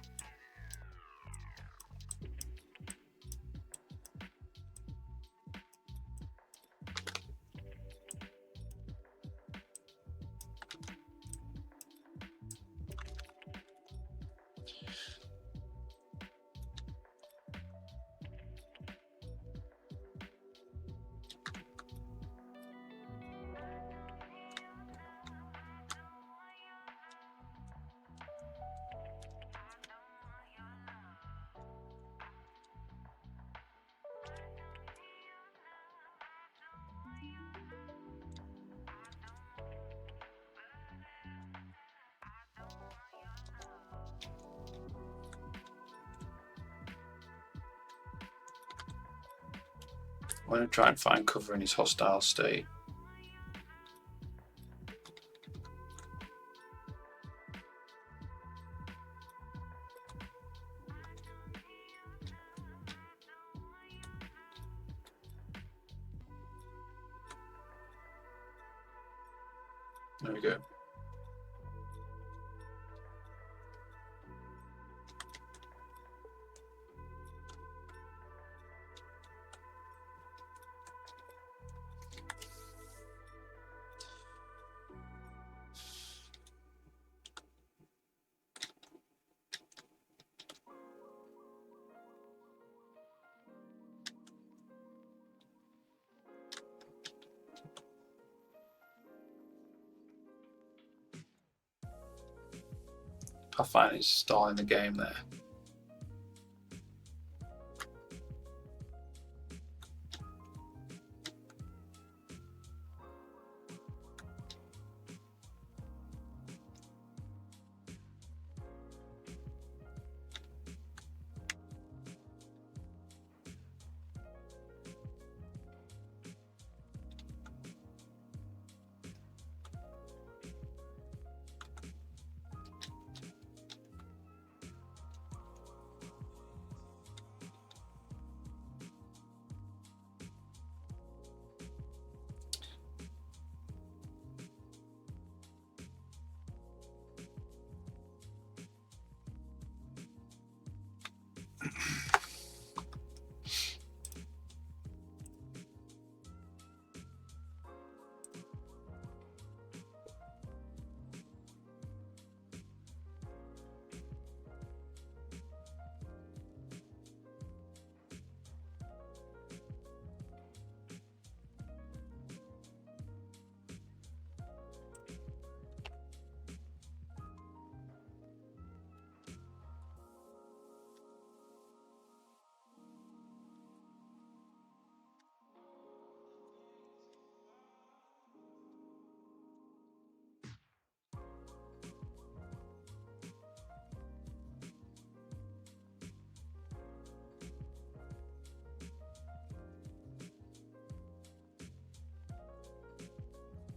I'm going to try and find cover in his hostile state. There we go. Pathfinder is stalling the game there.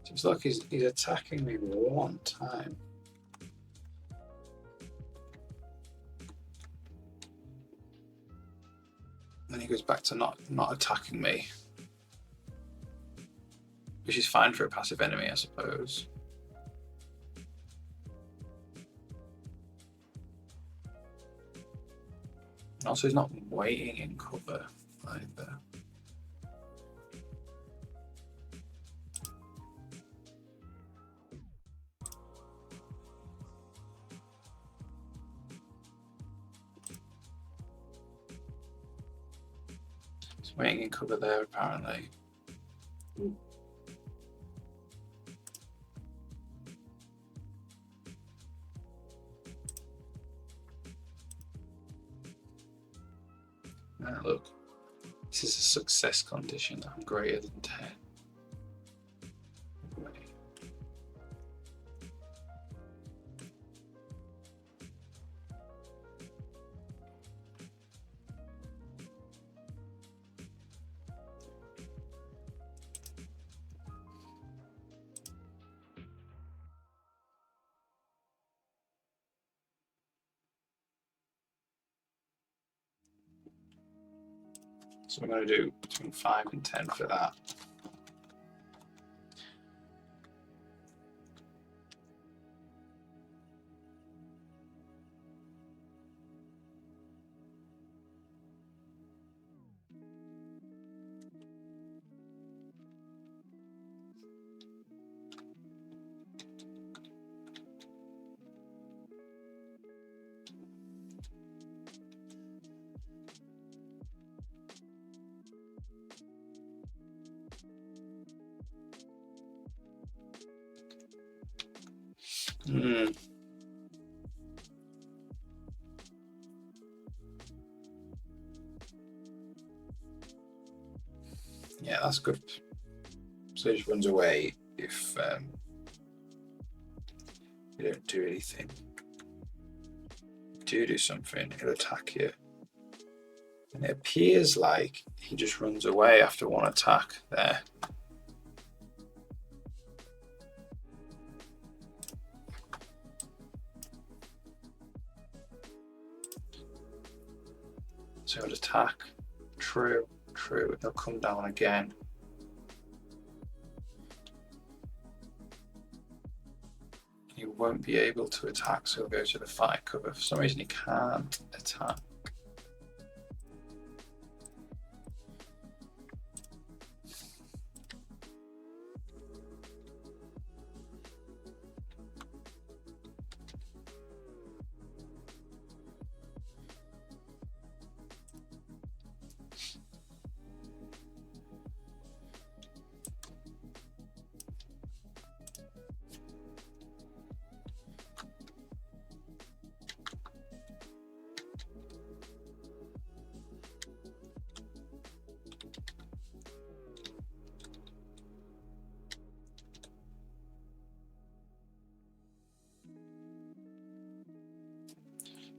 Seems like he's attacking me one time. Then he goes back to not attacking me. Which is fine for a passive enemy, I suppose. And also he's not waiting in cover either. He's waiting in cover there apparently. Look, this is a success condition. I'm greater than 10. So we're going to do between 5 and 10 for that. Yeah, that's good. So it just runs away if you don't do anything. If you do something, he'll attack you. And it appears like he just runs away after one attack there. So he'll attack. True, true. He'll come down again. He won't be able to attack, so he'll go to the fight cover. For some reason, he can't attack.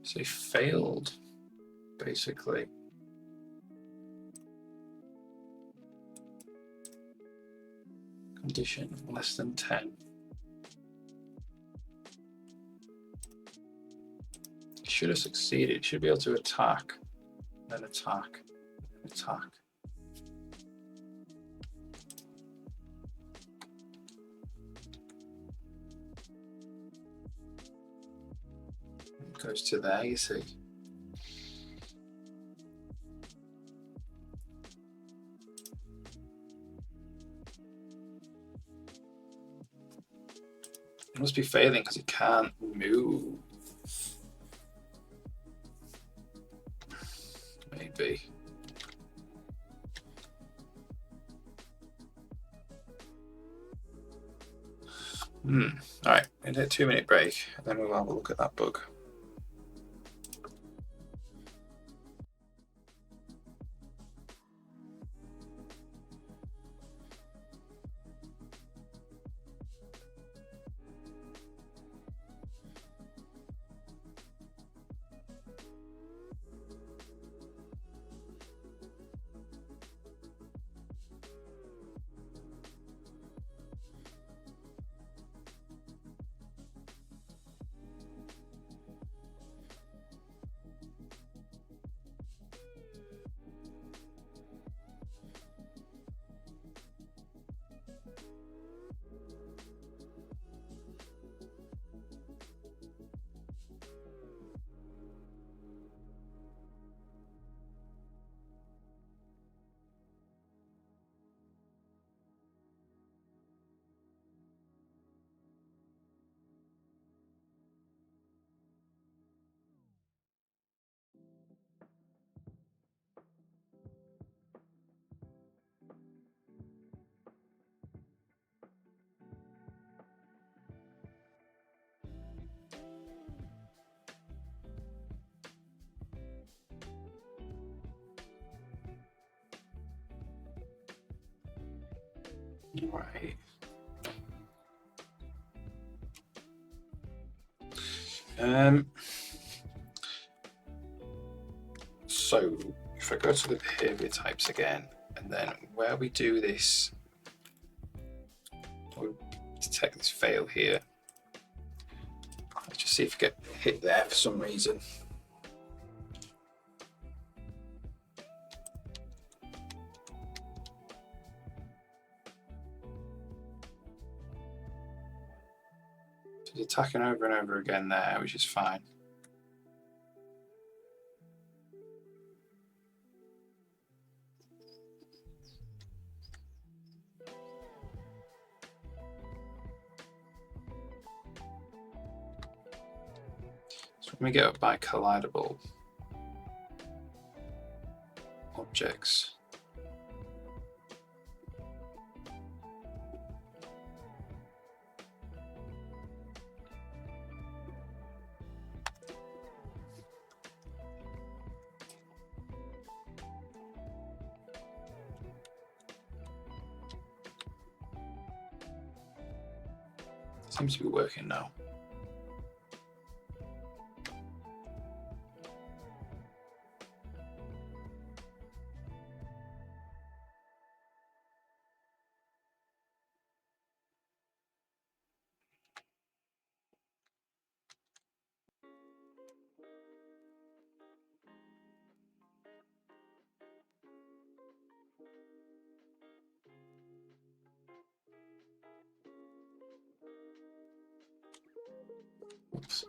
So he failed, basically. Condition less than 10. He should have succeeded. He should be able to attack, then attack, then attack. Goes to there, you see. He must be failing because he can't move. Maybe. Alright, we'll take a 2-minute break and then we'll have a look at that bug. Right. So if I go to the behavior types again, and then where we do this, we'll detect this fail here. Let's just see if we get hit there for some reason. So it's attacking over and over again there, which is fine. So when we get up by collidable objects, seems to be working now. Oops.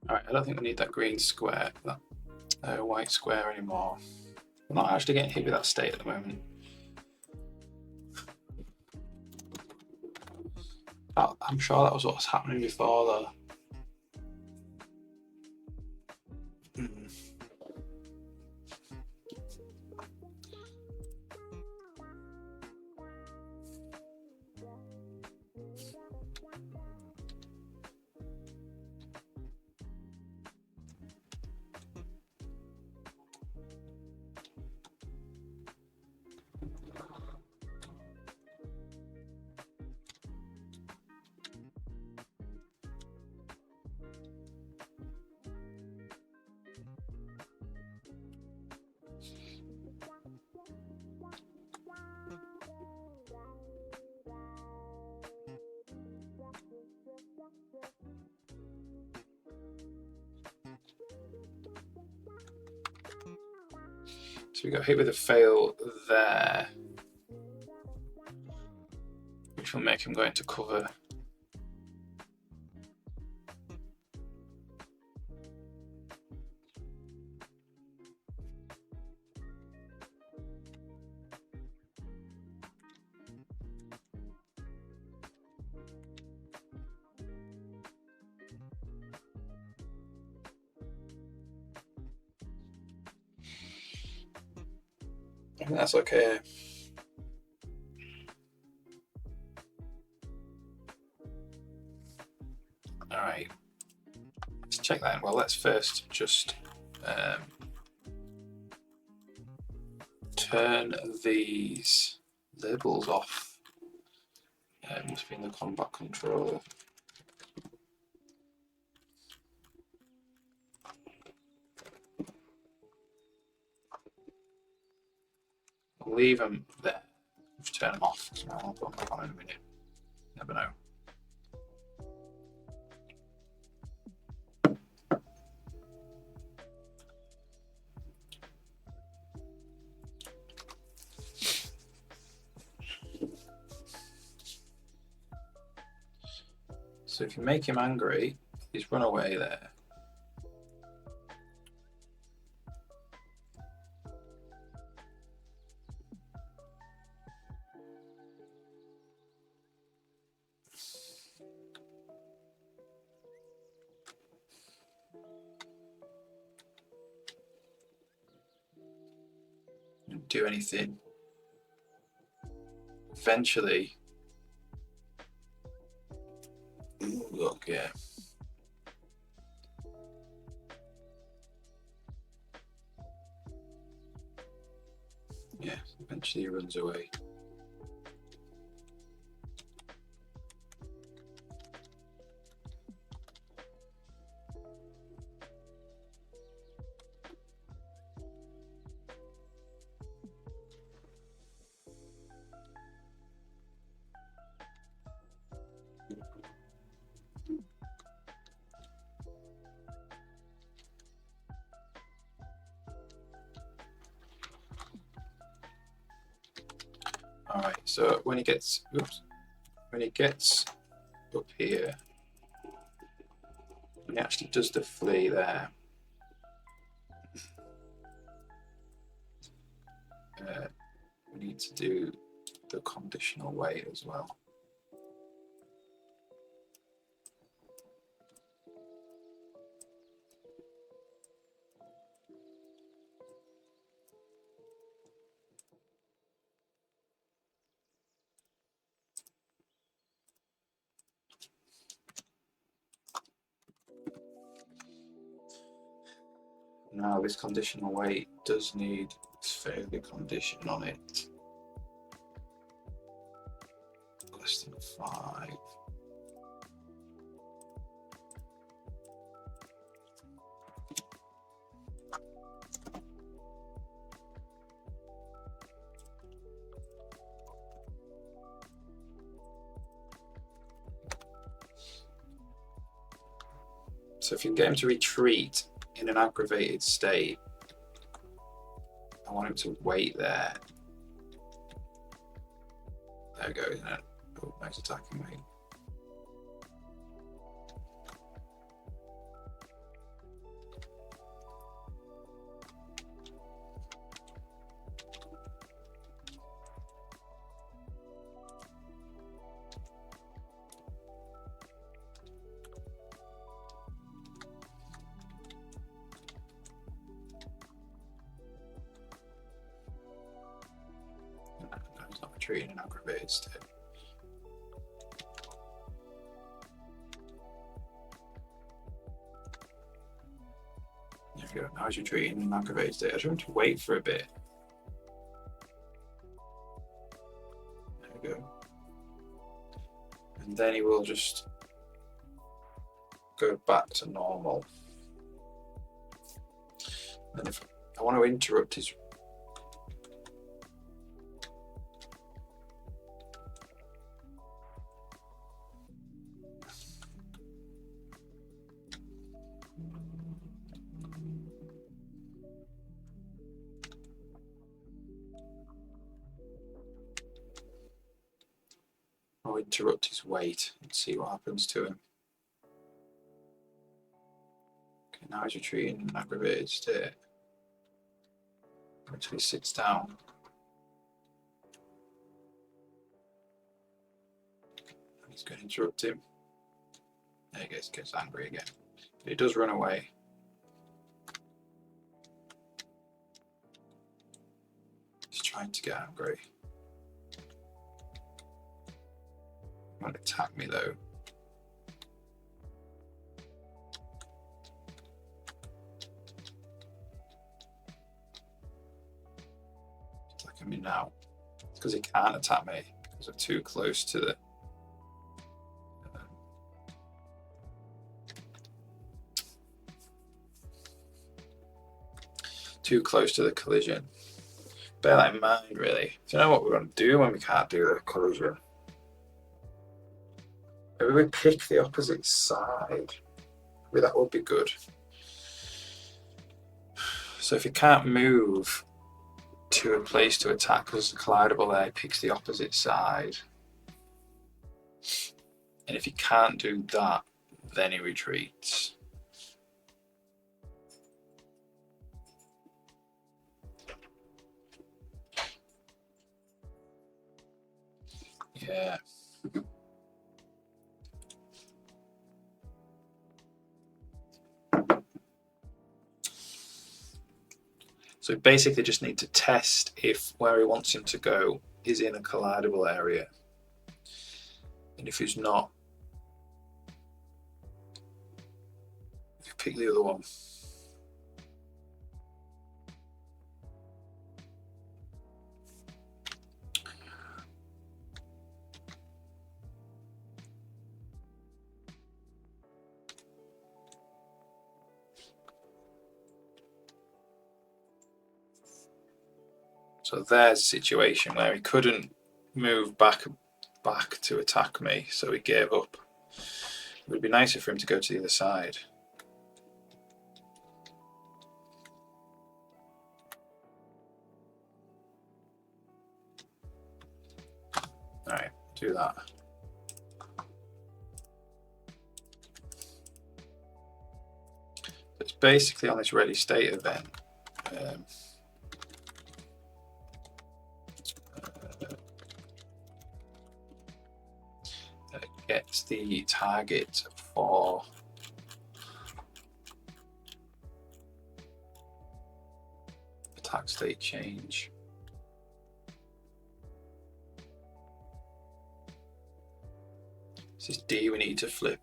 Alright, I don't think we need that green square, that white square anymore. We're not actually getting hit with that state at the moment. I'm sure that was what was happening before though. So we got hit with a fail there, which will make him go into cover. I think that's okay. All right, let's check that in. Well, let's first just turn these labels off. It must be in the combat controller. Leave them there. Just turn them off. I'll put them back on in a minute. Never know. So if you make him angry, he's run away there. Don't do anything. Eventually, look, yeah. Yeah, eventually he runs away. All right. So when he gets, when he gets up here, when he actually does the flee there, we need to do the conditional weight as well. Now this conditional weight does need failure condition on it. Less than 5. So if you get him to retreat in an aggravated state, I want him to wait there. There we go. Oh, nice attacking weight. No, he's not retreating in an aggravated state. There we go. Now he's retreating in an aggravated state. I just want to wait for a bit. There we go. And then he will just go back to normal. And if I want to interrupt his weight and see what happens to him. Okay, now he's retreating in an aggravated state. Until he sits down. And he's going to interrupt him. There he goes, gets angry again. But he does run away. He's trying to get angry. He won't attack me though. Attacking me now. It's because he can't attack me because I'm too close to the collision. Bear that in mind, really. Do you know what we're going to do when we can't do the collision? Maybe we pick the opposite side. Maybe that would be good. So if he can't move to a place to attack because the collidable there, he picks the opposite side. And if he can't do that, then he retreats. Yeah. So we basically just need to test if where he wants him to go is in a collidable area. And if he's not, you pick the other one. So there's a situation where he couldn't move back to attack me, so he gave up. It would be nicer for him to go to the other side. do that. It's basically on this ready state event. Gets the target for attack state change. This is D we need to flip.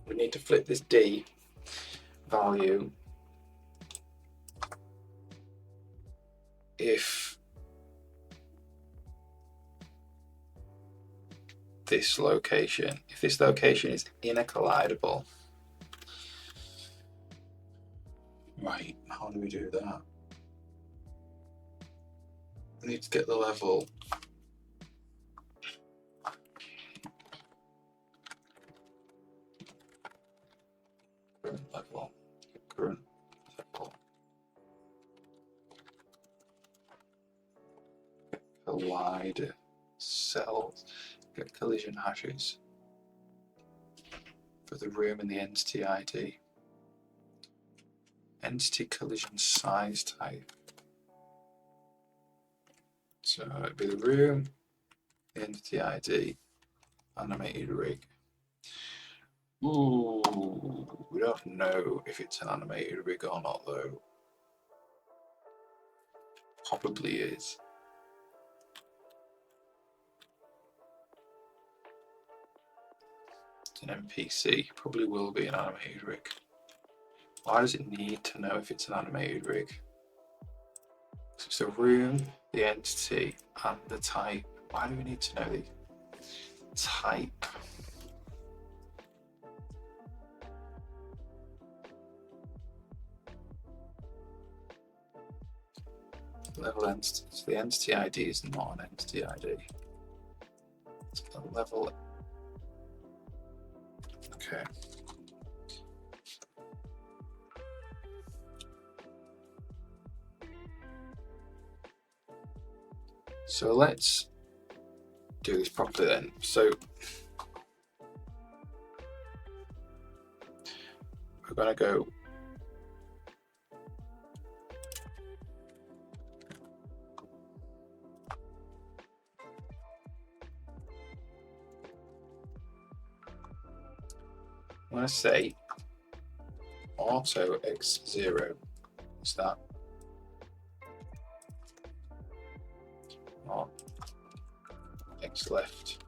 We need to flip this D value if this location is in a collidable. Right, how do we do that? We need to get the level. Current level. Collide cells, get collision hashes for the room and the entity ID. Entity collision size type. So it'd be the room, the entity ID, animated rig. Ooh, we don't know if it's an animated rig or not though. Probably is. It's an NPC, probably will be an animated rig. Why does it need to know if it's an animated rig? So it's the room, the entity, and the type. Why do we need to know the type? Level entity. So the entity ID is not an entity ID. It's a level. Okay. So let's do this properly then. So we're going to go I'm going to say auto x0. What's that? Oh, x left.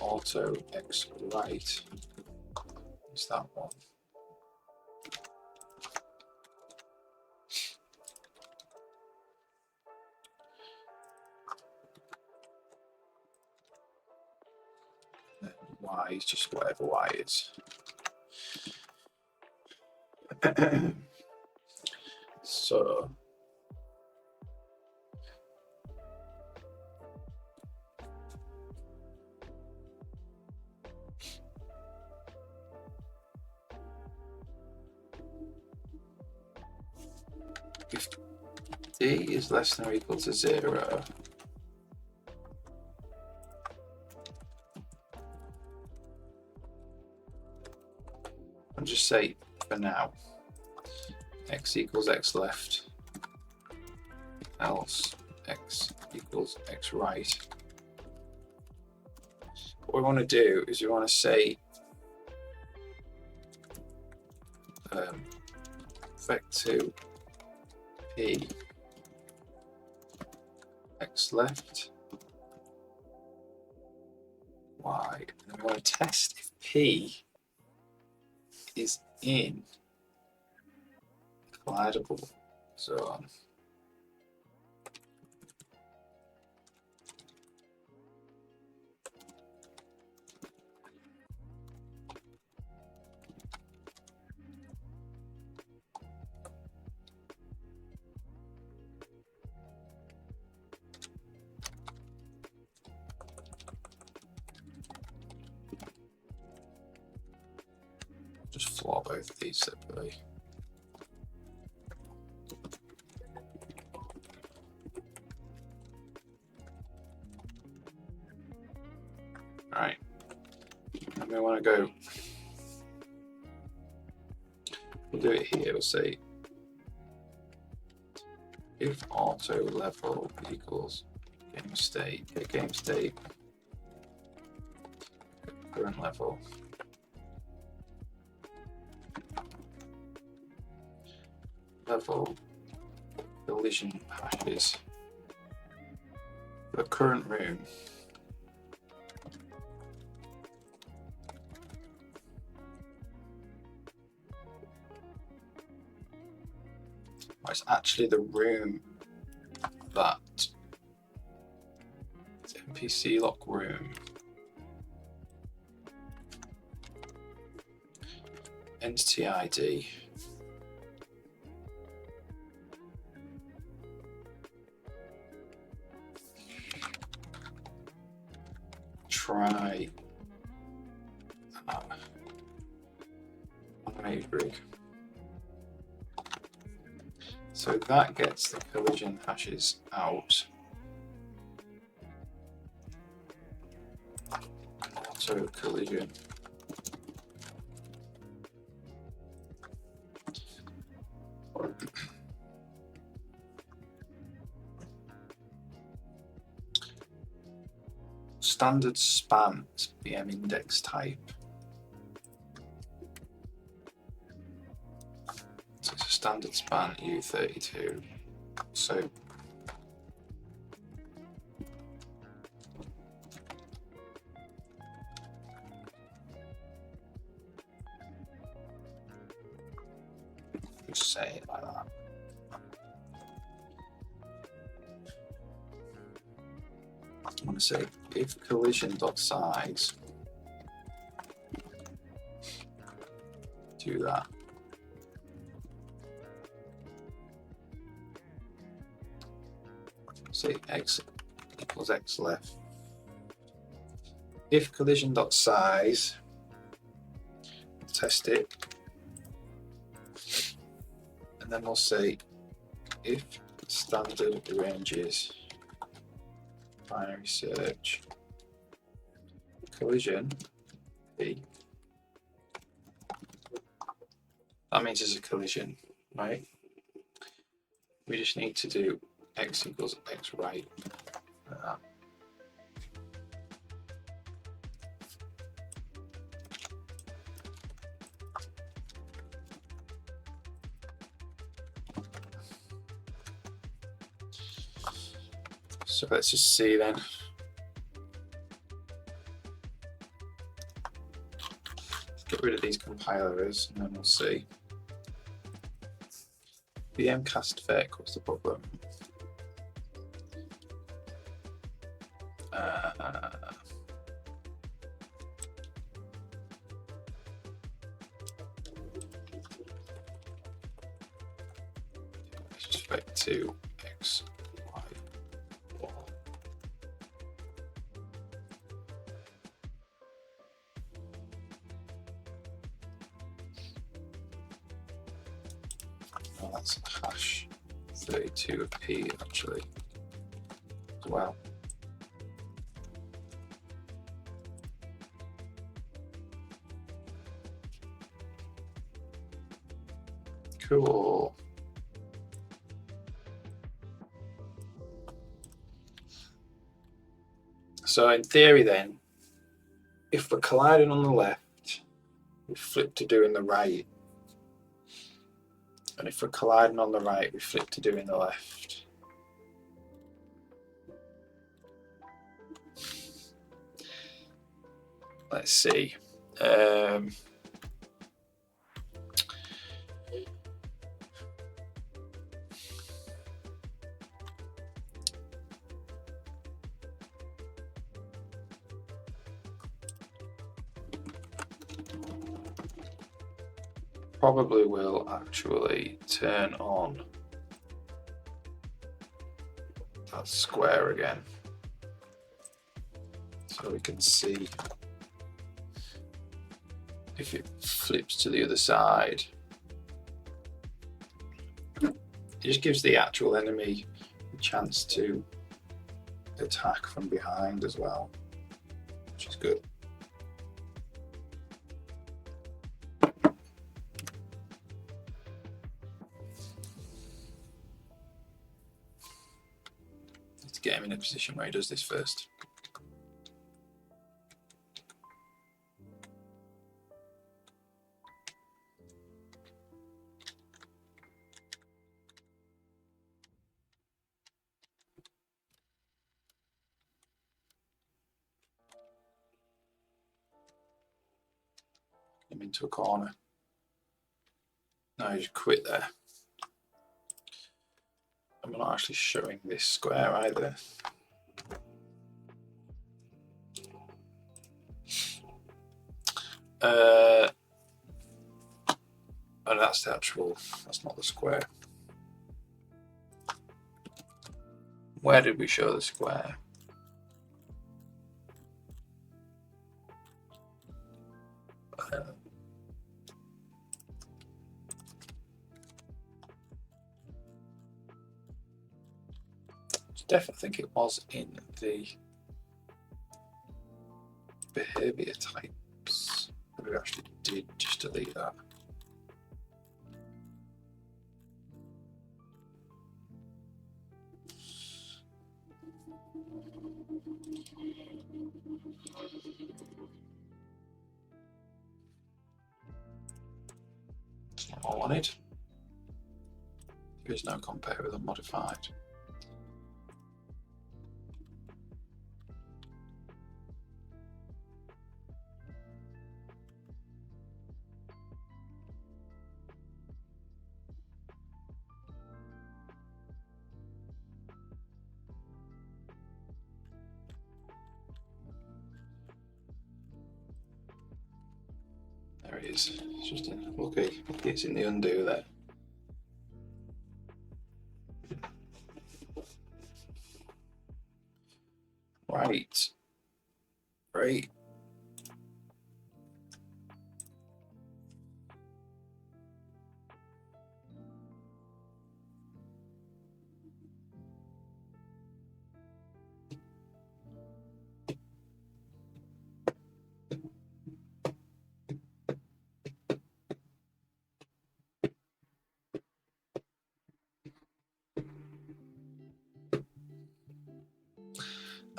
Auto x right. What's that one? Y is just whatever Y is. So if D is less than or equal to 0, I'll just say for now x equals x left, else x equals x right. What we want to do is we want to say vec2 p x left y, and we want to test if p is in collidable. So both of these separately. Right, and we want to go, we'll do it here. We'll say if auto level equals game state, current level, collision hashes for the current room. It's actually the room that it's NPC lock room. Entity ID. Try Maze Rig. So that gets the collision hashes out. Auto collision. Standard span VM index type. So it's a standard span U32. So just say it like that. I'm going to say if collision.size, do that. Say x equals x left. If collision.size, test it, and then we'll say if standard ranges binary search collision P. That means it's a collision, right? We just need to do x equals x right like that. So let's just see then. Let's get rid of these compilers and then we'll see. VM cast vec, what's the problem? With respect to x, y. Oh, that's hash 32 of P actually as well. Cool. So in theory then, if we're colliding on the left, we flip to doing the right. And if we're colliding on the right, we flip to doing the left. Let's see. Probably will actually turn on that square again so we can see if it flips to the other side, it just gives the actual enemy a chance to attack from behind as well, which is good. Let's get him in a position where he does this first. Him into a corner. No, you just quit there. I'm not actually showing this square either. Oh, that's the actual, that's not the square. Where did we show the square? Definitely think it was in the behavior types. We actually did just delete that. It's not what I wanted. There is no compare with unmodified. There it is. It's just in, lucky it's in the undo there. Right. Great.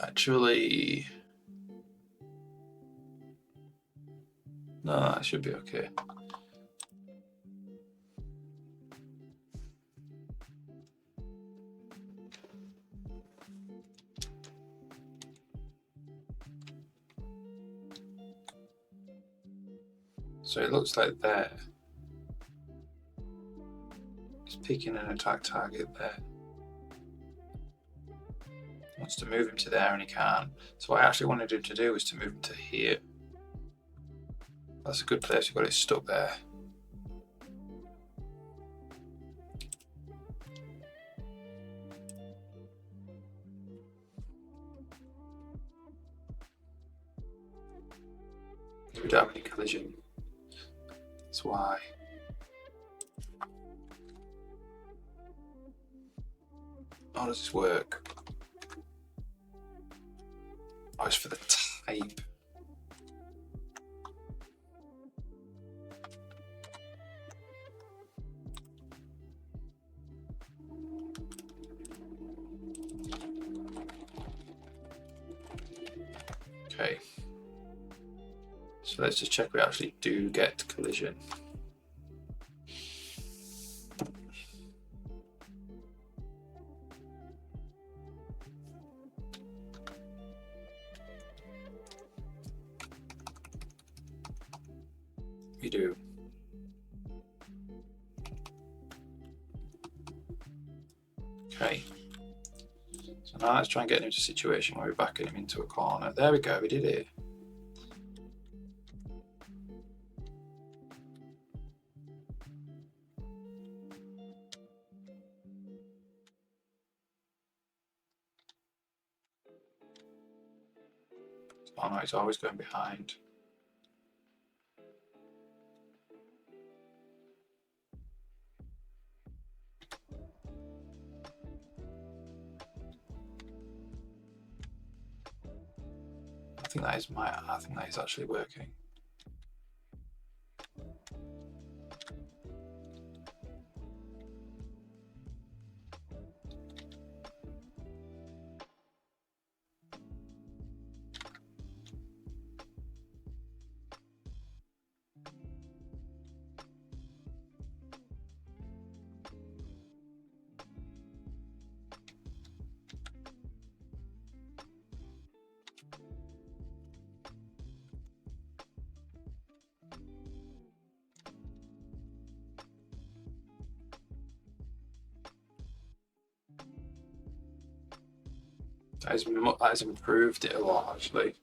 Actually, no, that should be okay. So it looks like there. It's picking an attack target there. Wants to move him to there and he can't. So what I actually wanted him to do was to move him to here. That's a good place. You've got it stuck there. We don't have any collision. That's why. How does this work? Oh, it's for the type. Okay. So let's just check we actually do get collision. We do. Okay. So now let's try and get him into a situation where we're backing him into a corner. There we go, we did it. Oh no, it's always going behind. think that is actually working. That has improved it a lot, actually.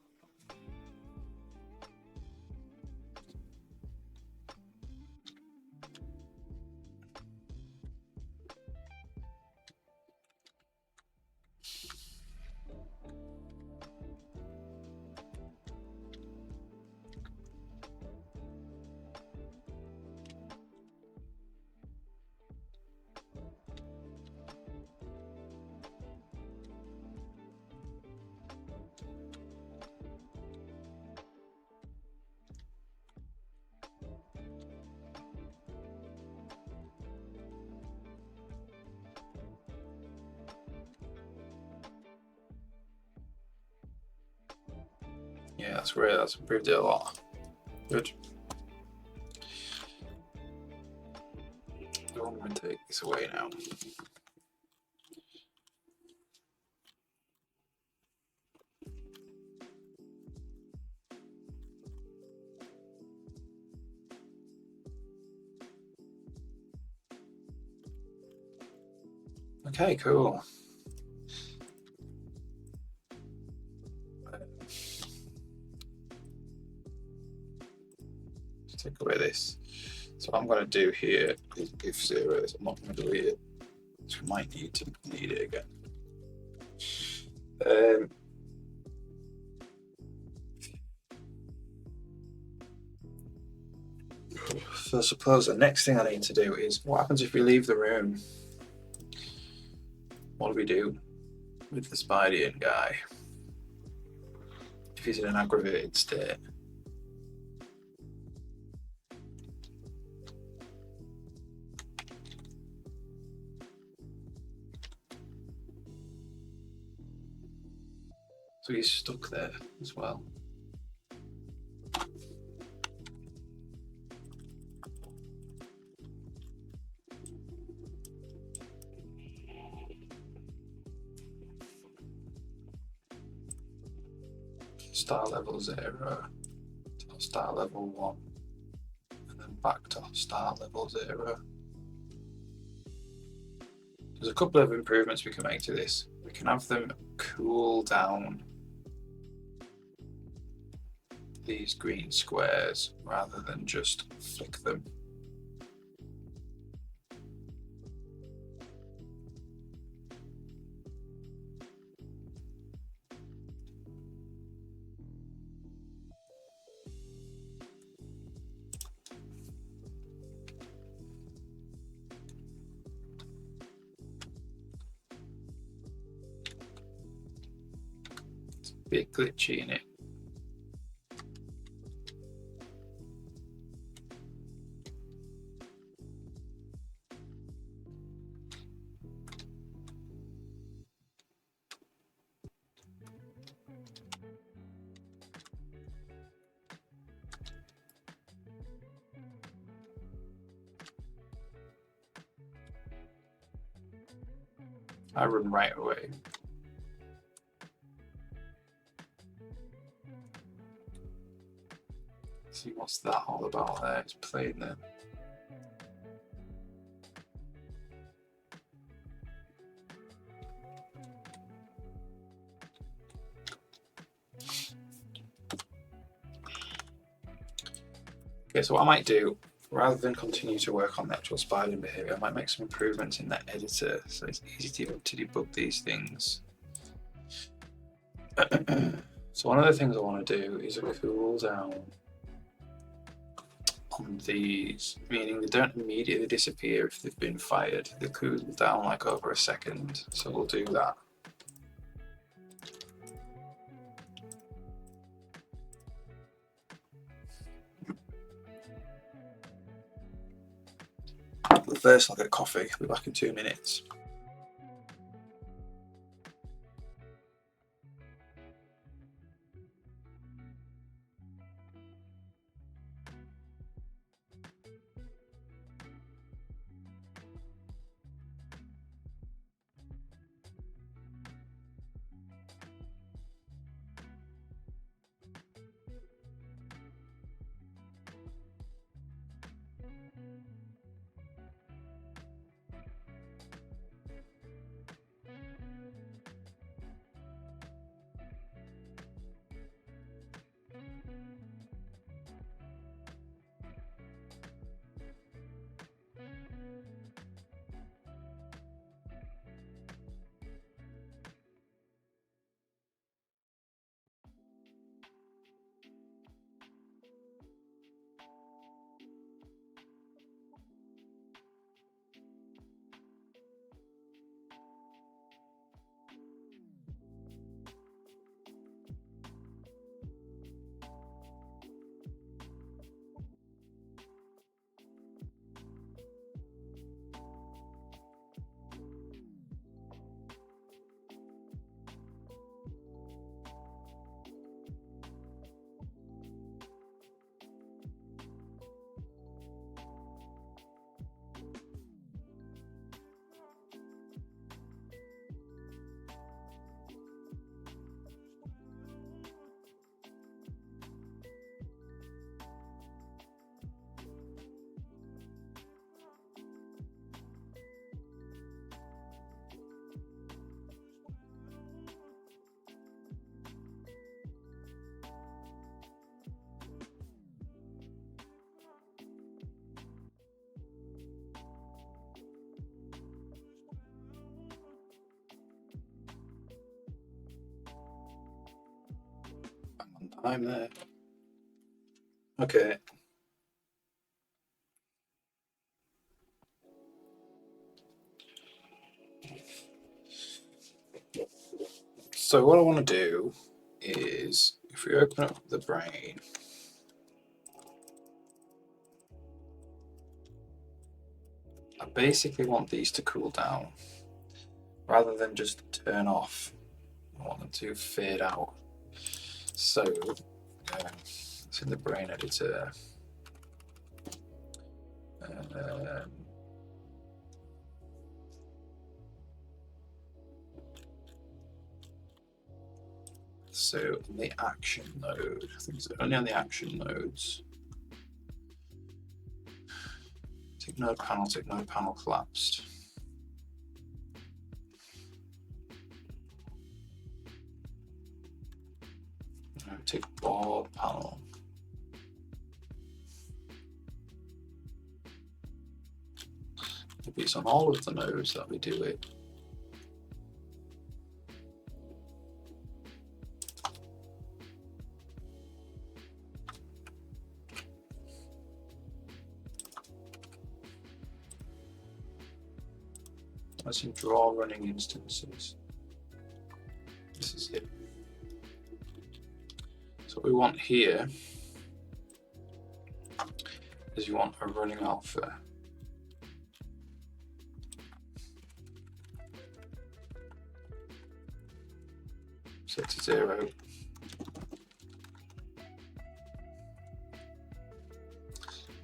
Yeah, that's great. That's improved it a lot. Good. I'm going to take this away now. Okay, cool. Let's take away this. So what I'm going to do here is if 0 is, I'm not going to delete it. So we might need it again. So I suppose the next thing I need to do is what happens if we leave the room? What do we do with the Spidey guy if he's in an aggravated state? So he's stuck there as well. Star level 0 to star level 1, and then back to star level 0. There's a couple of improvements we can make to this. We can have them cool down these green squares rather than just flick them. It's a bit glitchy in it. I run right away. See what's that all about there? It's playing there. Okay, so what I might do, rather than continue to work on the actual Spidey behavior, I might make some improvements in that editor so it's easy to debug these things. So one of the things I want to do is a cool down on these, meaning they don't immediately disappear if they've been fired. They cool down like over a second, so we'll do that. first, I'll get coffee. I'll be back in 2 minutes. I'm there. Okay. So what I want to do is, if we open up the brain, I basically want these to cool down rather than just turn off. I want them to fade out. So it's in the brain editor. So in the action node, I think it's only on the action nodes. Tick node panel collapsed. Tick board panel. Maybe it's on all of the nodes that we do it. That's in draw running instances. This is it. So what we want here is you want a running alpha. Set to 0.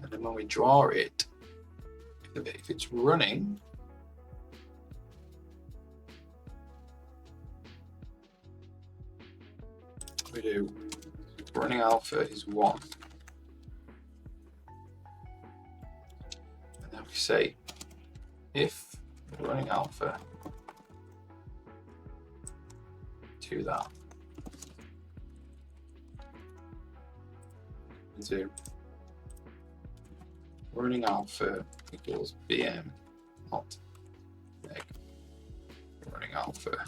And then when we draw it, if it's running, we do running alpha is 1. And then we say if running alpha to that, do running alpha equals BM, not neg running alpha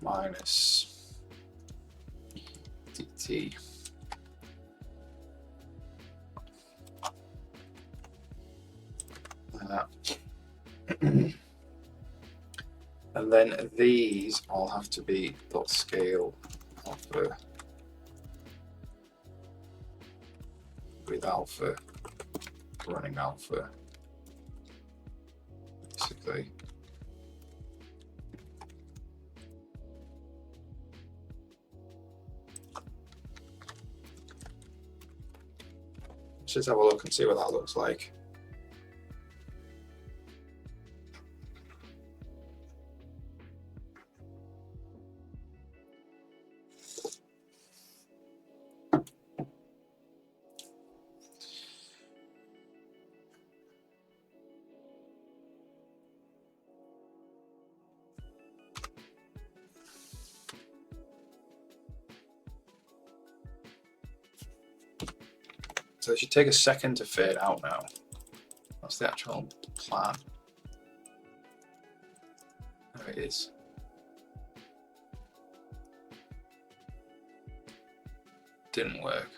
minus DT. Like that. And then these all have to be dot scale alpha with alpha running alpha basically. Let's just have a look and see what that looks like. So it should take a second to fade out now. That's the actual plan. There it is. Didn't work.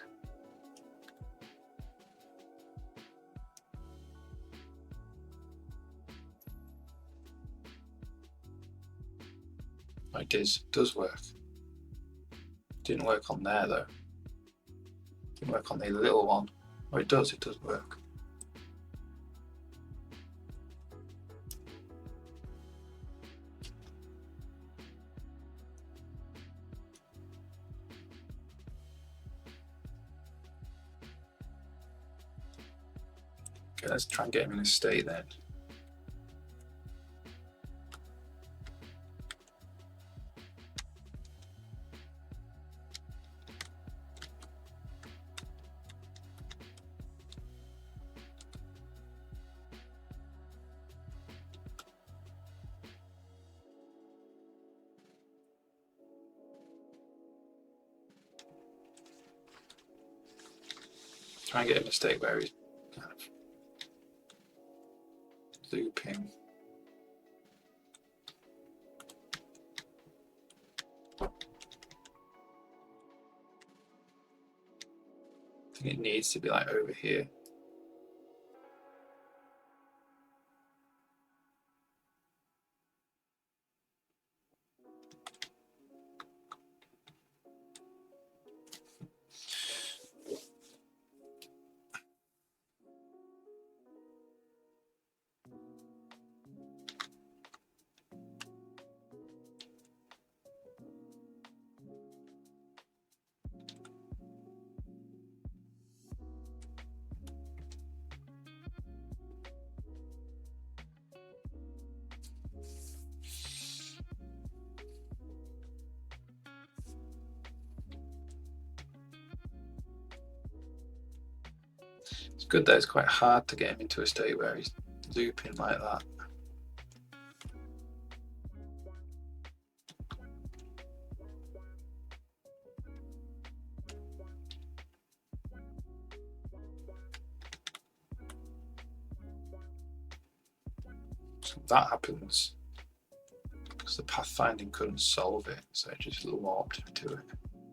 It does work. Didn't work on there though. Didn't work on the little one. Oh, it does work. Okay, let's try and get him in a state then. Try and get him in a state where he's kind of looping. I think it needs to be like over here. It's good that it's quite hard to get him into a state where he's looping like that. So that happens because the pathfinding couldn't solve it, so it just warped into it.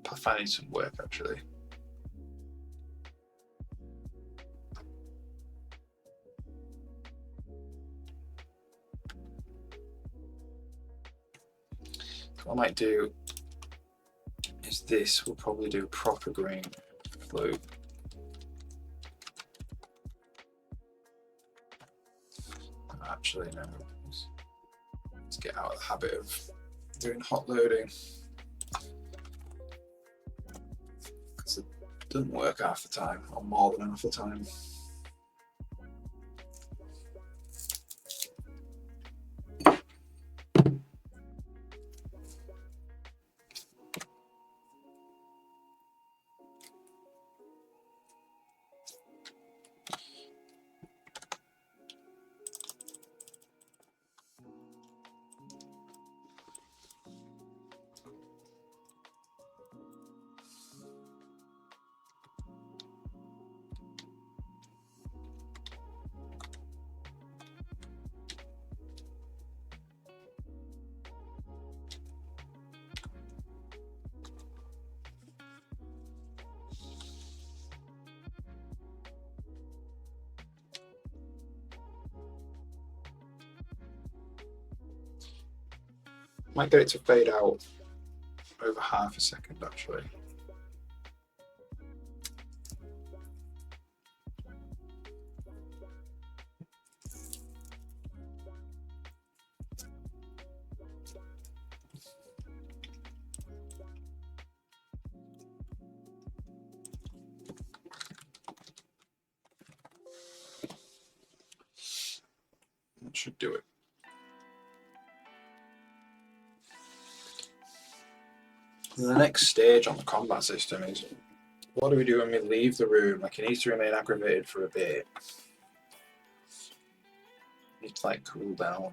Pathfinding some work actually. What I might do is this. We'll probably do proper green loop. Actually, no. Let's get out of the habit of doing hot loading because it doesn't work half the time, or more than half the time. Might get it to fade out over half a second actually. should do it. And the next stage on the combat system is, what do we do when we leave the room? Like, he needs to remain aggravated for a bit. He needs to like cool down.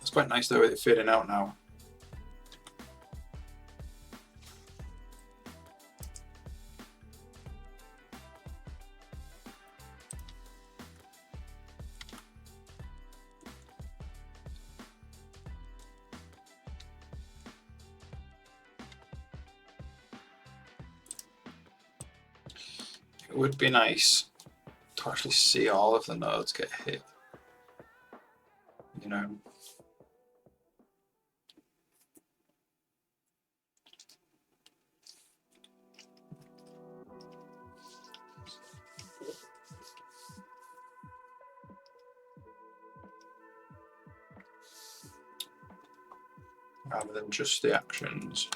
It's quite nice though with it fading out now. It would be nice to actually see all of the nodes get hit. You know. Rather than just the actions.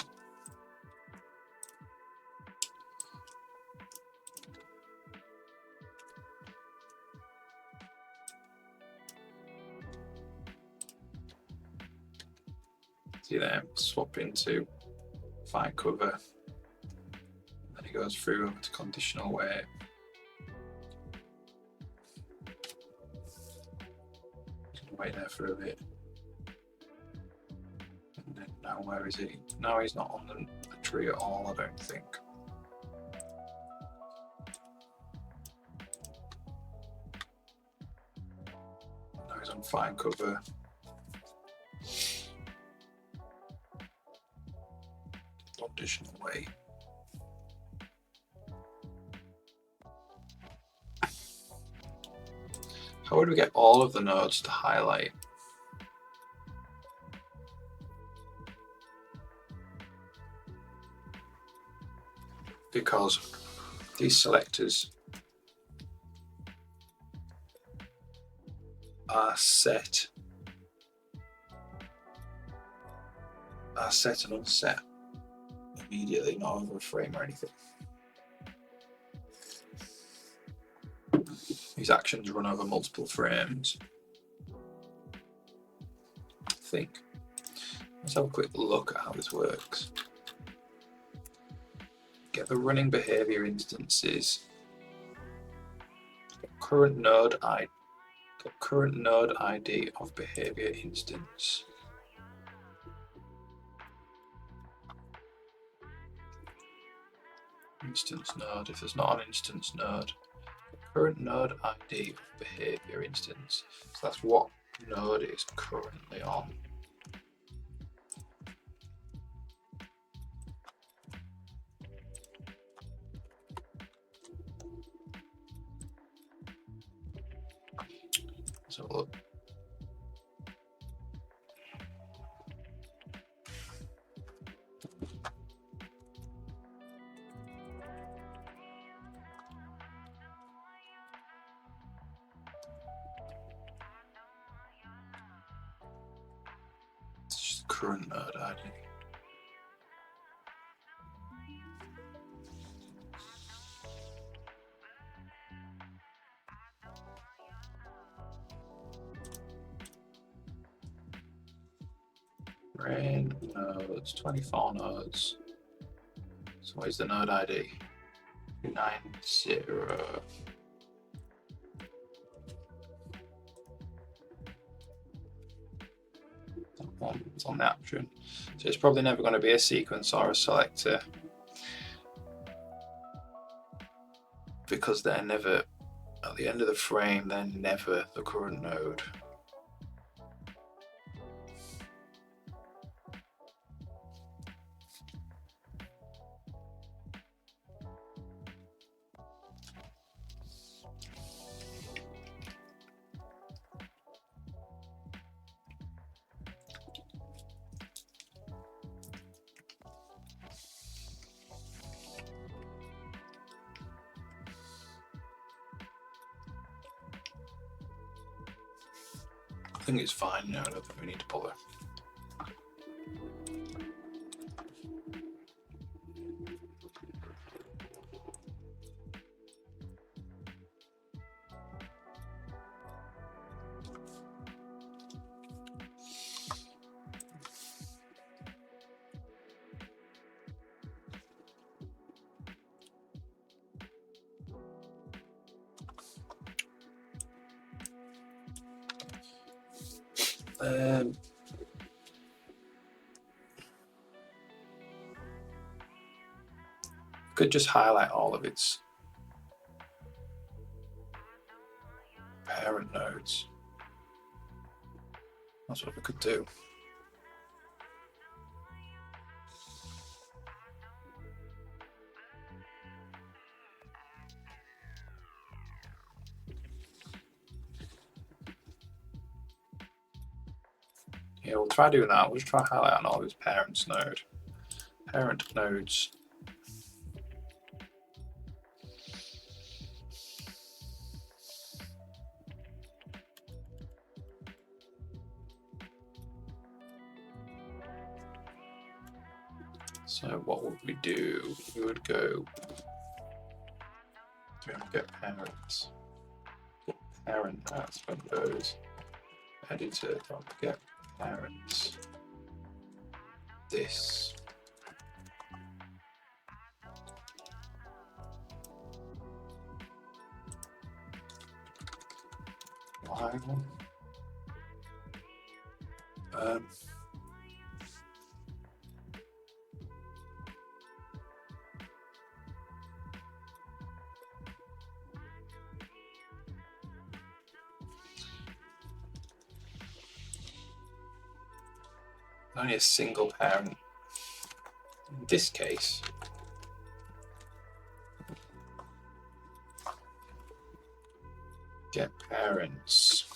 See there, swap into fight cover. Then he goes through over to conditional weight. Wait there for a bit. And then now where is he? No, he's not on the tree at all, I don't think. Now he's on fine cover. Conditional weight. How would we get all of the nodes to highlight? Because these selectors are set and unset immediately, not over a frame or anything. These actions run over multiple frames. I think. Let's have a quick look at how this works. Get the running behavior instances. Current node ID of behavior instance. Instance node. If there's not an instance node, current node ID of behavior instance. So that's what node it is currently on. So look. It's just current node ID. Train nodes, 24 nodes. So what is the node ID? 90. It's on the option. So it's probably never going to be a sequence or a selector, because they're never, at the end of the frame, they're never the current node. I think it's fine now. I don't think we need to bother. Could just highlight all of its parent nodes. That's what we could do. Yeah, we'll try doing that. We'll just try highlighting all of its parent nodes. So what would we do? We would go to get parents. Parent that's Windows. Editor get parents. This. Why? Only a single parent. In this case, get parents.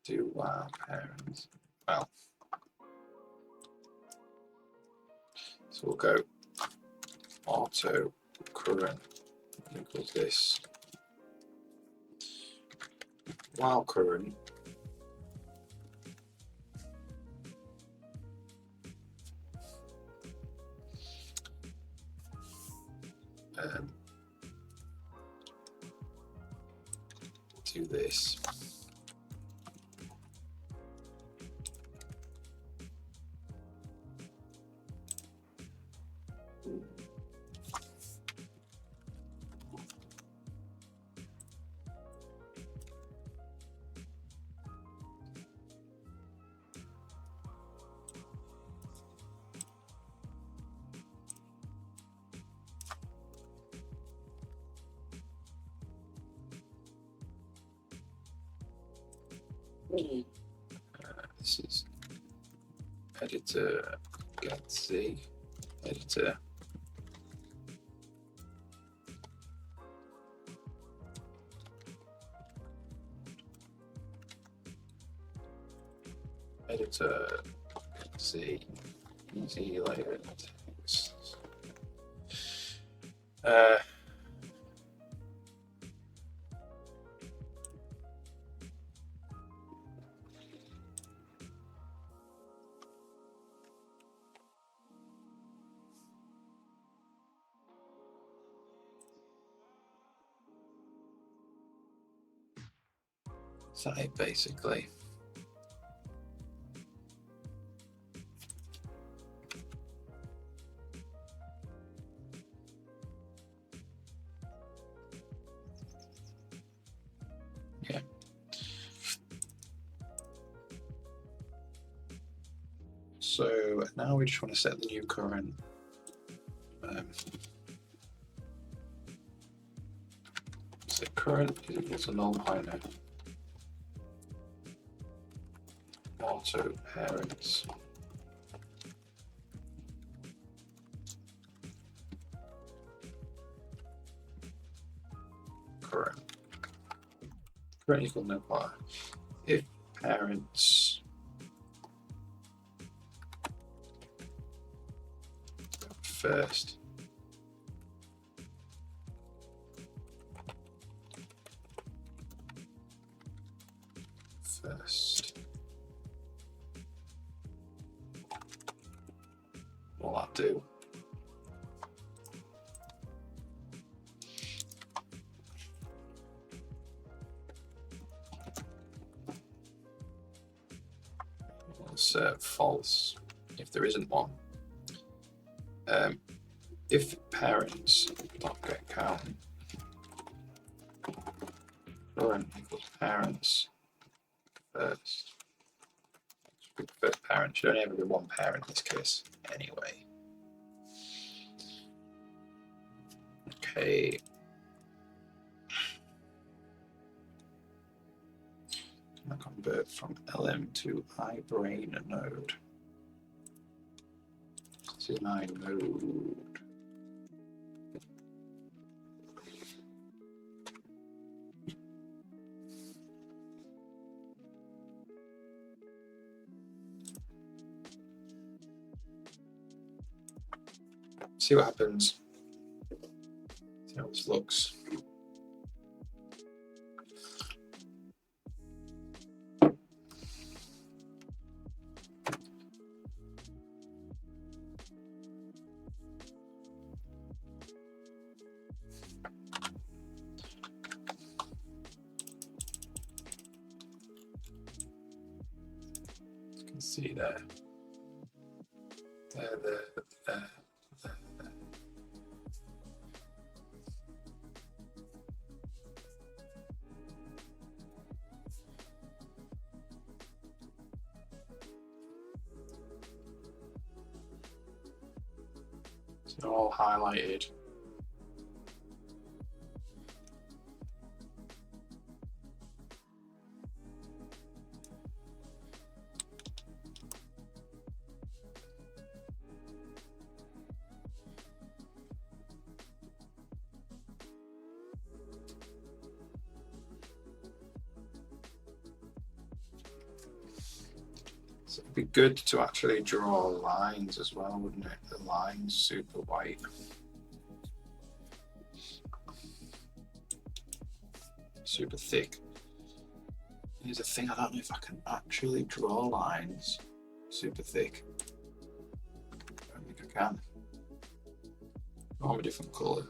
Do wow parents. Well, so we'll go auto current equals this. While current do this. This is editor get Z editor. Editor Z easy layer text. Is that it, basically? Yeah. So now we just want to set the new current. So current is equal to null pointer. Auto parents. Current equal null pointer. If parents first. What'll that do? It's false if there isn't one. If parents don't get count, current equals parents first. First parent should only ever be one parent in this case, anyway. Okay. Can I convert from LM to iBrain node? This is my node. See what happens. See how this looks. You can see there. There. So all highlighted. So it'd be good to actually draw lines as well, wouldn't it? The lines super white. Super thick. Here's a thing, I don't know if I can actually draw lines super thick. I don't think I can. I want a different colour.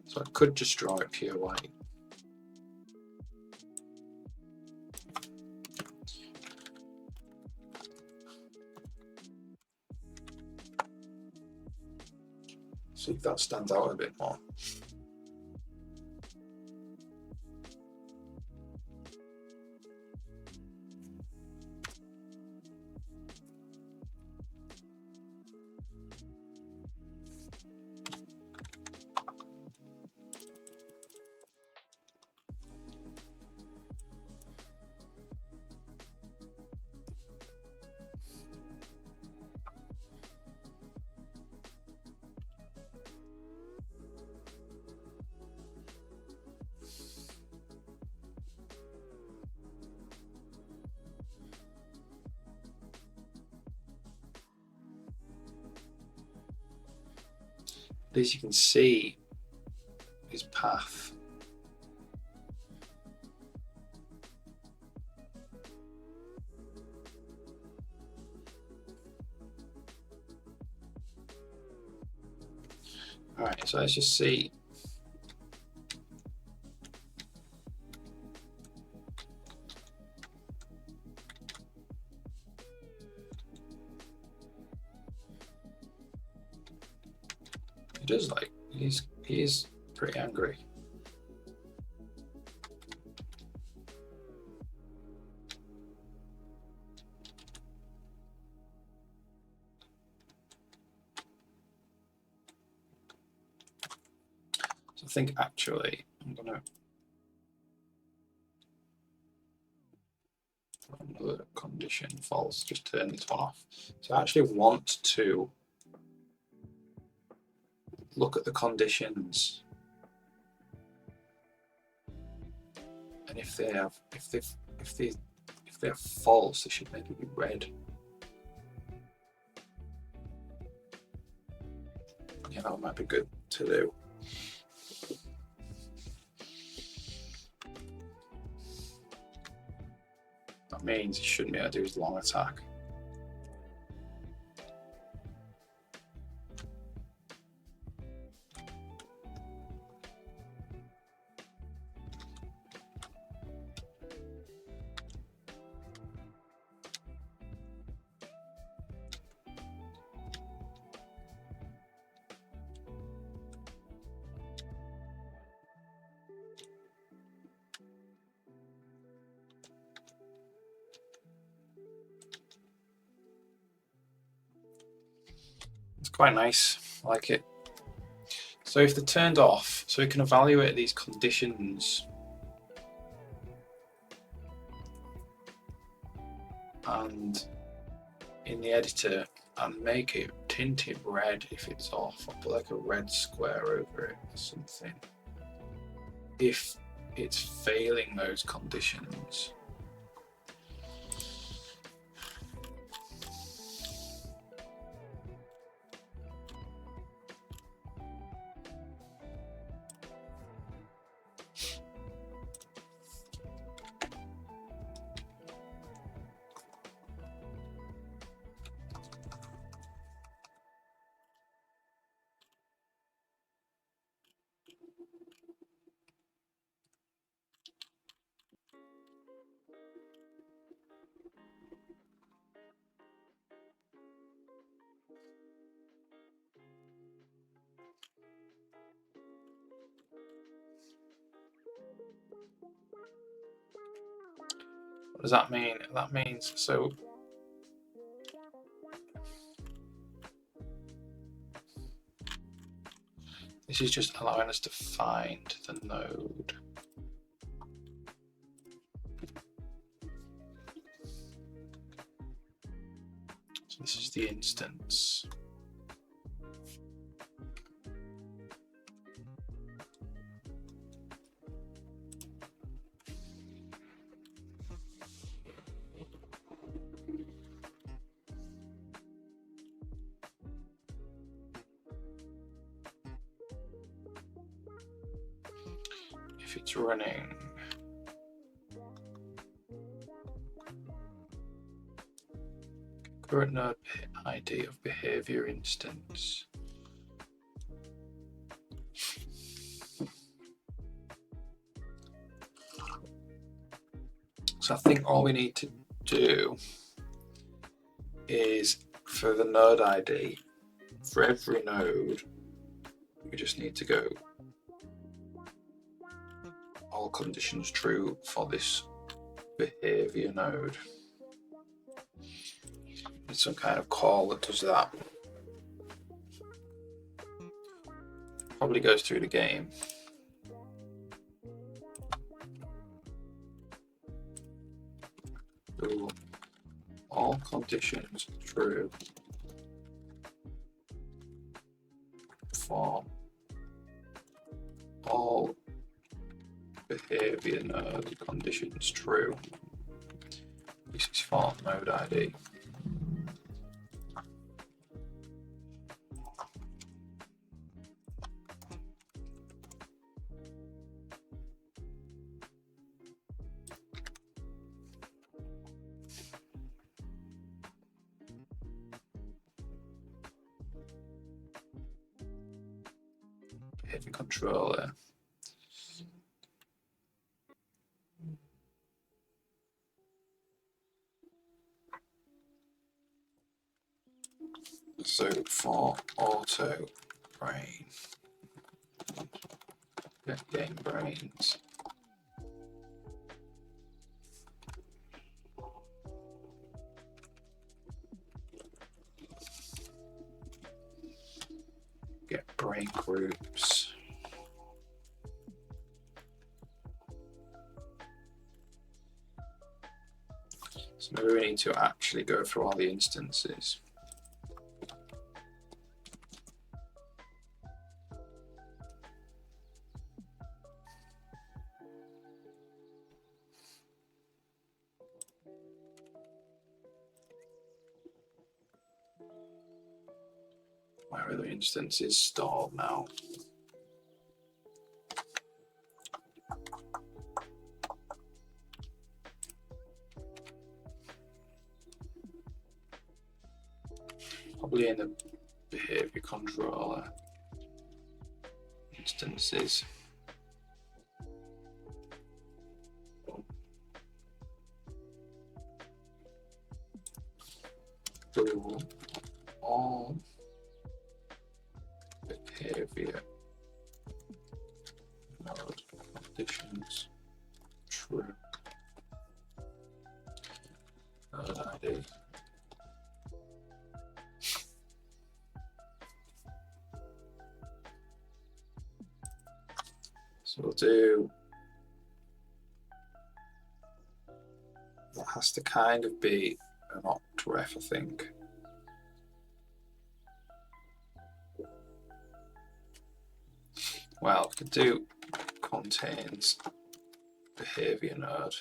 So I could just draw it pure white. See if that stands out a bit more. At least you can see his path. All right, so let's just see. He does like, he is pretty angry. So I think actually I'm gonna another condition false, just turn this one off. So I actually want to look at the conditions, and if they're false, they should maybe be red. Yeah, that might be good to do. That means he shouldn't be able to do his long attack. It's quite nice. I like it. So if they're turned off, so we can evaluate these conditions and in the editor and make it tinted red if it's off. I'll put like a red square over it or something. If it's failing those conditions. What does that mean? That means, so this is just allowing us to find the node. So this is the instance. If it's running current node ID of behavior instance. So I think all we need to do is for the node ID, for every node, we just need to go all conditions true for this behavior node. It's some kind of call that does that. Probably goes through the game. So all conditions true for all behavior node conditions true. This is for node ID. behavior controller. So for auto brain, get game brains. Get brain groups. So maybe we need to actually go through all the instances. Where are the instances stored now? Probably in the behavior controller instances. Do all behavior node conditions true. Node ID. So we'll do, that has to kind of be an octref, I think. Well, we could do contains behavior node.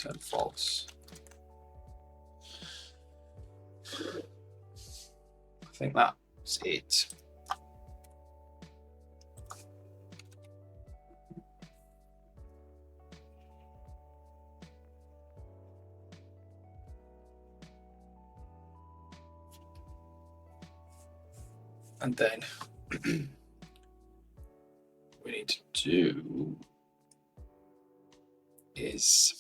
return false. I think that's it. And then we need to do is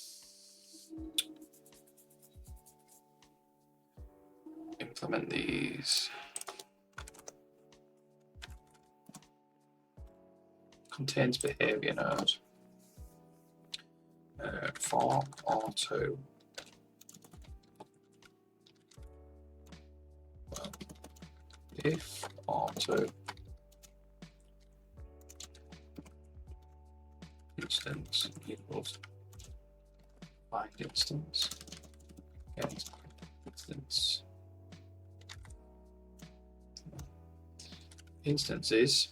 implement these contains behavior node for auto. Well, if auto instance equals find instance get instance instances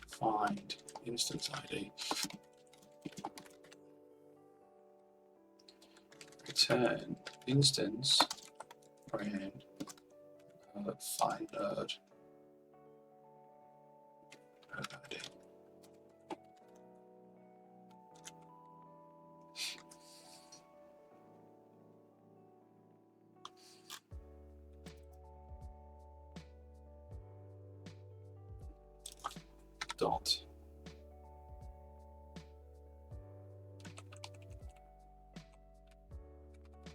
find instance ID return instance and find node ID. Dot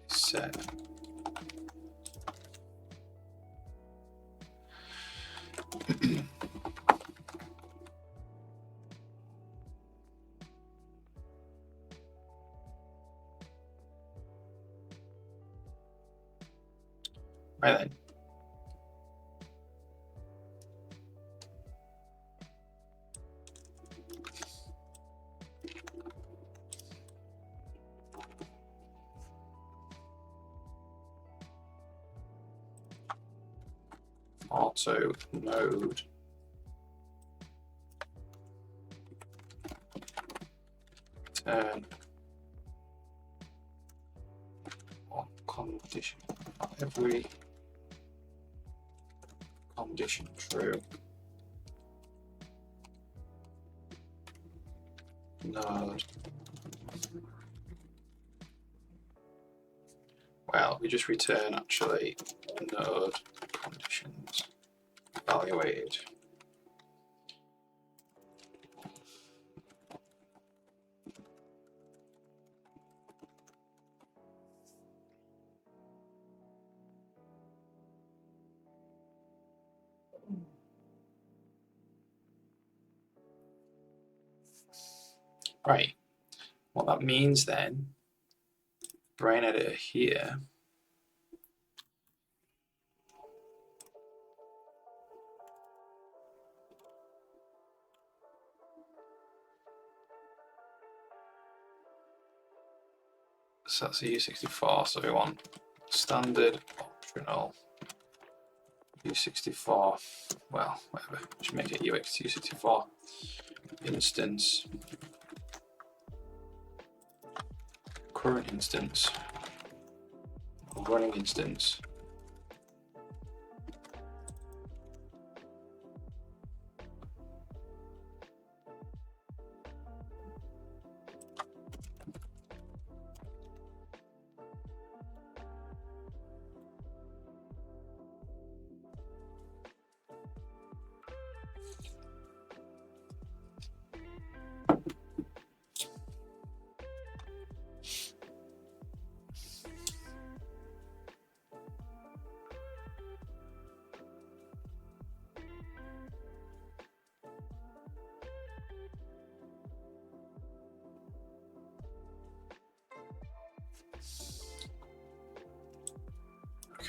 set right then. Auto node return on condition every condition true node. Well, we just return actually node conditions evaluated. Right, what that means then, brain editor here, so that's a U64, so we want standard, optional, U64, well, whatever, just make it UX264, instance, current instance, running instance,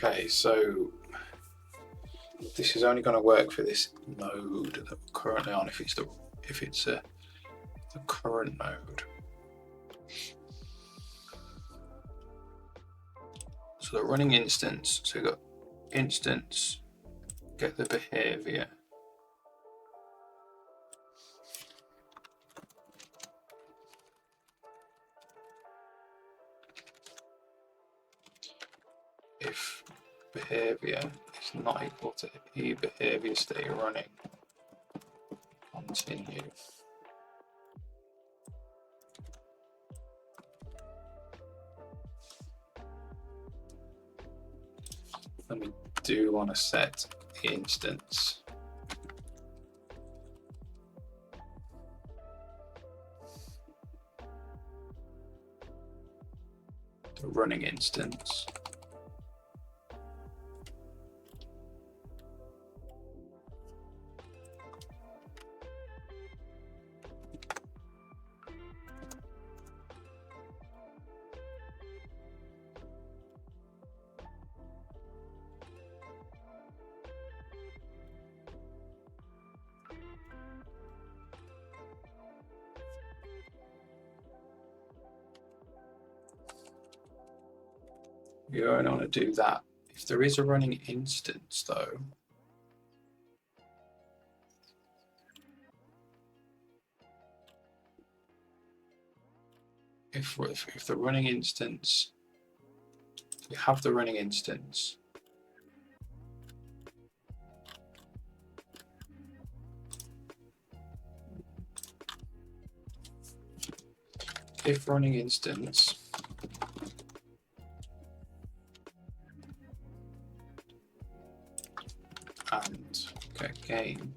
okay, so this is only going to work for this node that we're currently on if it's the current node. So the running instance, so we've got instance, get the behavior. if behavior is not equal to behavior state running, continue. Then we do want to set the instance. The running instance. You only want to do that if there is a running instance, though. If the running instance, we have the running instance. If running instance and game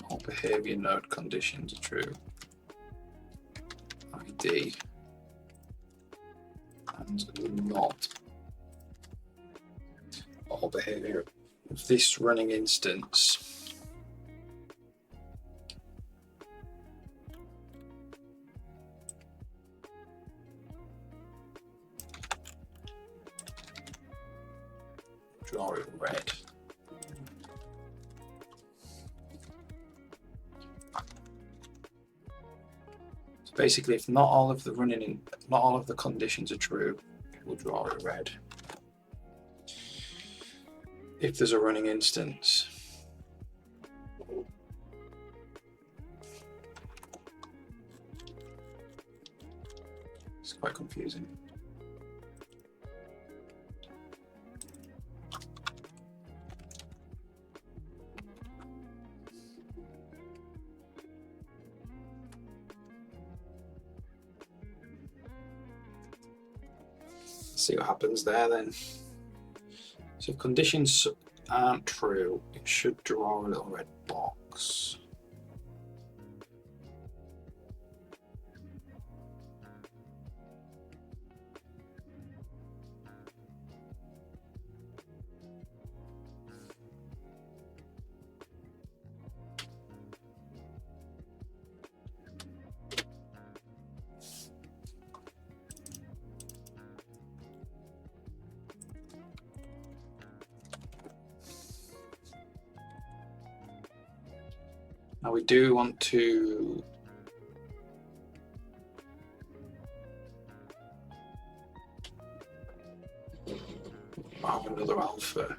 all behavior node conditions are true, ID and not all behavior of this running instance draw it red. So basically, if not all of the conditions are true, it will draw it red. If there's a running instance, it's quite confusing. See what happens there then. So if conditions aren't true, it should draw a little red box. Now we do want to have another alpha.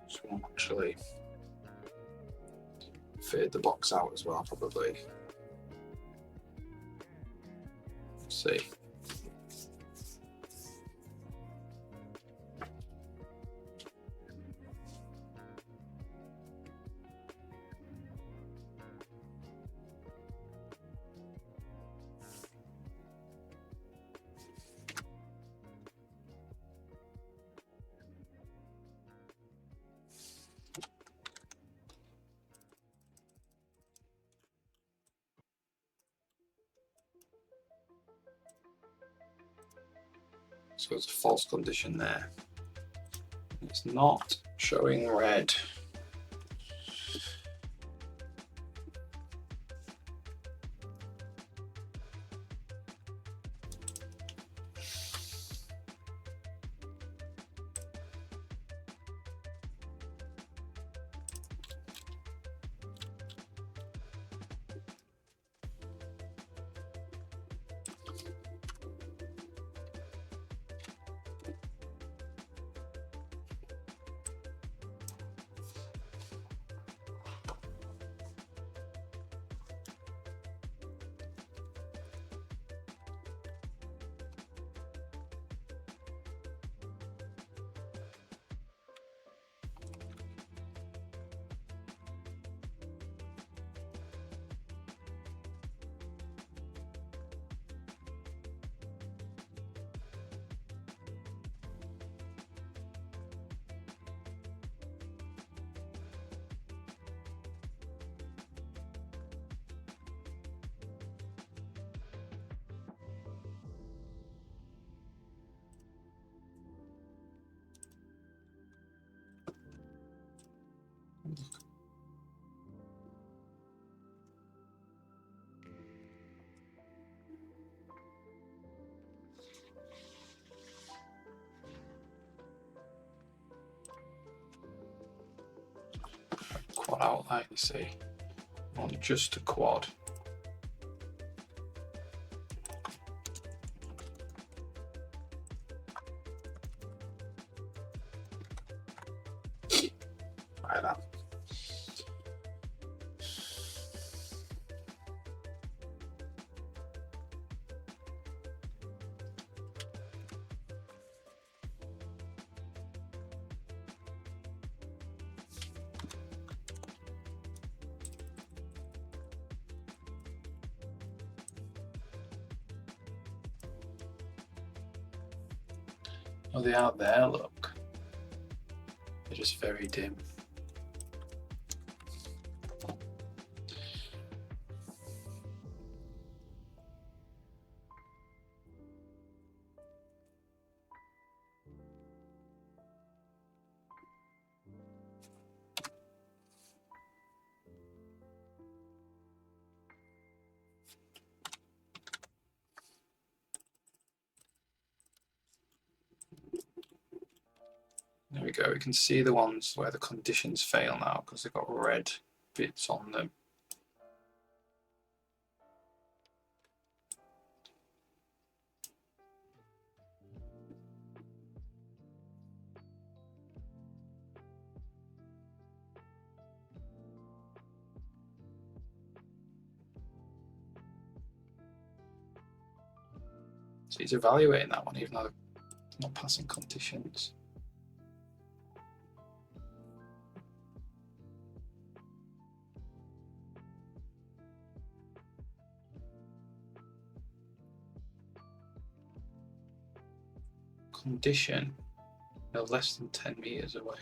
So we'll actually fade the box out as well, probably. Let's see. So it's a false condition there. It's not showing red. look like, you see, on just a quad. Like that. Oh, they are there, look. They're just very dim. There we go, we can see the ones where the conditions fail now because they've got red bits on them. So he's evaluating that one even though they're not passing conditions. Condition, they're less than 10 meters away.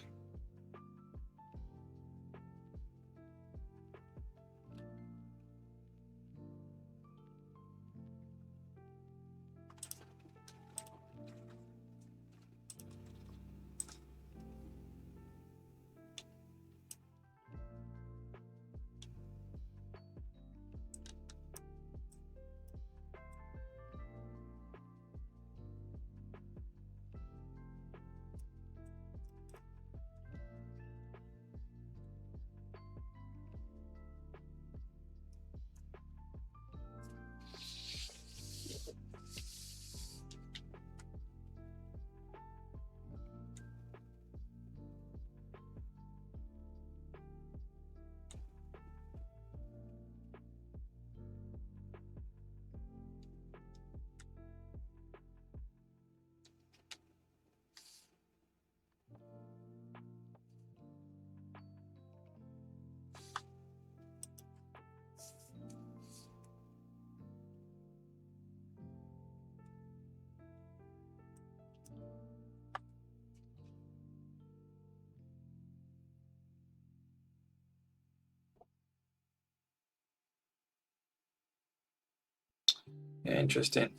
Yeah, interesting.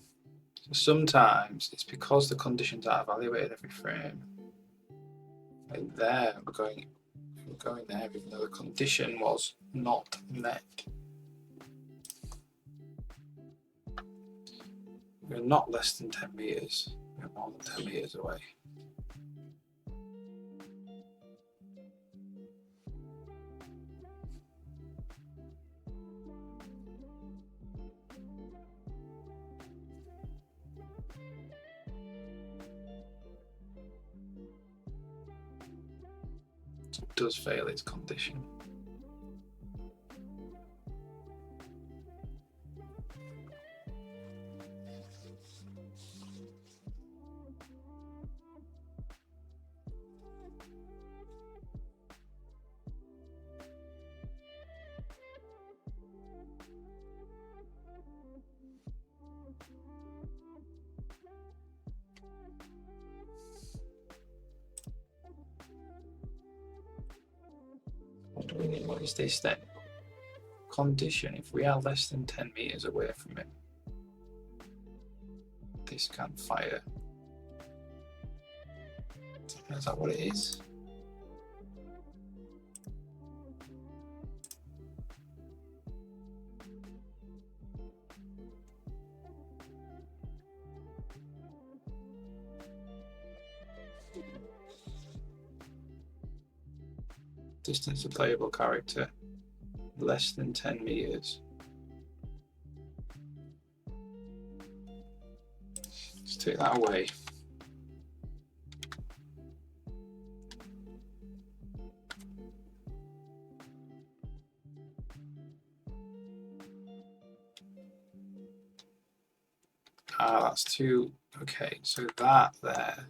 So sometimes it's because the conditions are evaluated every frame. Like there, we're going there even though the condition was not met. We're not less than 10 meters, we're more than 10 meters away. It does fail its condition. What do we need? What is this then? Condition, if we are less than 10 meters away from it, this can fire. Is that what it is? Distance to playable character less than 10 meters. Let's take that away. That's two. Okay, so that there.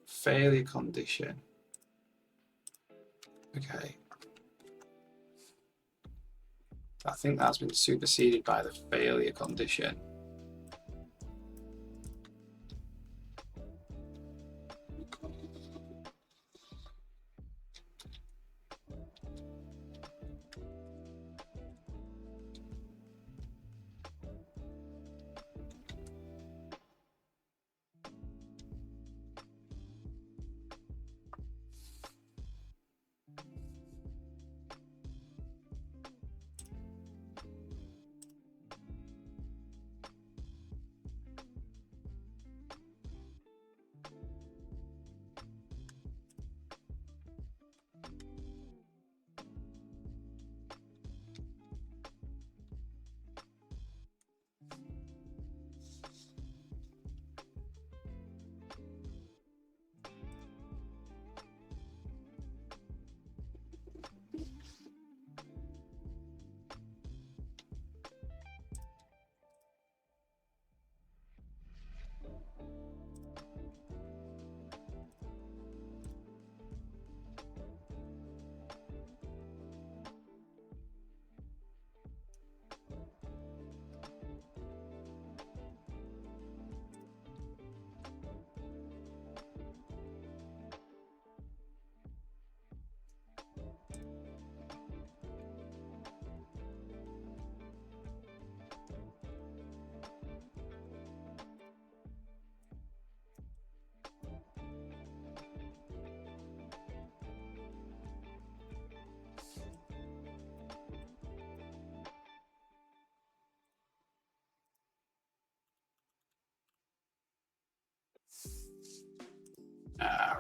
Failure condition. Okay. I think that's been superseded by the failure condition.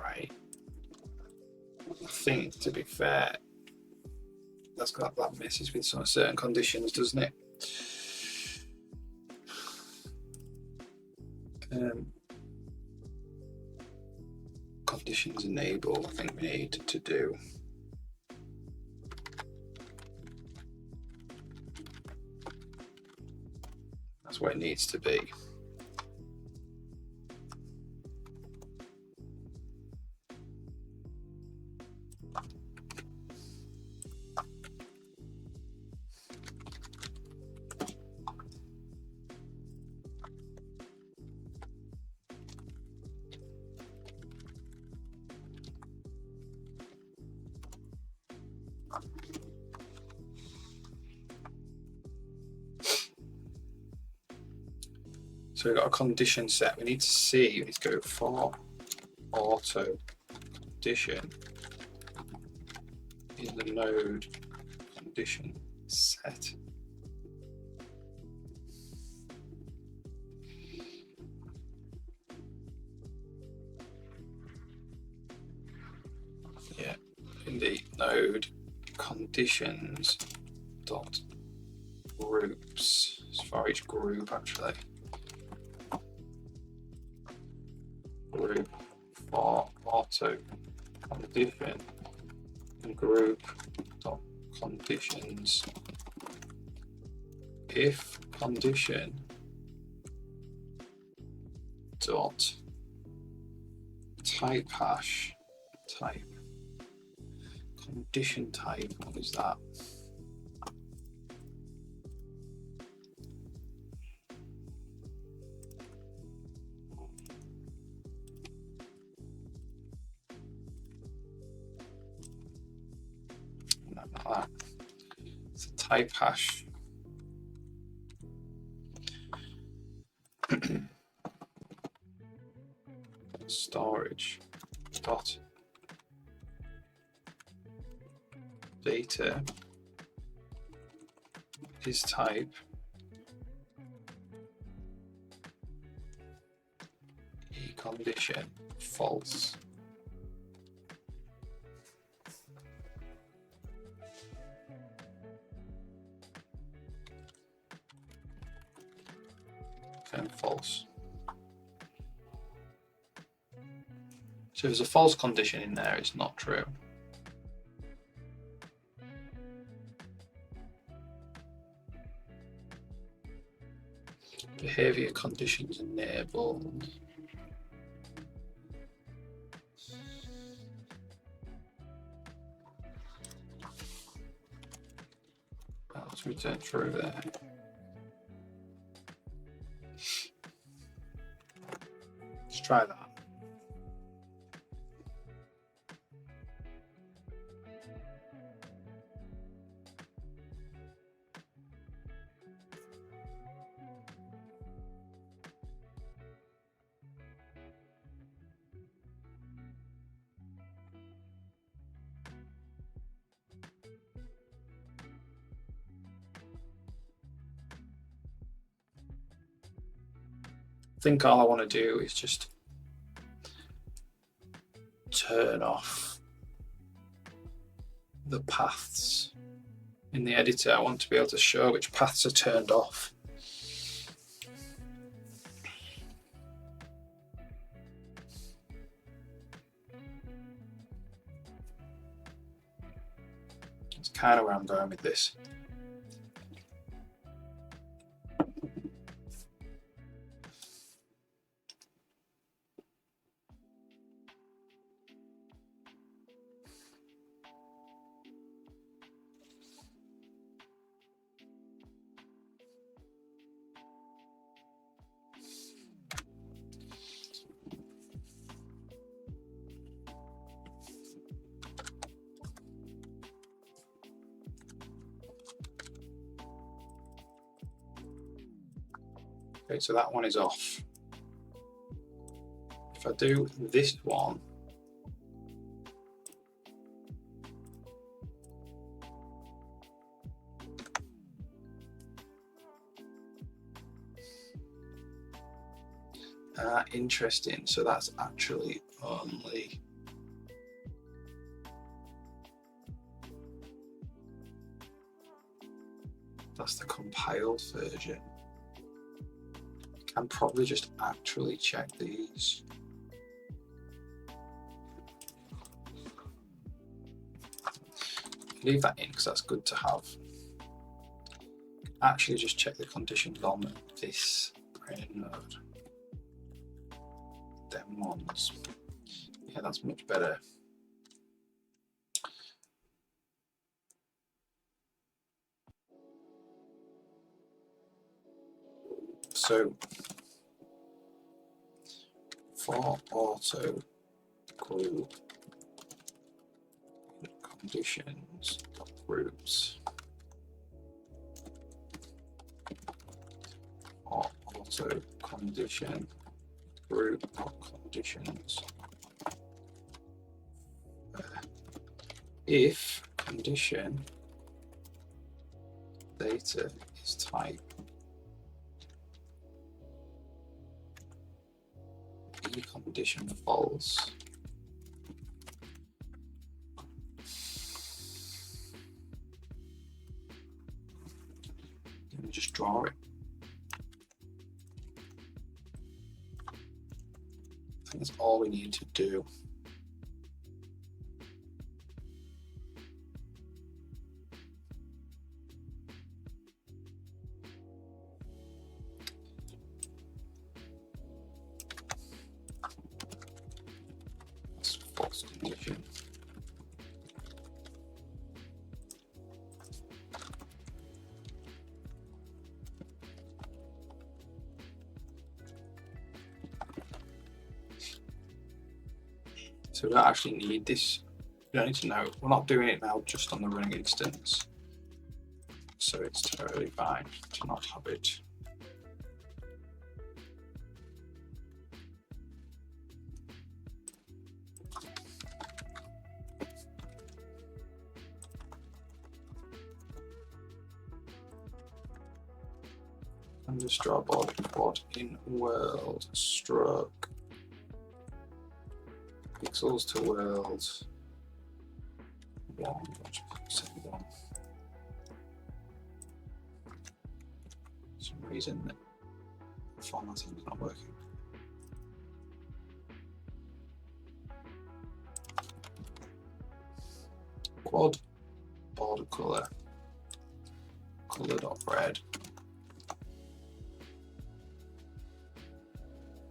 Right. I think, to be fair, that messes with some certain conditions, doesn't it? Conditions enable, I think we need to do. That's what it needs to be. So we've got a condition set. We need to see, we need to go for auto condition in the node condition set. Yeah, in the node conditions dot groups. It's for each group actually. Group for auto condition and group dot conditions. If condition dot type hash type condition type, what is that? Not that. It's a type hash. Storage dot data is type condition false. turn false. So if there's a false condition in there, it's not true. Behavior conditions enabled. Let's return true there. Let's try that. I think all I want to do is just turn off the paths in the editor. I want to be able to show which paths are turned off. That's kind of where I'm going with this. Okay, so that one is off. If I do this one, interesting. So that's actually only that's the compiled version. Can probably just actually check these. Leave that in because that's good to have. Actually, just check the conditions on this brain node. Them ones. Yeah, that's much better. So for auto group conditions groups or auto condition group conditions if condition data is type condition false, then we just draw it. I think that's all we need to do. False condition. So we don't actually need this. We don't need to know. We're not doing it now just on the running instance. So it's totally fine to not have it. And just draw body quad in world stroke pixels to world 1. For some reason formatting is not working. Quad border color, color.red.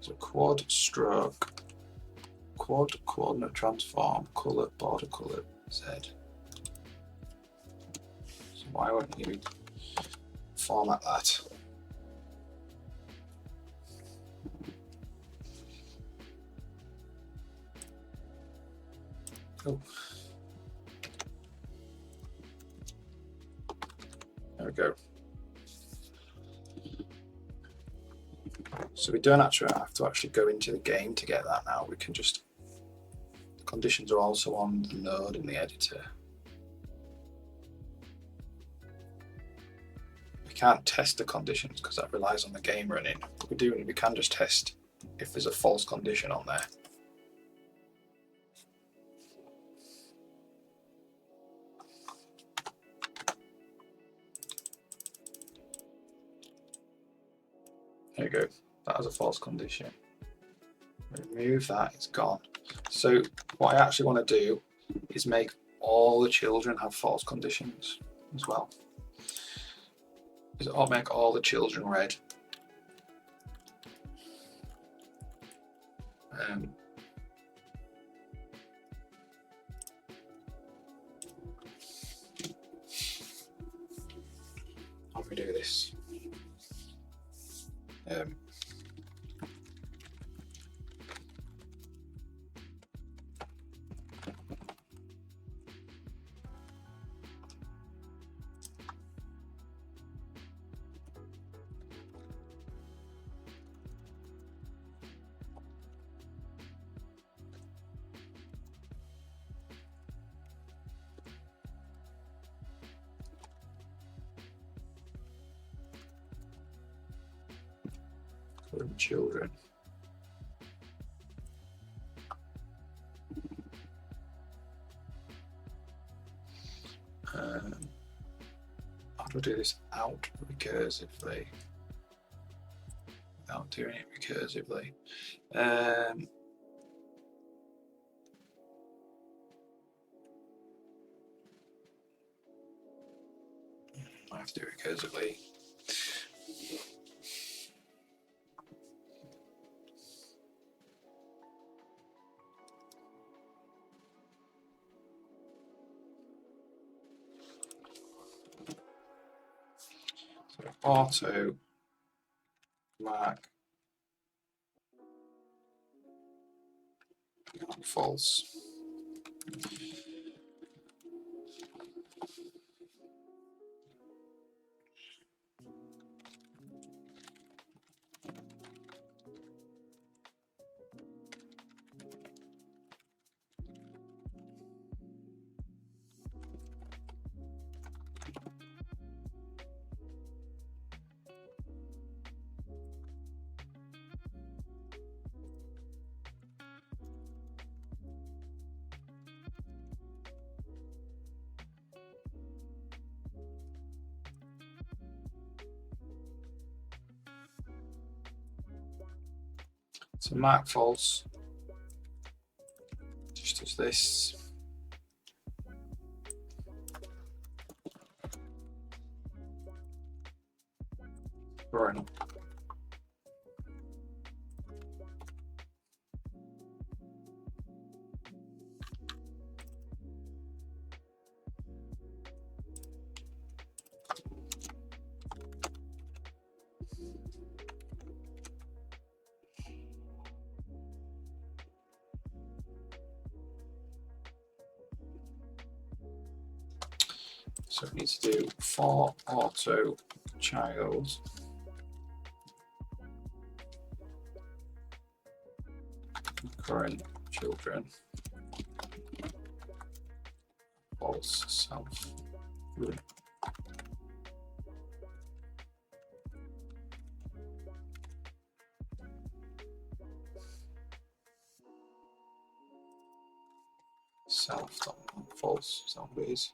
So quad stroke, quad coordinate transform, color border color Z. So why won't you format that? Oh. There we go. So we don't actually have to go into the game to get that now. We can just, the conditions are also on the node in the editor. We can't test the conditions because that relies on the game running. But we can just test if there's a false condition on there. There you go. That has a false condition. Remove that, it's gone. So what I actually want to do is make all the children have false conditions as well. I'll make all the children red. How do we do this? For children. How do I do this out recursively without doing it recursively? I have to do it recursively. So auto mark false. So mark false just does this. Run. So we need to do for auto child current children false self. Self false zombies.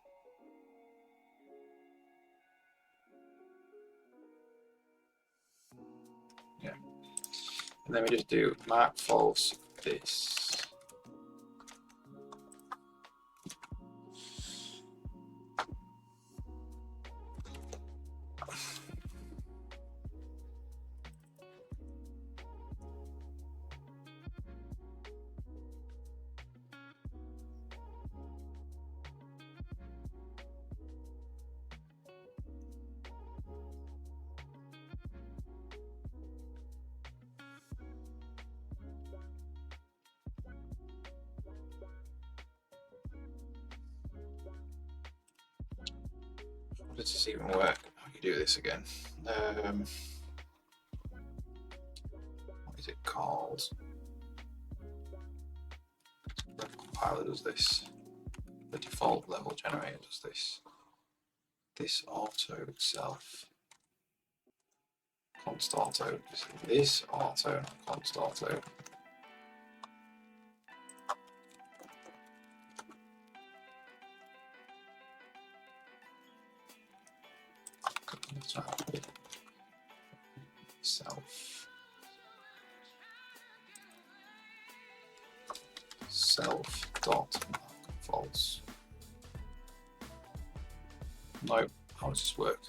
Yeah. And then we just do mark false this. Does this even work? How do you do this again? What is it called? The compiler does this. The default level generator does this. This auto itself. Const auto. This auto, not const auto. Self dot false. Nope. How does this work?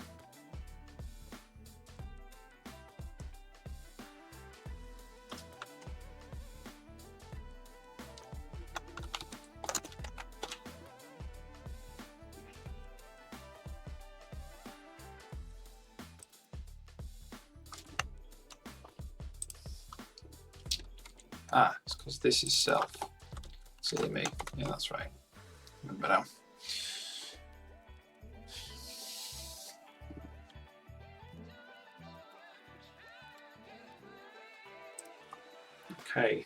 Ah, it's because this is self. Silly me. Yeah, that's right. Remember now. Okay.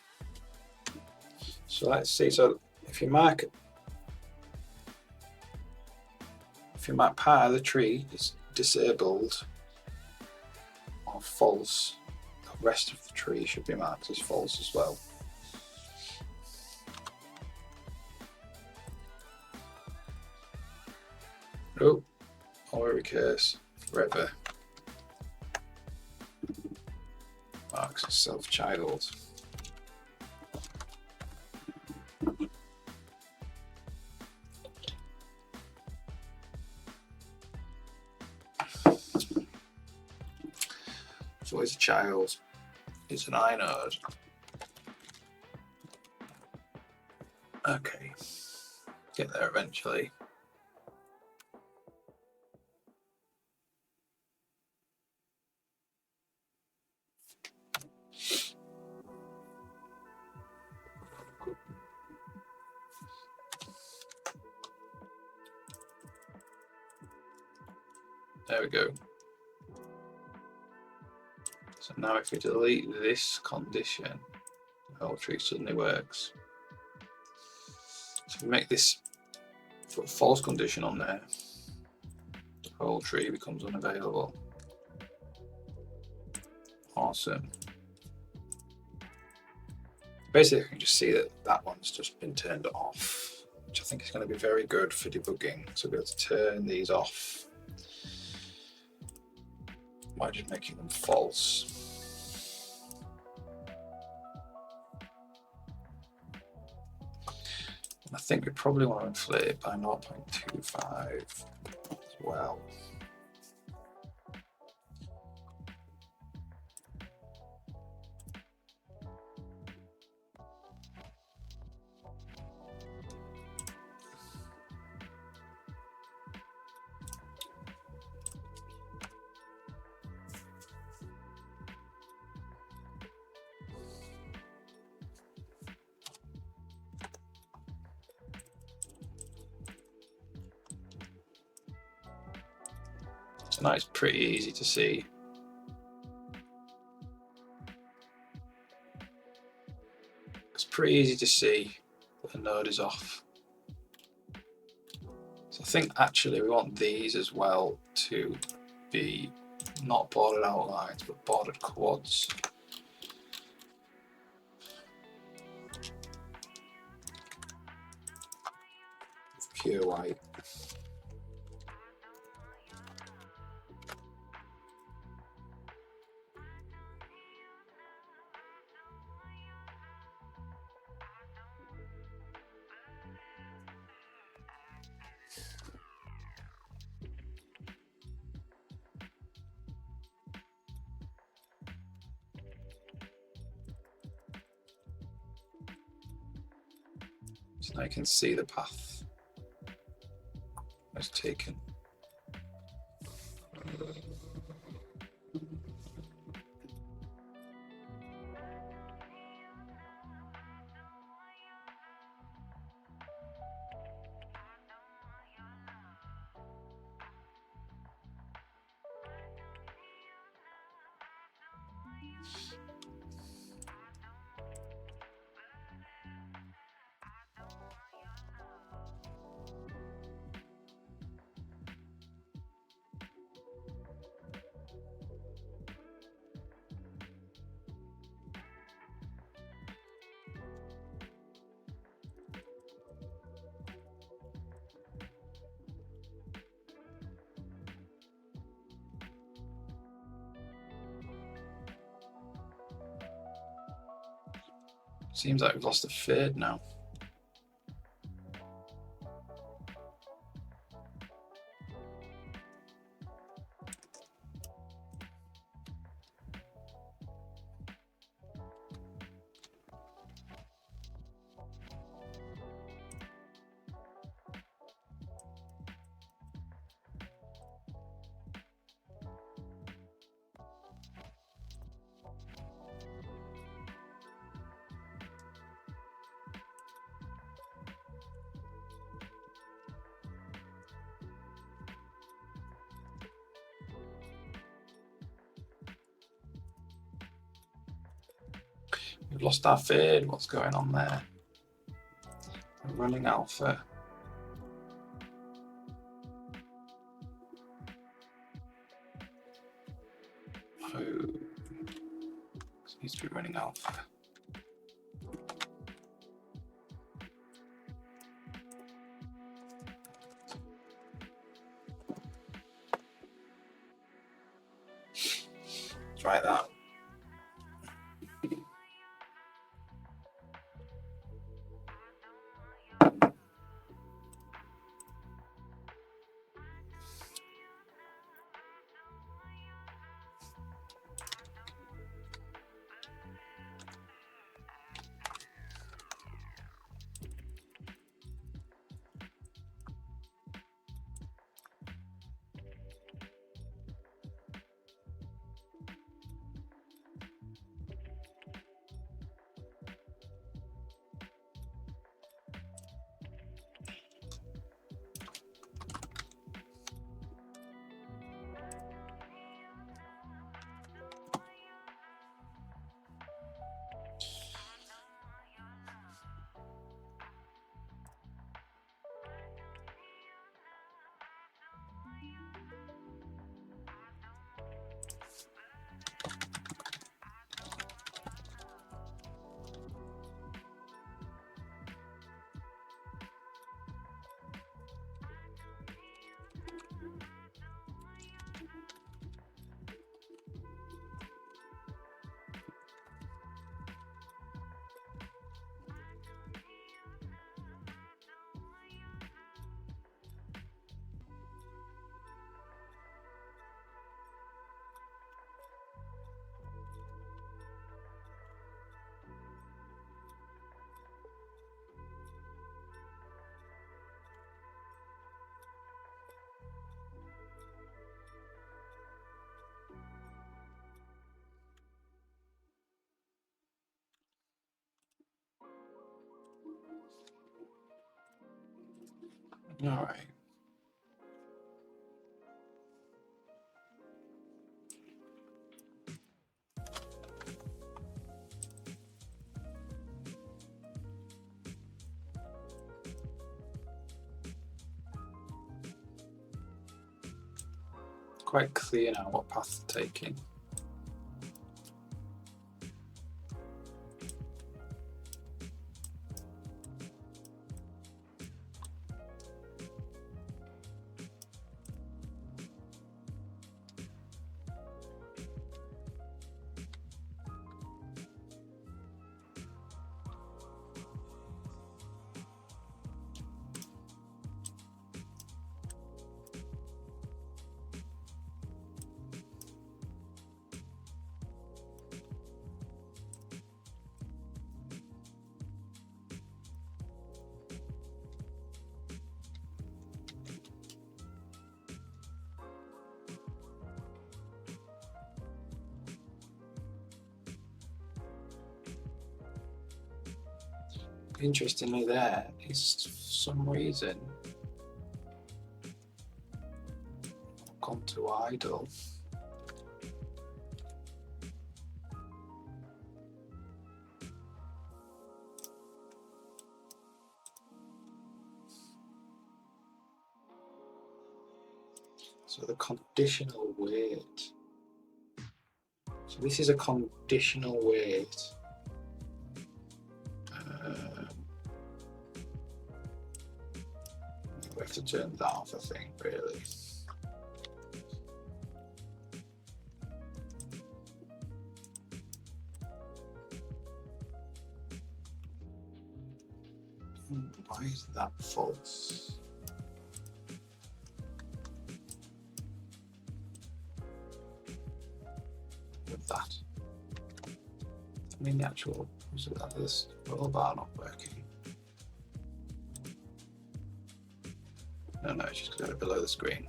So let's see. So if you mark part of the tree is disabled or false, the rest of the tree should be marked as false as well. Oh, or recurse forever. Marks as self-child. So it's a child. It's an inode. Okay. Get there eventually. There we go. So now if we delete this condition, the whole tree suddenly works. So we make this put a false condition on there, the whole tree becomes unavailable. Awesome. Basically, you can just see that that one's just been turned off, which I think is going to be very good for debugging. So we'll be able to turn these off by just making them false. I think we probably want to inflate it by 0.25 as well. So now it's pretty easy to see. It's pretty easy to see that the node is off. So I think actually we want these as well to be not bordered outlines but bordered quads. Pure white. So now you can see the path it's taken. Seems like we've lost a fade now. We've lost our fade. What's going on there? We're running alpha. Oh, this needs to be running alpha. Try that. All right. Quite clear now what path they're taking. Interestingly, there is for some reason gone to idle. So the conditional wait. So this is a conditional wait. We have to turn that off, I think, really. Why is that false? With that. I mean, the actual, was it that this roll bar not working? No, it's just got it below the screen.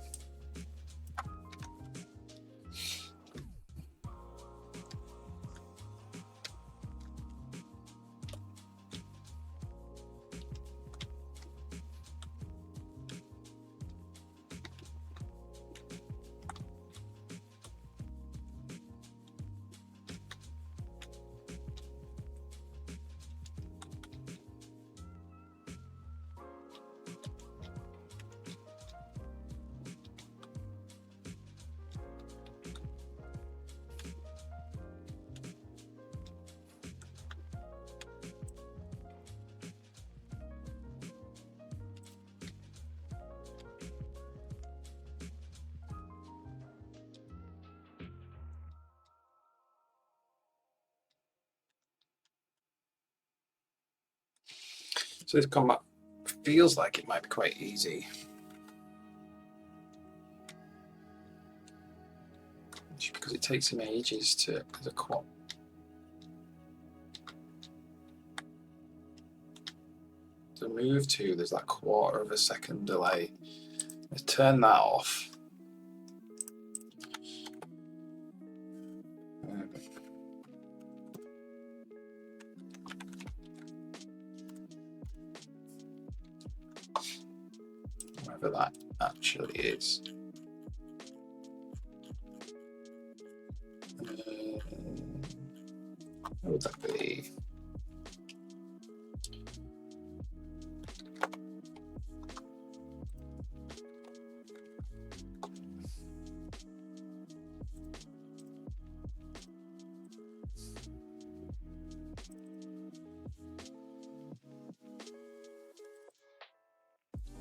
So this combat feels like it might be quite easy. Just because it takes him ages to move to, there's that quarter of a second delay. Let's turn that off. Whatever that actually is. What would that be?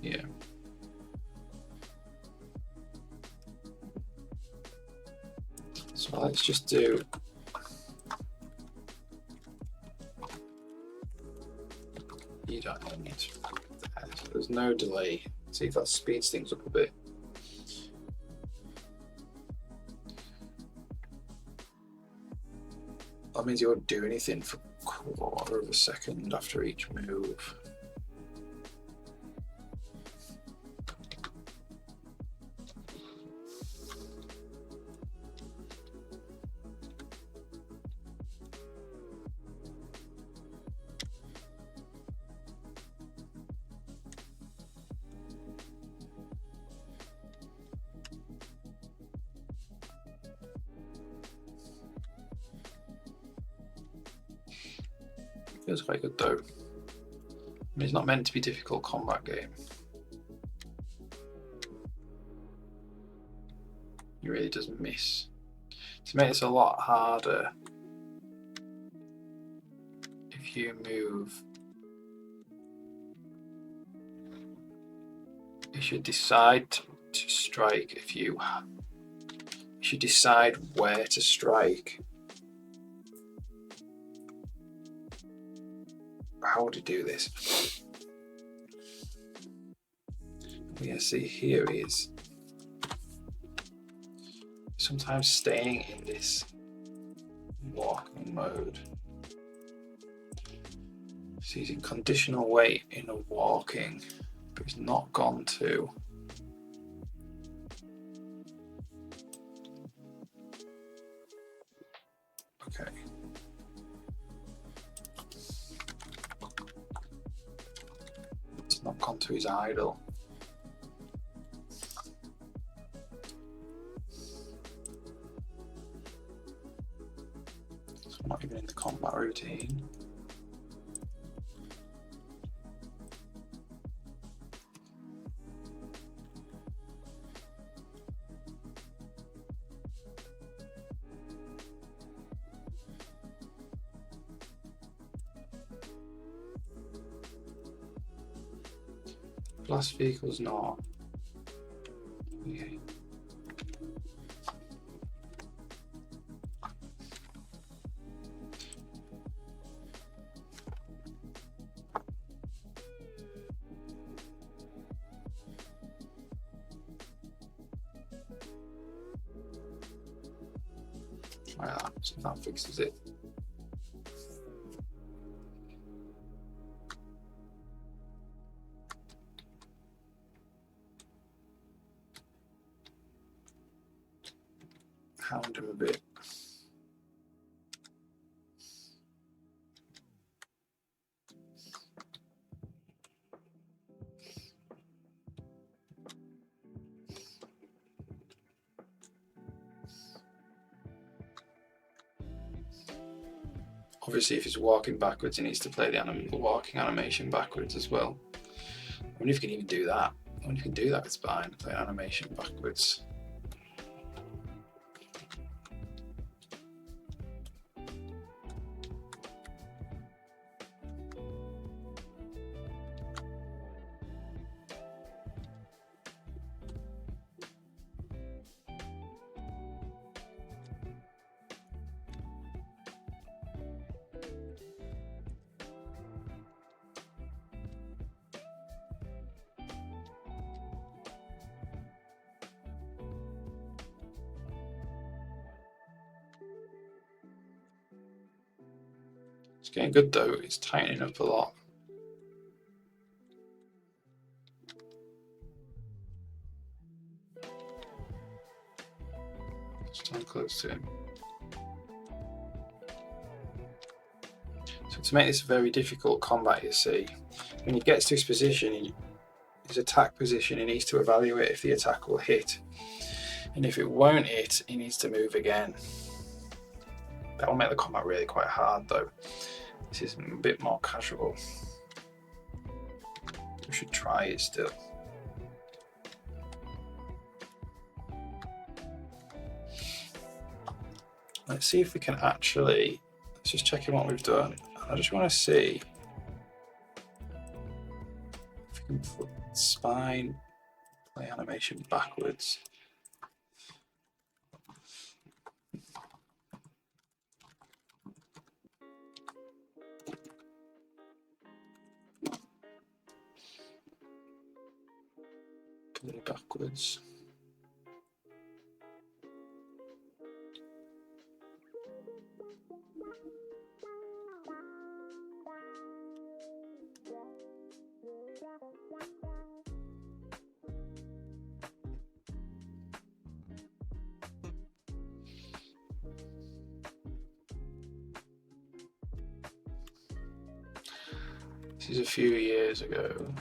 Yeah. So let's just do you don't need so there's no delay. See if that speeds things up a bit. That means you won't do anything for a quarter of a second after each move. Feels quite good though. I mean, it's not meant to be a difficult combat game. It really does miss. To make this a lot harder, if you move, you should decide to strike. If you should decide where to strike. How would you do this? Yeah, see, here is sometimes staying in this walking mode. So using conditional wait in a walking, but it's not gone to. Okay. back onto his idle. So I'm not even in the combat routine. Blast vehicle's not. Okay. Try that, see if that fixes it. Hound him a bit. Obviously, if he's walking backwards, he needs to play the walking animation backwards as well. I wonder if you can even do that. I wonder if you can do that with Spine, play animation backwards. It's getting good though, it's tightening up a lot. Stand close to him. So to make this a very difficult combat, you see, when he gets to his position, his attack position, he needs to evaluate if the attack will hit. And if it won't hit, he needs to move again. That will make the combat really quite hard though. This is a bit more casual. We should try it still. Let's see if we can actually, let's just check in what we've done. I just want to see if we can put Spine, play animation backwards. Play backwards. This is a few years ago.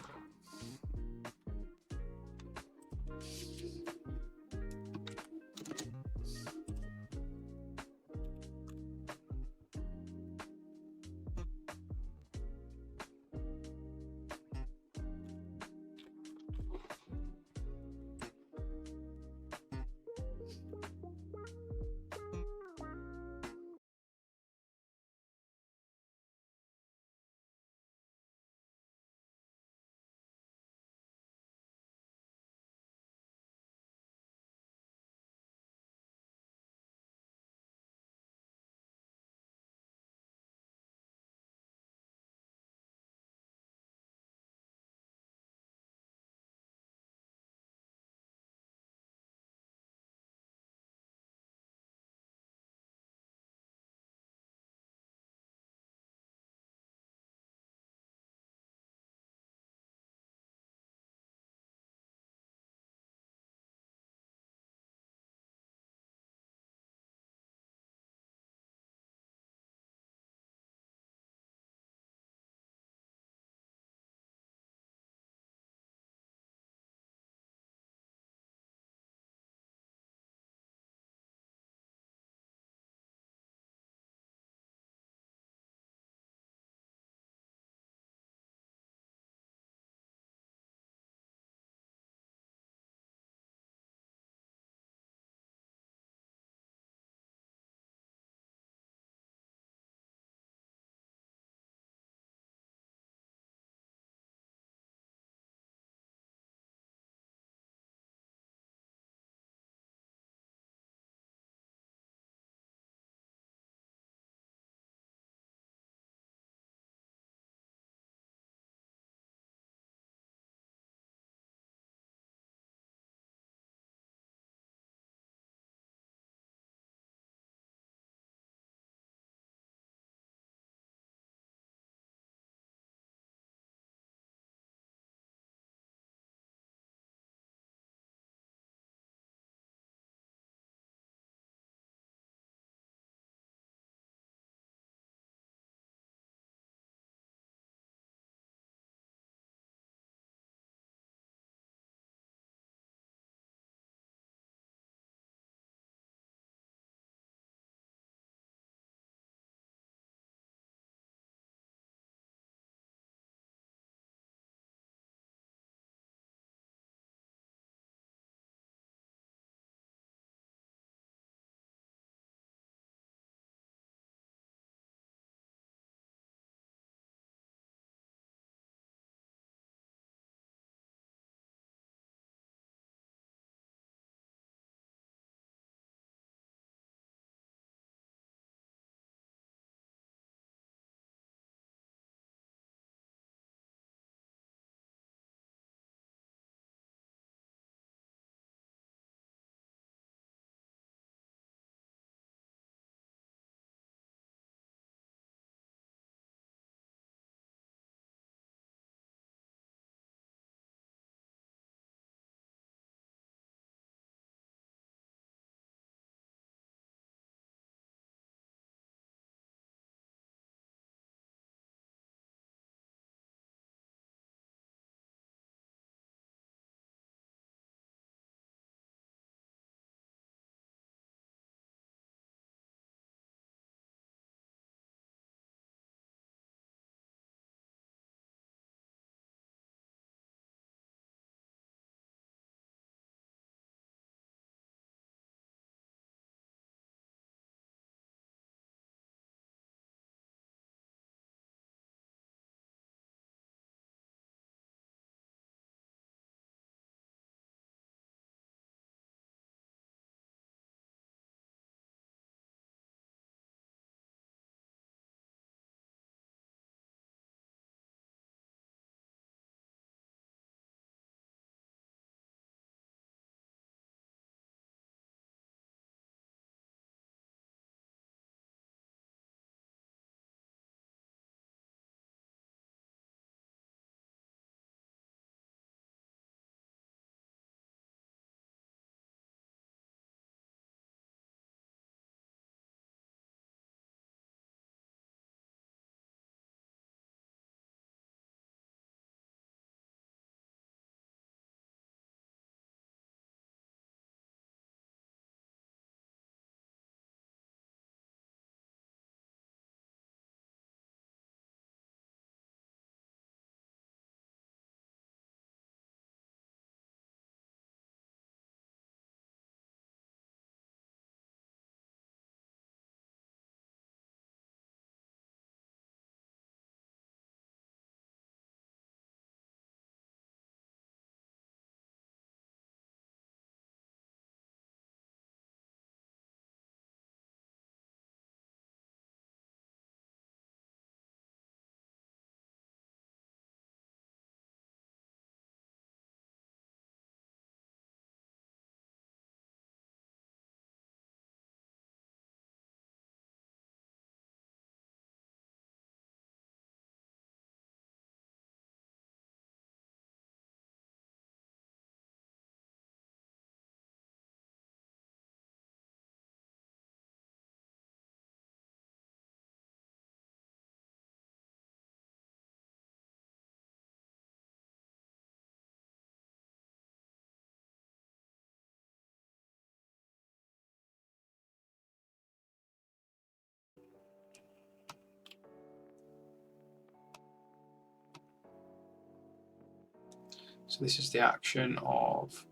So this is the action of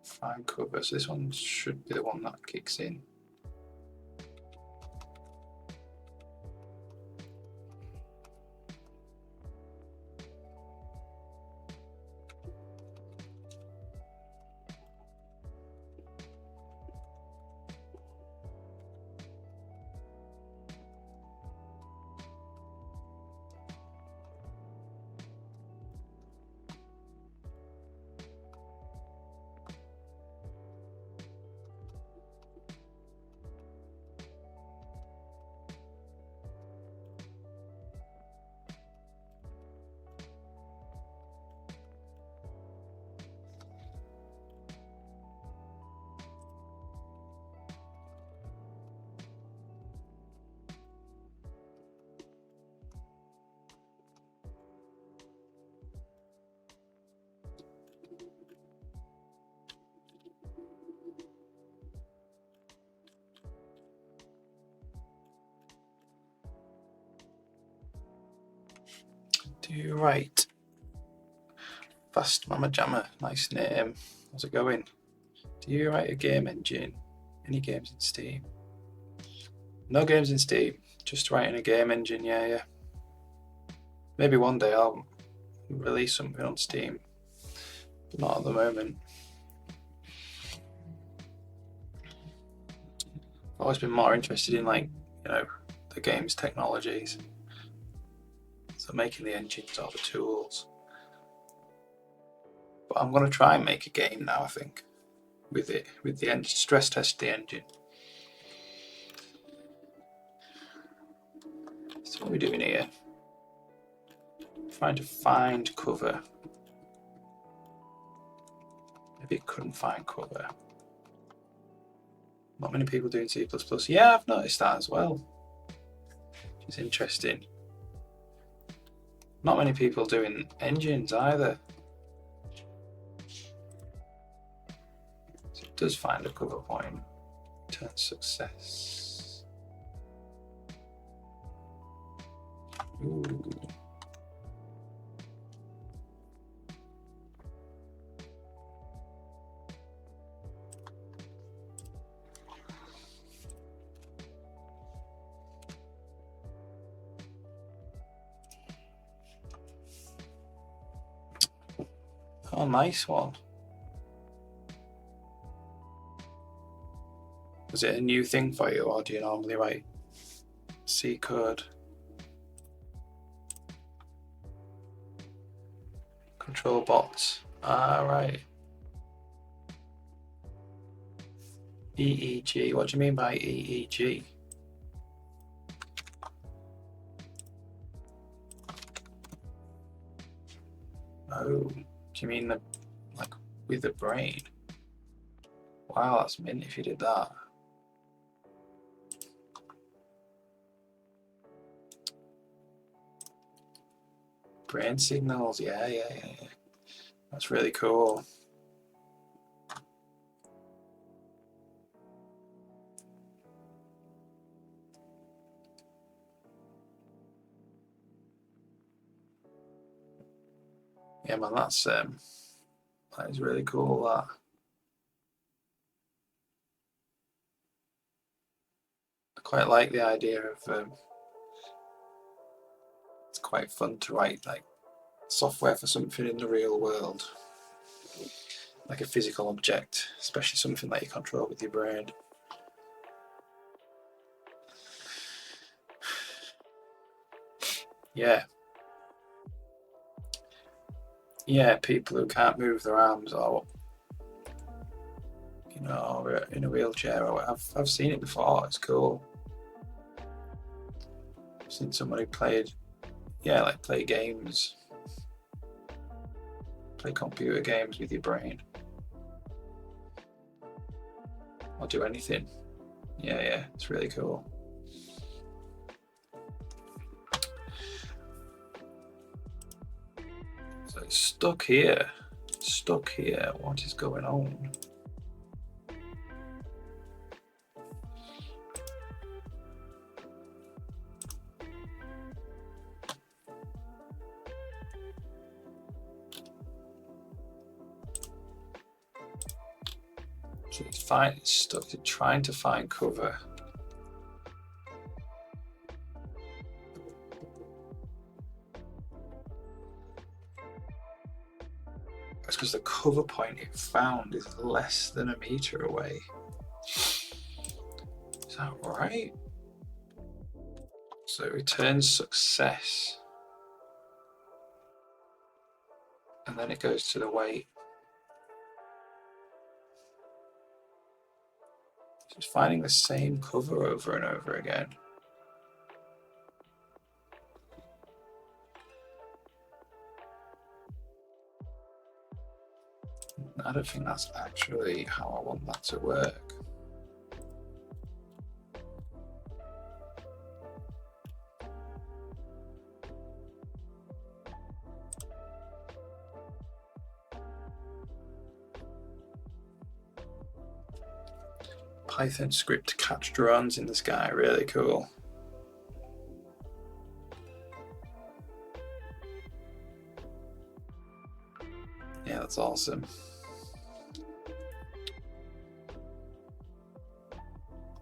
find cover. So this one should be the one that kicks in. Do you write? Fast Mama Jammer, nice name. How's it going? Do you write a game engine? Any games in Steam? No games in Steam, just writing a game engine, yeah. Maybe one day I'll release something on Steam, but not at the moment. I've always been more interested in, like, you know, the game's technologies. So making the engines or the tools. But I'm going to try and make a game now, I think, with the engine, stress test the engine. So what are we doing here? Trying to find cover. Maybe it couldn't find cover. Not many people doing C++. Yeah, I've noticed that as well. Which is interesting. Not many people doing engines either. So it does find a cover point. Return success. Ooh. Oh, nice one. Was it a new thing for you, or do you normally write C code? Control bots. Right. EEG. What do you mean by EEG? Oh, do you mean the, like, with the brain? Wow, that's mint if you did that. Brain signals, yeah. That's really cool. Yeah, man, that is really cool. That. I quite like the idea of. It's quite fun to write like software for something in the real world, like a physical object, especially something that you control with your brain. Yeah, people who can't move their arms, or you know, or in a wheelchair, or I've seen it before. It's cool. I've seen somebody play games, play computer games with your brain, or do anything. Yeah, it's really cool. So it's stuck here. What is going on? So it's stuck trying to find cover. That's because the cover point it found is less than a meter away. Is that right? So it returns success. And then it goes to the weight. It's finding the same cover over and over again. I don't think that's actually how I want that to work. Python script to catch drones in the sky, really cool. Yeah, that's awesome.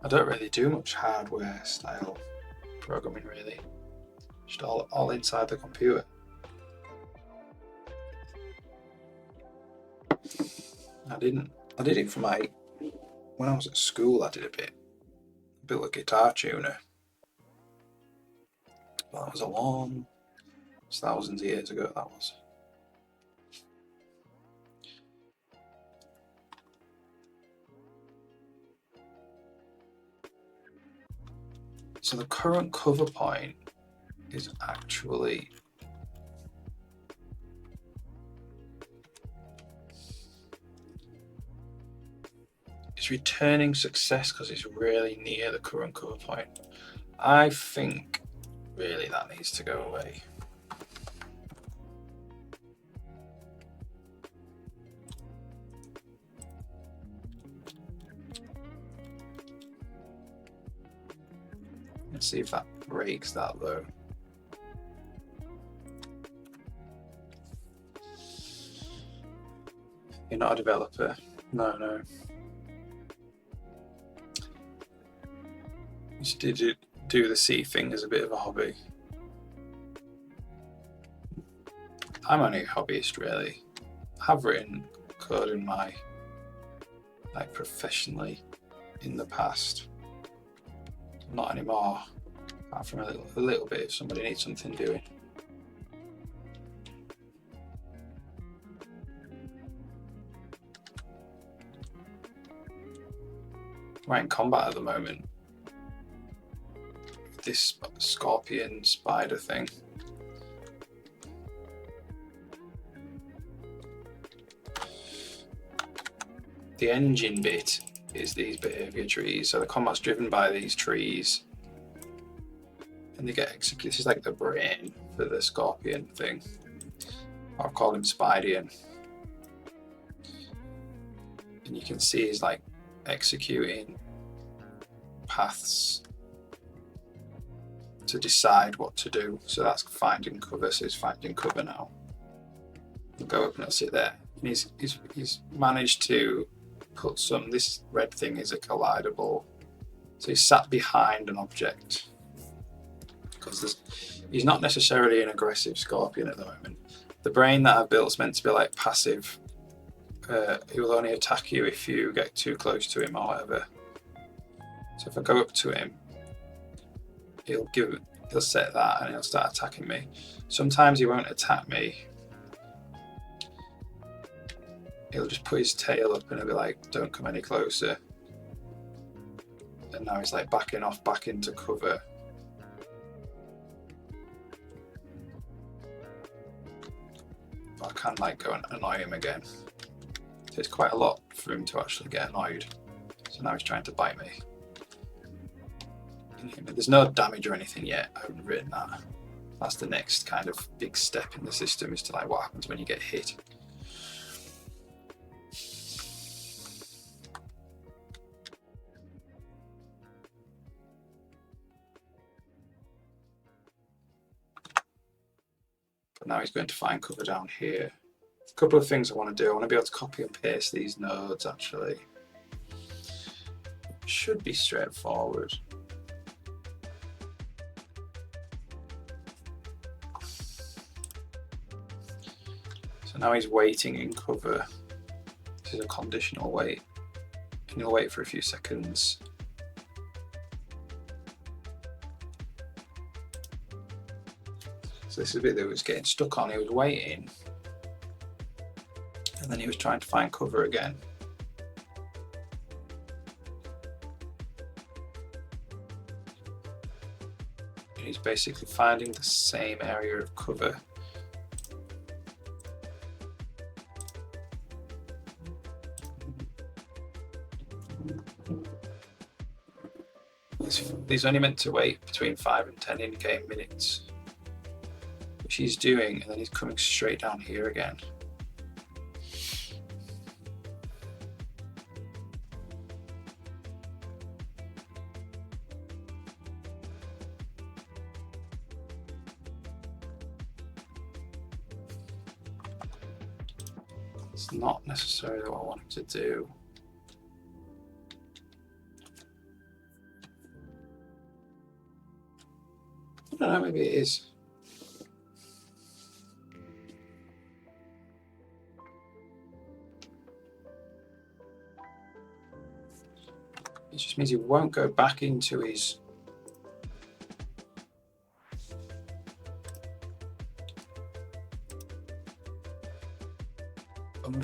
I don't really do much hardware style programming really. Just all inside the computer. I did it for when I was at school I did a bit. Built a guitar tuner. Well, that was thousands of years ago that was. So the current cover point is actually returning success because it's really near the current cover point. I think really that needs to go away. Let's see if that breaks that though. You're not a developer. No. Just did do the C thing as a bit of a hobby. I'm only a hobbyist really. I have written code in my professionally in the past. Not anymore. Apart from a little bit if somebody needs something doing. We're in combat at the moment. This scorpion spider thing. The engine bit is these behavior trees. So the combat's driven by these trees. And they get executed. This is like the brain for the scorpion thing. I've called him Spidian. And you can see he's like executing paths to decide what to do. So that's finding cover. So he's finding cover now. We'll go up and I'll sit there. And he's managed to put this red thing is a collidable. So he's sat behind an object. Because he's not necessarily an aggressive scorpion at the moment. The brain that I've built is meant to be like passive. He will only attack you if you get too close to him or whatever. So if I go up to him, he'll set that and he'll start attacking me. Sometimes he won't attack me. He'll just put his tail up and he'll be like, don't come any closer. And now he's like backing off back into cover. But I can like go and annoy him again. So it's quite a lot for him to actually get annoyed. So now he's trying to bite me. There's no damage or anything yet. I haven't written that. That's the next kind of big step in the system, is to like what happens when you get hit. But now he's going to find cover down here. A couple of things I want to do. I want to be able to copy and paste these nodes actually. should be straightforward. So now he's waiting in cover. This is a conditional wait. And he'll wait for a few seconds. So this is a bit that was getting stuck on. He was waiting. And then he was trying to find cover again. And he's basically finding the same area of cover. He's only meant to wait between 5 and 10 in-game minutes, which he's doing, and then he's coming straight down here again. It's not necessarily what I want him to do. I don't know, maybe it is. It just means he won't go back into his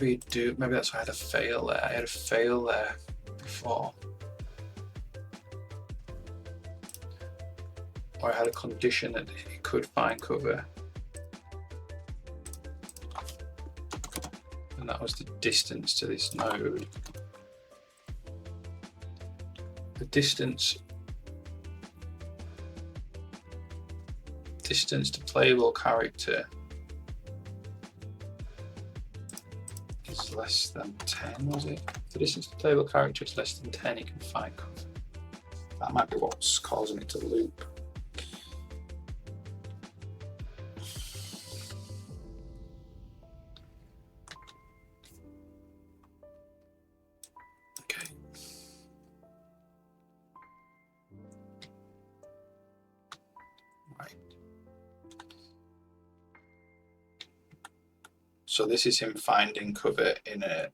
maybe that's why I had a fail there. I had a fail there before. Or I had a condition that he could find cover. And that was the distance to this node. The distance to playable character is less than 10, was it? If the distance to playable character is less than 10, you can find cover. That might be what's causing it to loop. So this is him finding cover in a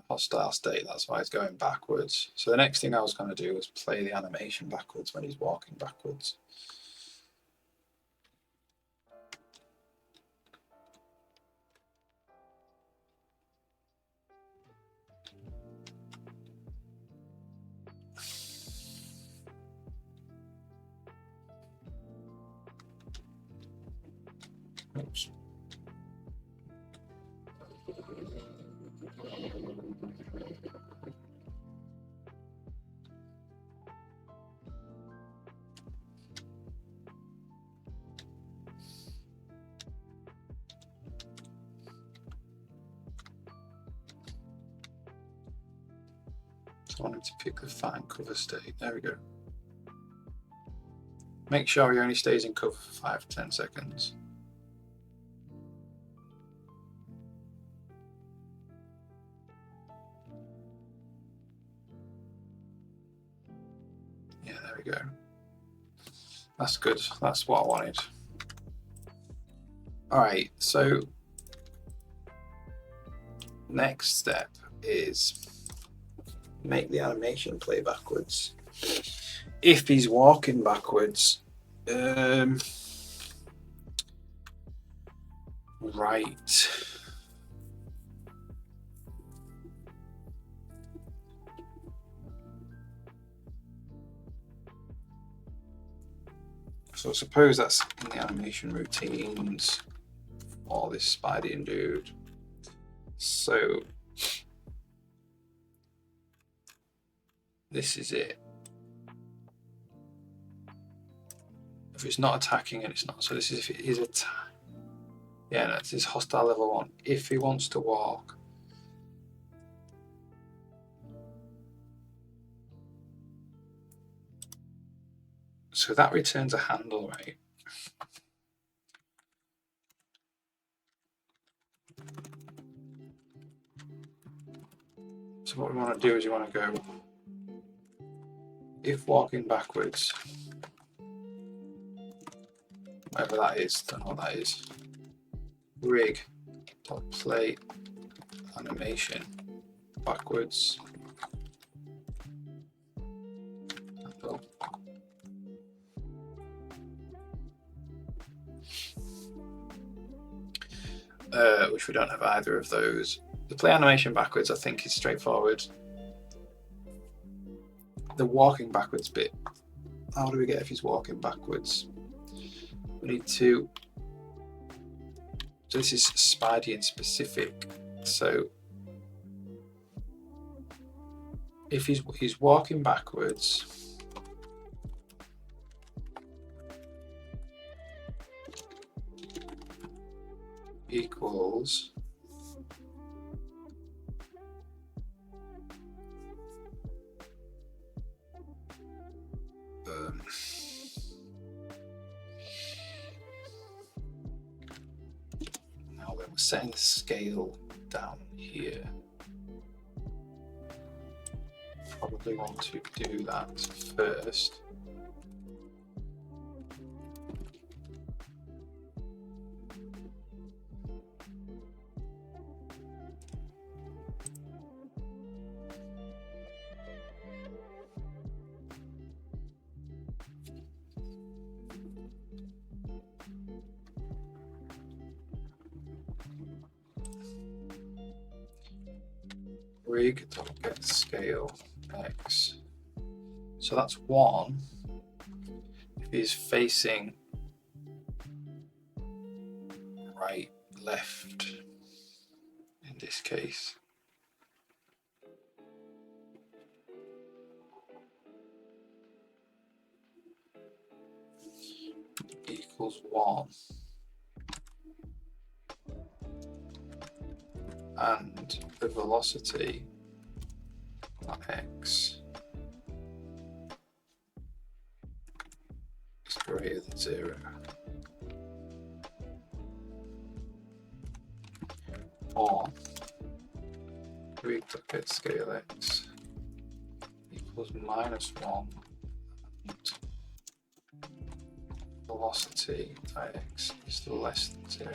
hostile state. That's why he's going backwards. So the next thing I was going to do was play the animation backwards when he's walking backwards. Oops. I want him to pick the find cover state. There we go. Make sure he only stays in cover for 5 to 10 seconds. Yeah, there we go. That's good. That's what I wanted. All right, so next step is make the animation play backwards. If he's walking backwards, right. So suppose that's in the animation routines, all this Spidey dude. So this is it. If it's not attacking and it's not, so this is if it is attack. Yeah, that's his hostile level 1. If he wants to walk, so that returns a handle, right? So what we want to do is you want to go if walking backwards, whatever that is, don't know what that is, rig dot play animation backwards. Which we don't have either of those. The play animation backwards, I think, is straightforward. The walking backwards bit, how do we get if he's walking backwards? We need to, so this is Spidey specific. So if he's walking backwards, equals now when we're setting the scale down here, probably want to do that first. Rig.get scale X. So that's 1 if he's facing right, left in this case. Equals 1. And the velocity at X is greater than 0. Or rig.get scale X equals -1 and velocity at X is less than 0.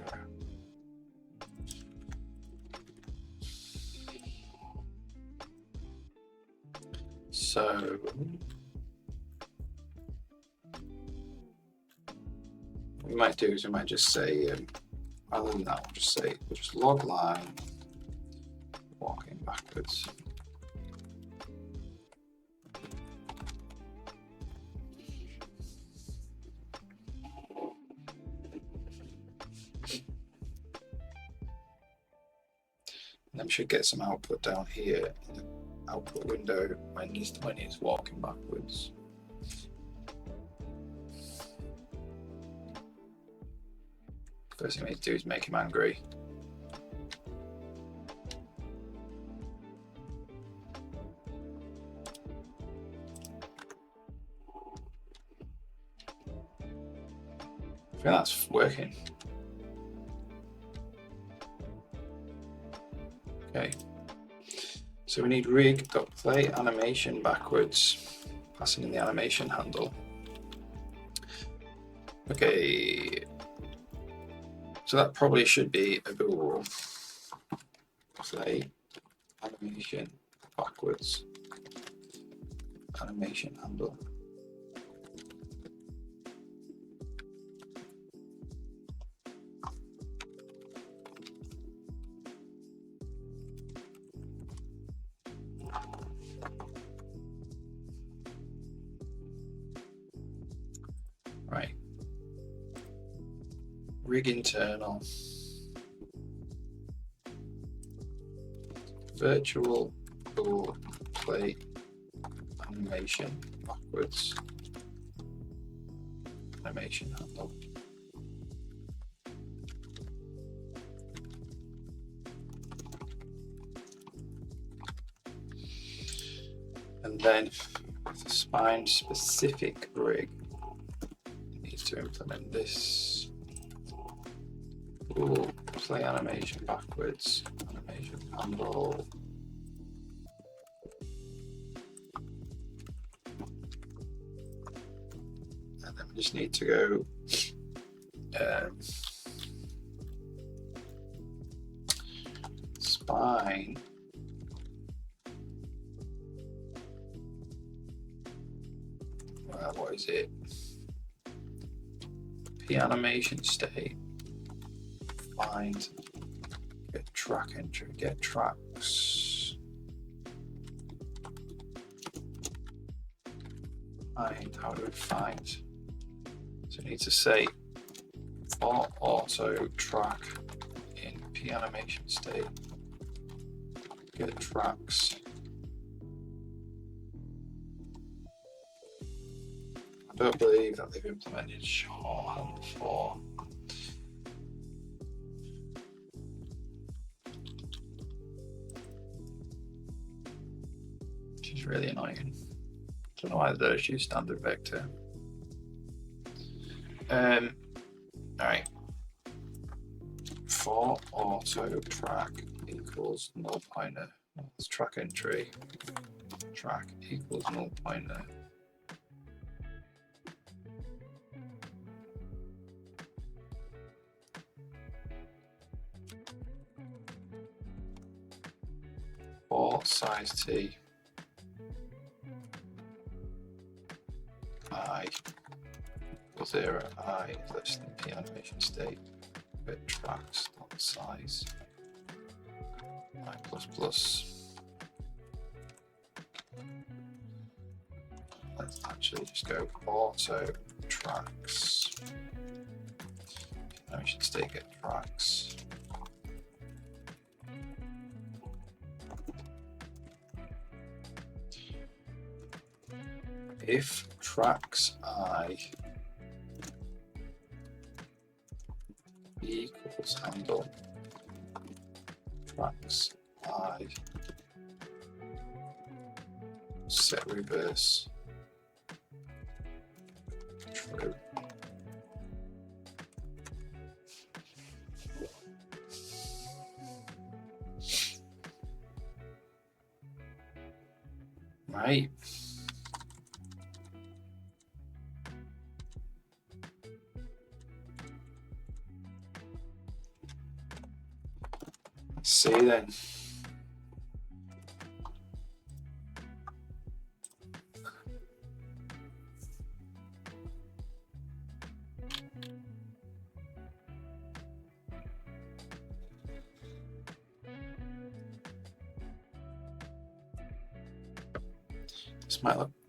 So what we might do is we might just say, rather than that, we'll just log line walking backwards. And then we should get some output down here in the output window when he's walking backwards. First thing we need to do is make him angry. I think that's working. Okay. So we need rig.play animation backwards, passing in the animation handle. Okay. So that probably should be a bool. Play animation backwards, animation handle. Right. Rig internal. Virtual bool play animation backwards, animation handle. And then with a spine specific rig, you need to implement this. Bool play animation backwards, animation handle. and then we just need to go spine what is it? P animation state. Find, get track entry, get tracks. Find, how do we find? So we need to say for auto track in P animation state, get tracks. I don't believe that they've implemented shorthand before. Which is really annoying. I don't know why they don't use standard vector. Alright. For auto track equals null pointer. That's track entry. Track equals null pointer. For size t, I equals 0, I is less than P animation state, bit tracks, not size, I plus plus. Let's actually just go auto tracks, P animation state get tracks. If tracks I equals handle tracks I set reverse true. Right. See then.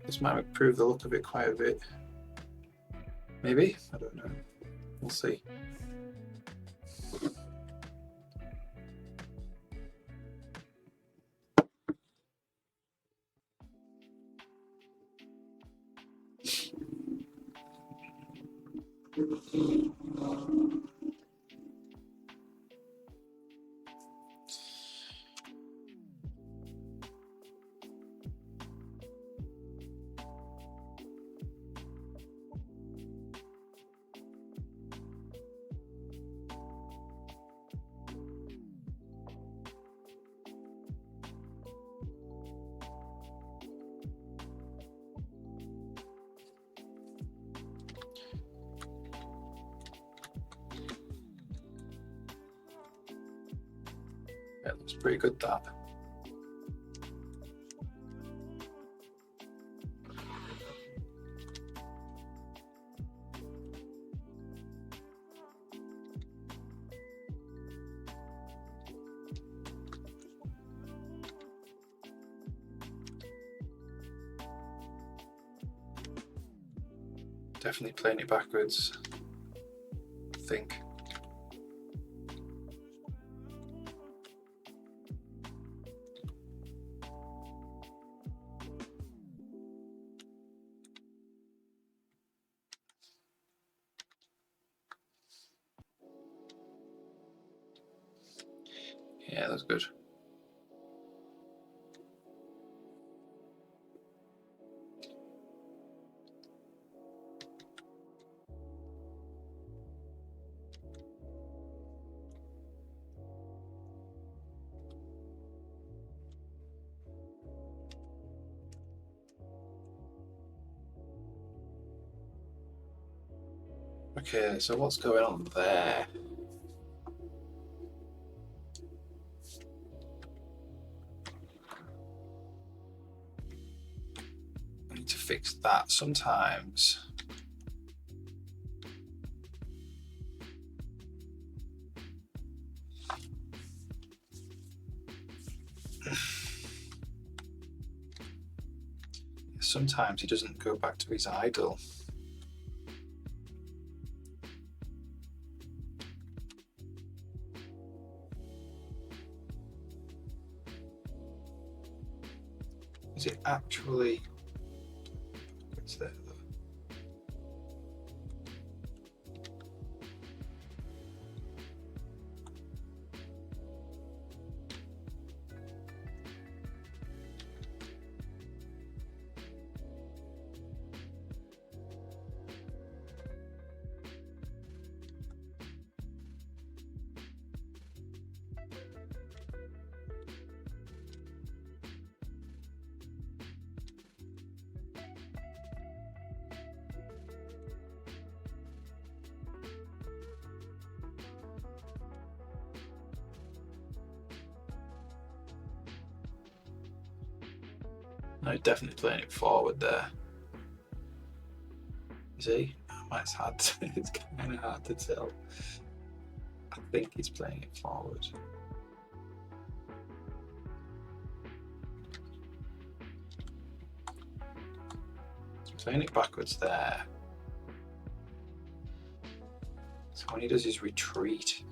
This might improve the look of it quite a bit. Maybe? I don't know. We'll see. Yeah, it looks pretty good, that. Definitely playing it backwards, I think. Yeah, that's good. Okay, so what's going on there? I need to fix that sometimes. Sometimes he doesn't go back to his idle. Is it actually? What's there though? No, definitely playing it forward there. Is he? It's hard. It's kind of hard to tell. I think he's playing it forward. Playing it backwards there. So when he does his retreat,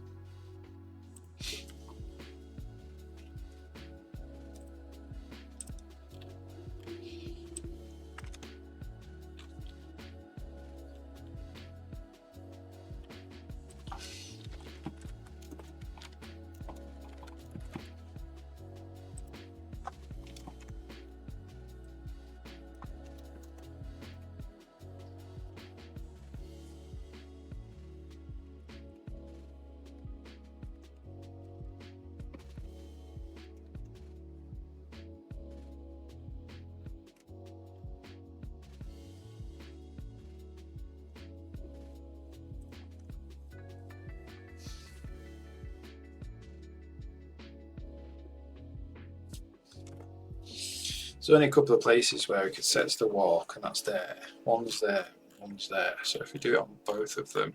there's only a couple of places where it sets the walk, and that's there. One's there, one's there. So if we do it on both of them,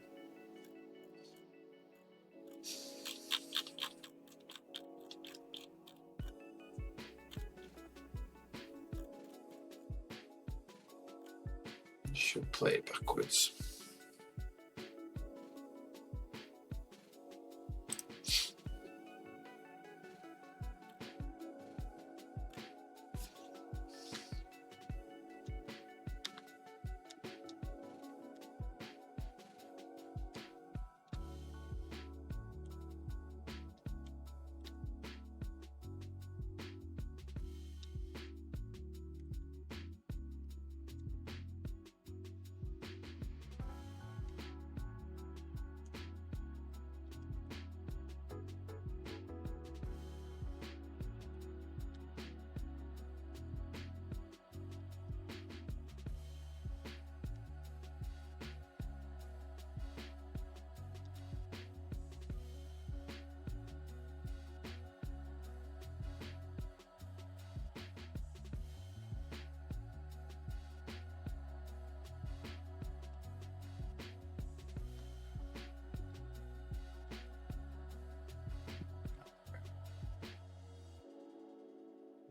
should play it backwards.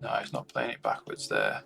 No, he's not playing it backwards there.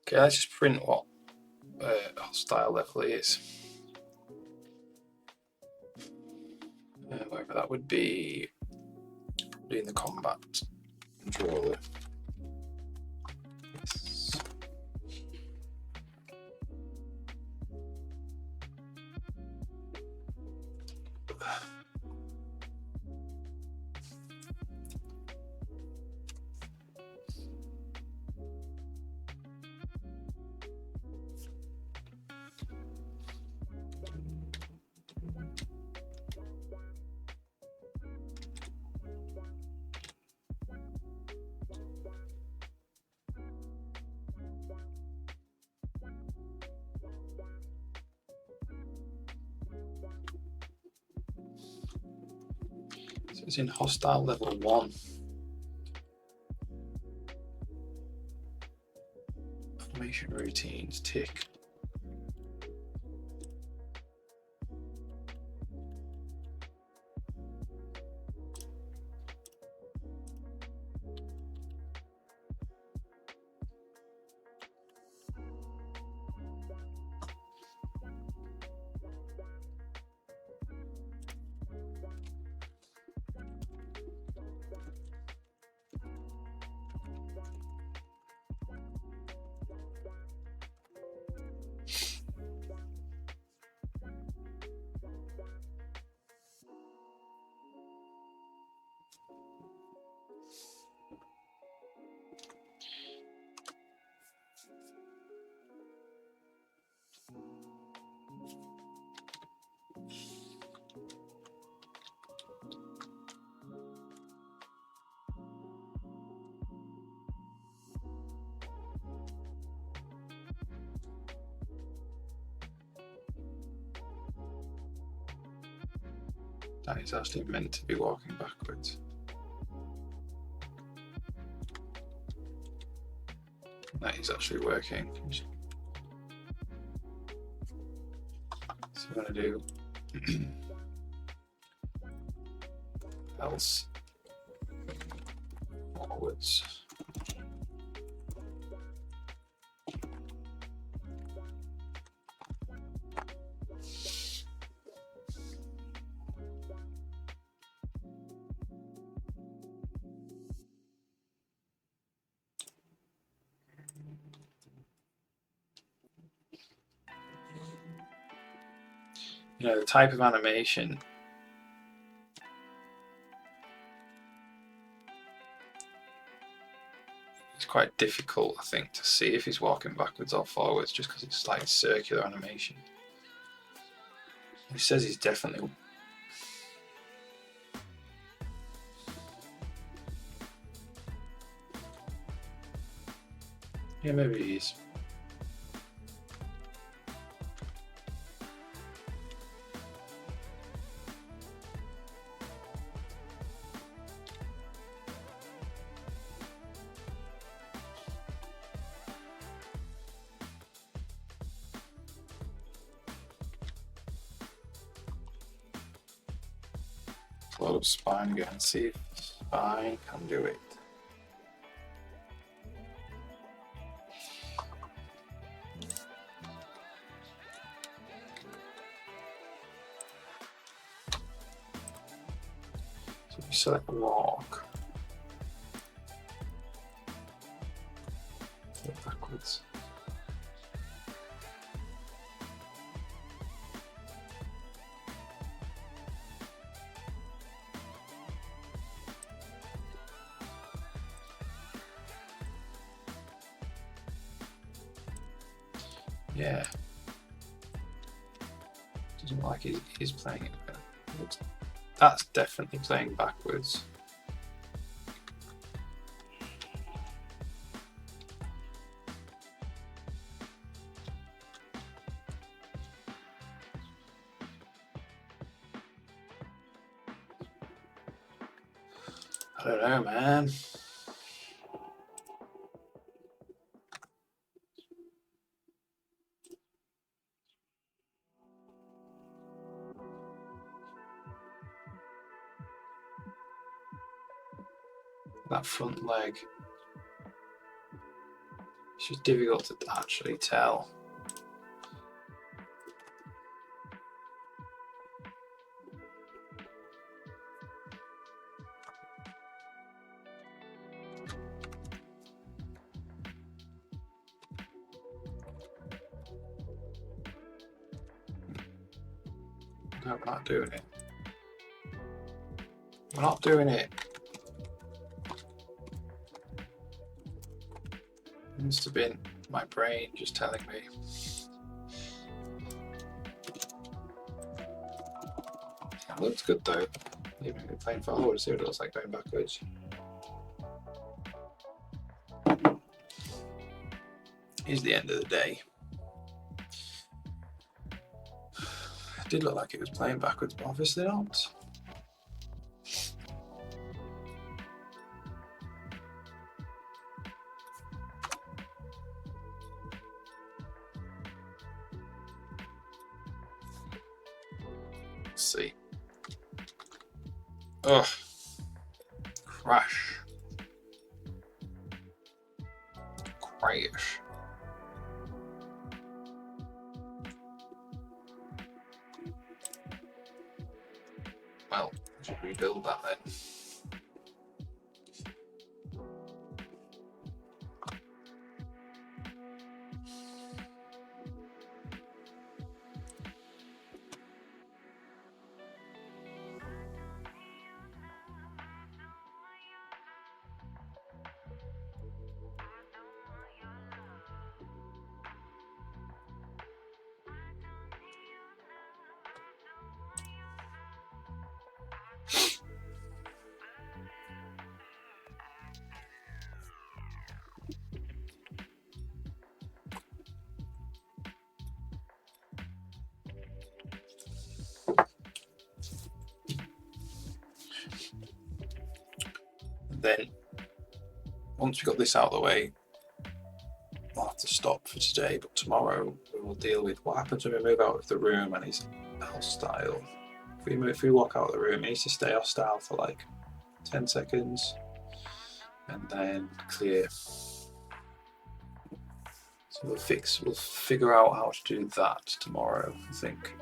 Okay, let's just print what hostile level it is. Whatever that would be, probably in the combat controller. It's in hostile level 1. Formation routines, tick. That is actually meant to be walking backwards. That is actually working. So I'm going to do else forwards. You know, the type of animation is quite difficult, I think, to see if he's walking backwards or forwards, just because it's like circular animation. He says he's definitely. Yeah, maybe he is. A lot of spine again. See if spine can do it. So we select walk. Go backwards. Yeah. Doesn't look like he's playing it. That's definitely playing backwards. I don't know, man. That front leg. It's just difficult to actually tell. No, we're not doing it. We're not doing it. It must have been my brain just telling me. That looks good though. Even if playing forward, see what it looks like going backwards. Is the end of the day. It did look like it was playing backwards, but obviously not. Let's see. Ugh. Crash. Crash. Well, I should rebuild that then. Then, once we got this out of the way, we'll have to stop for today, but tomorrow we will deal with what happens when we move out of the room and he's hostile. If we walk out of the room, he needs to stay hostile for like 10 seconds and then clear. So we'll figure out how to do that tomorrow, I think.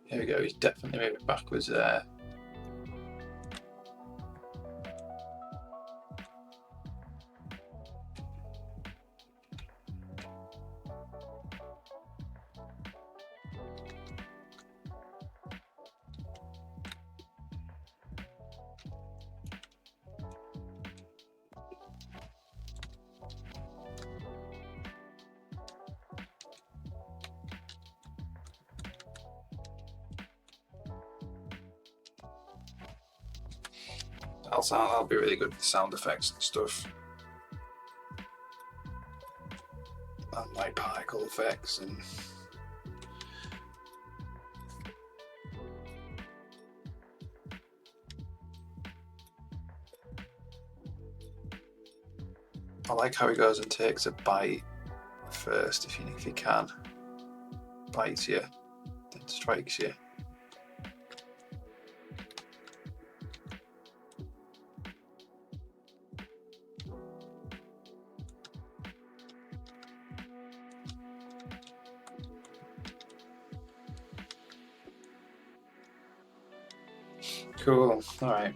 Here we go, he's definitely moving backwards there. That'll be really good with sound effects and stuff. And like particle effects and I like how he goes and takes a bite first if he can. Bites you, then strikes you. Cool, alright.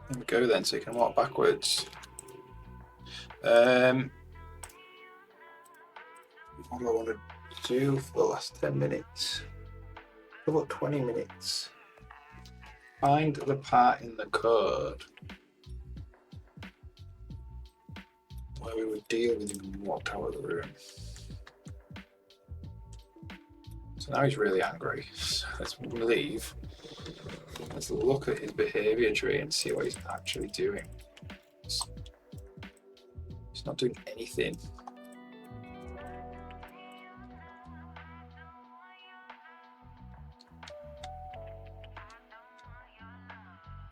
There we go then, so you can walk backwards. What do I want to do for the last 10 minutes? About 20 minutes. Find the part in the code where we would deal with him and walked out of the room. So now he's really angry. So let's leave. Let's look at his behaviour tree and see what he's actually doing. He's not doing anything.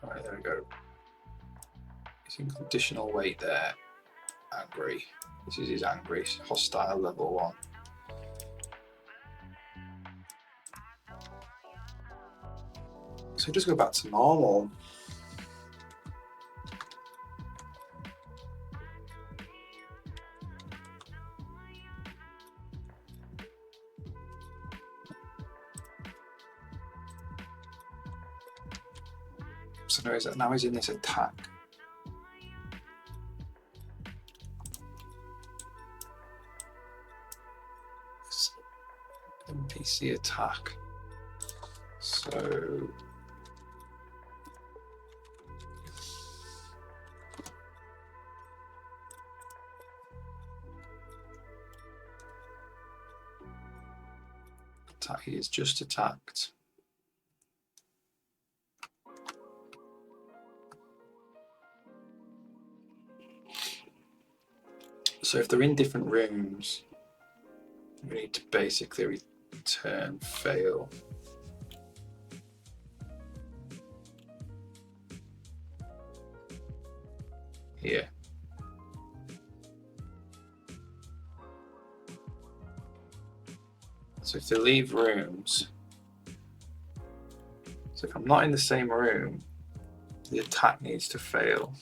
Alright, there we go. He's in conditional wait there. Angry. This is his angry, hostile level 1. So just go back to normal. So now he's in this attack. This NPC attack. So he is just attacked. So if they're in different rooms, we need to basically return fail. Here. So if they leave rooms, so if I'm not in the same room, the attack needs to fail.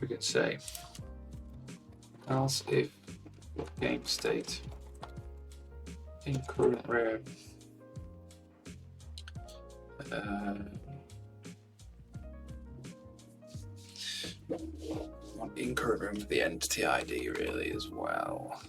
We can say else if game state in current room in current room with the entity ID really as well.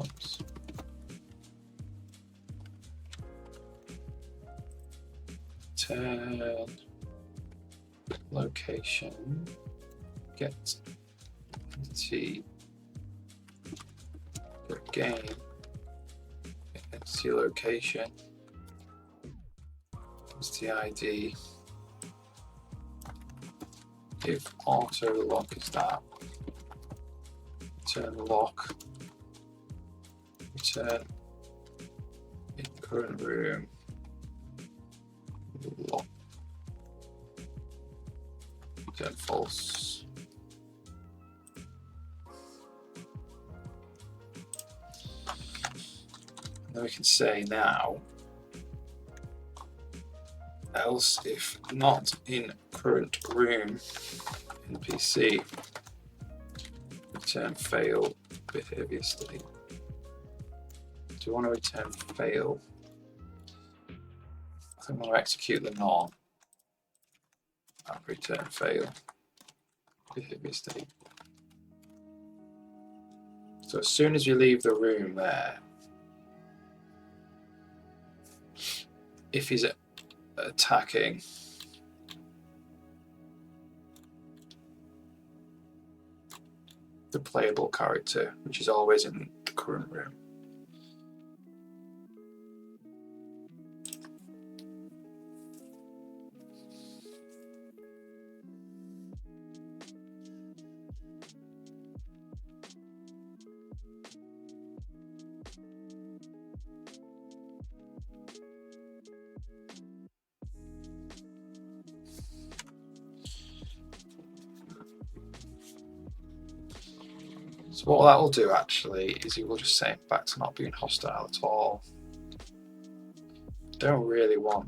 Oops. Turn location get entity game entity location entity ID. If auto lock is that, return lock, return in current room lock, return false. And then we can say now else if not in current room NPC, return fail behavior state. Do you want to return fail? I think I'm going to execute the non and return fail behavior state. So as soon as you leave the room there, if he's attacking, the playable character, which is always in the current room. So what that will do actually is it will just set him back to not being hostile at all. Don't really want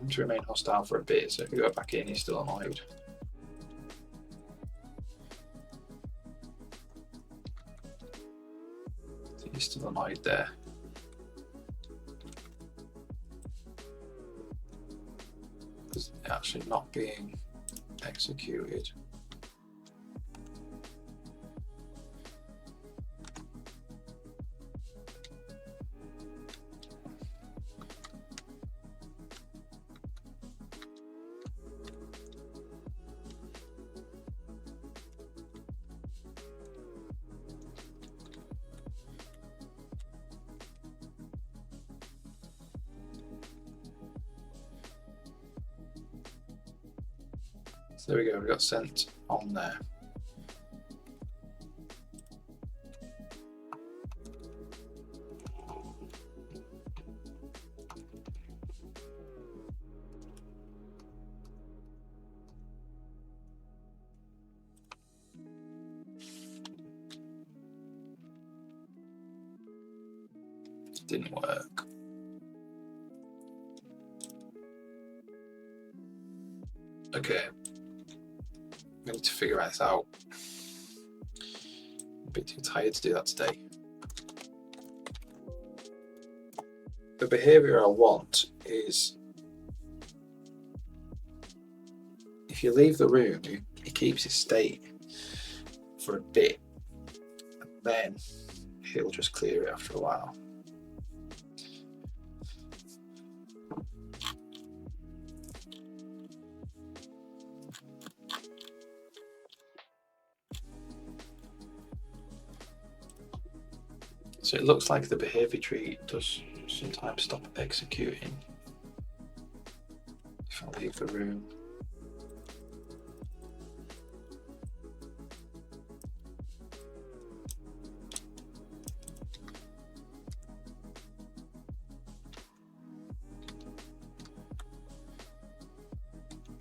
him to remain hostile for a bit, so if we go back in he's still annoyed. He's still annoyed there. It's actually not being executed. So there we go, we got sent on there. Didn't work. Okay, I need to figure this out. I'm a bit too tired to do that today. The behavior I want is if you leave the room, it keeps its state for a bit, and then he'll just clear it after a while. So it looks like the behavior tree does sometimes stop executing if I leave the room.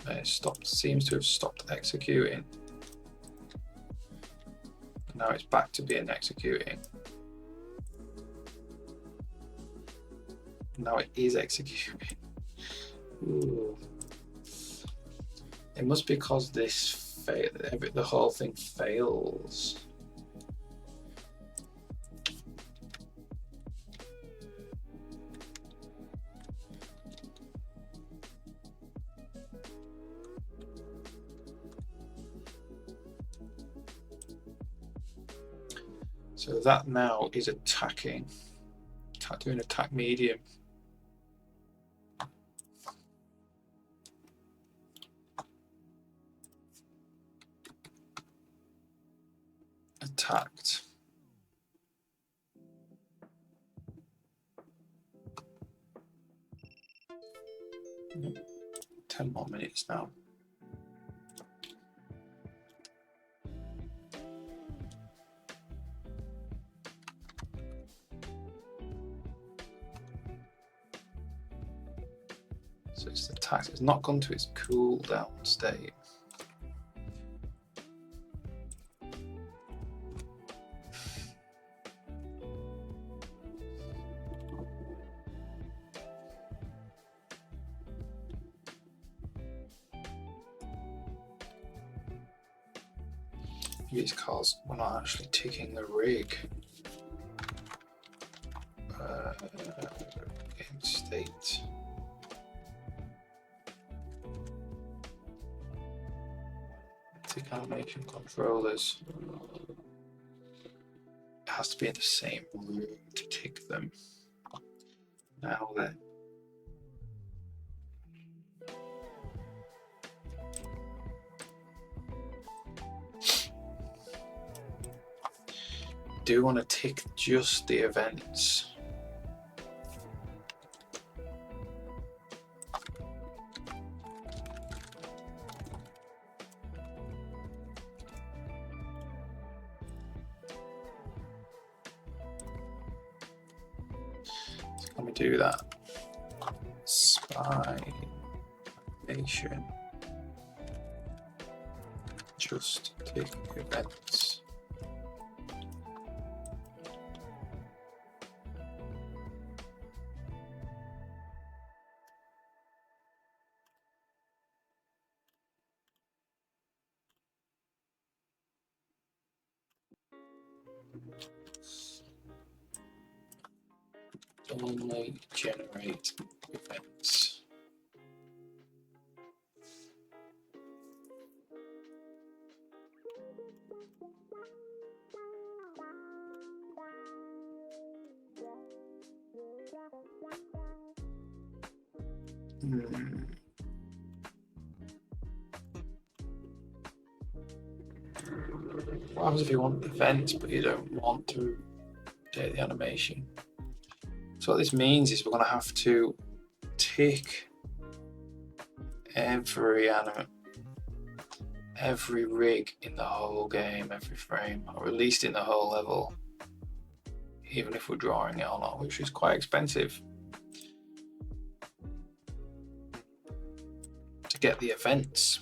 It seems to have stopped executing. Now it's back to being executing. Now it is executing. Ooh. It must be because the whole thing fails. So that now is attacking. Doing attack medium. Attacked. Yep. 10 more minutes now. So it's attacked. It's not gone to its cool down state. Maybe it's because we're not actually ticking the rig. Game state. Tick animation controllers. It has to be in the same room to tick them. Now then. Do want to tick just the events. So let me do that. Spy nation. Just tick events. Only generate events. What happens if you want events but you don't want to update the animation? So what this means is we're going to have to tick every animate. every rig in the whole game, every frame, or at least in the whole level, even if we're drawing it or not, which is quite expensive to get the events.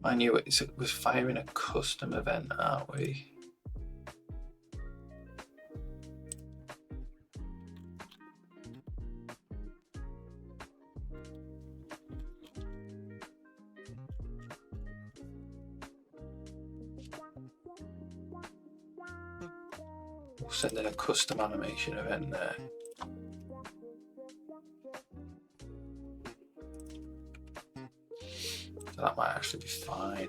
I knew it was firing a custom event, aren't we? We'll send in a custom animation event there. So that might actually be fine.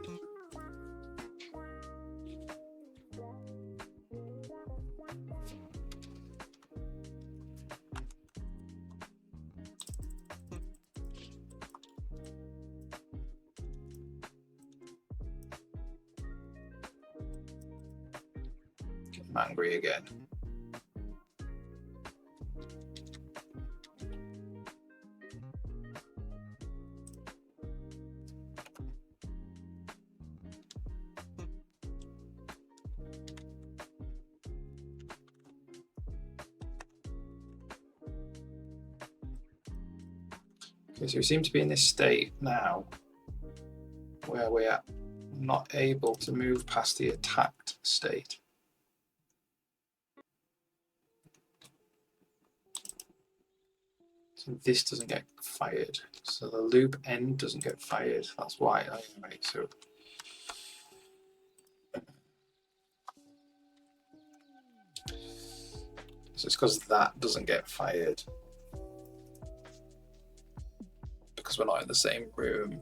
I'm angry again. Okay, so we seem to be in this state now where we are not able to move past the attacked state. So this doesn't get fired. So the loop end doesn't get fired. That's why. Right, so it's because that doesn't get fired. Because we're not in the same room.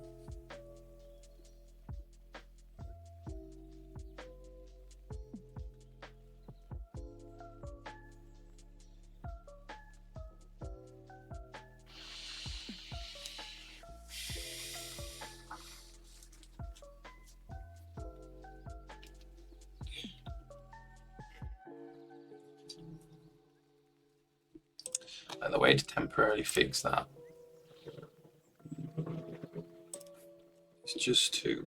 And the way to temporarily fix that is just to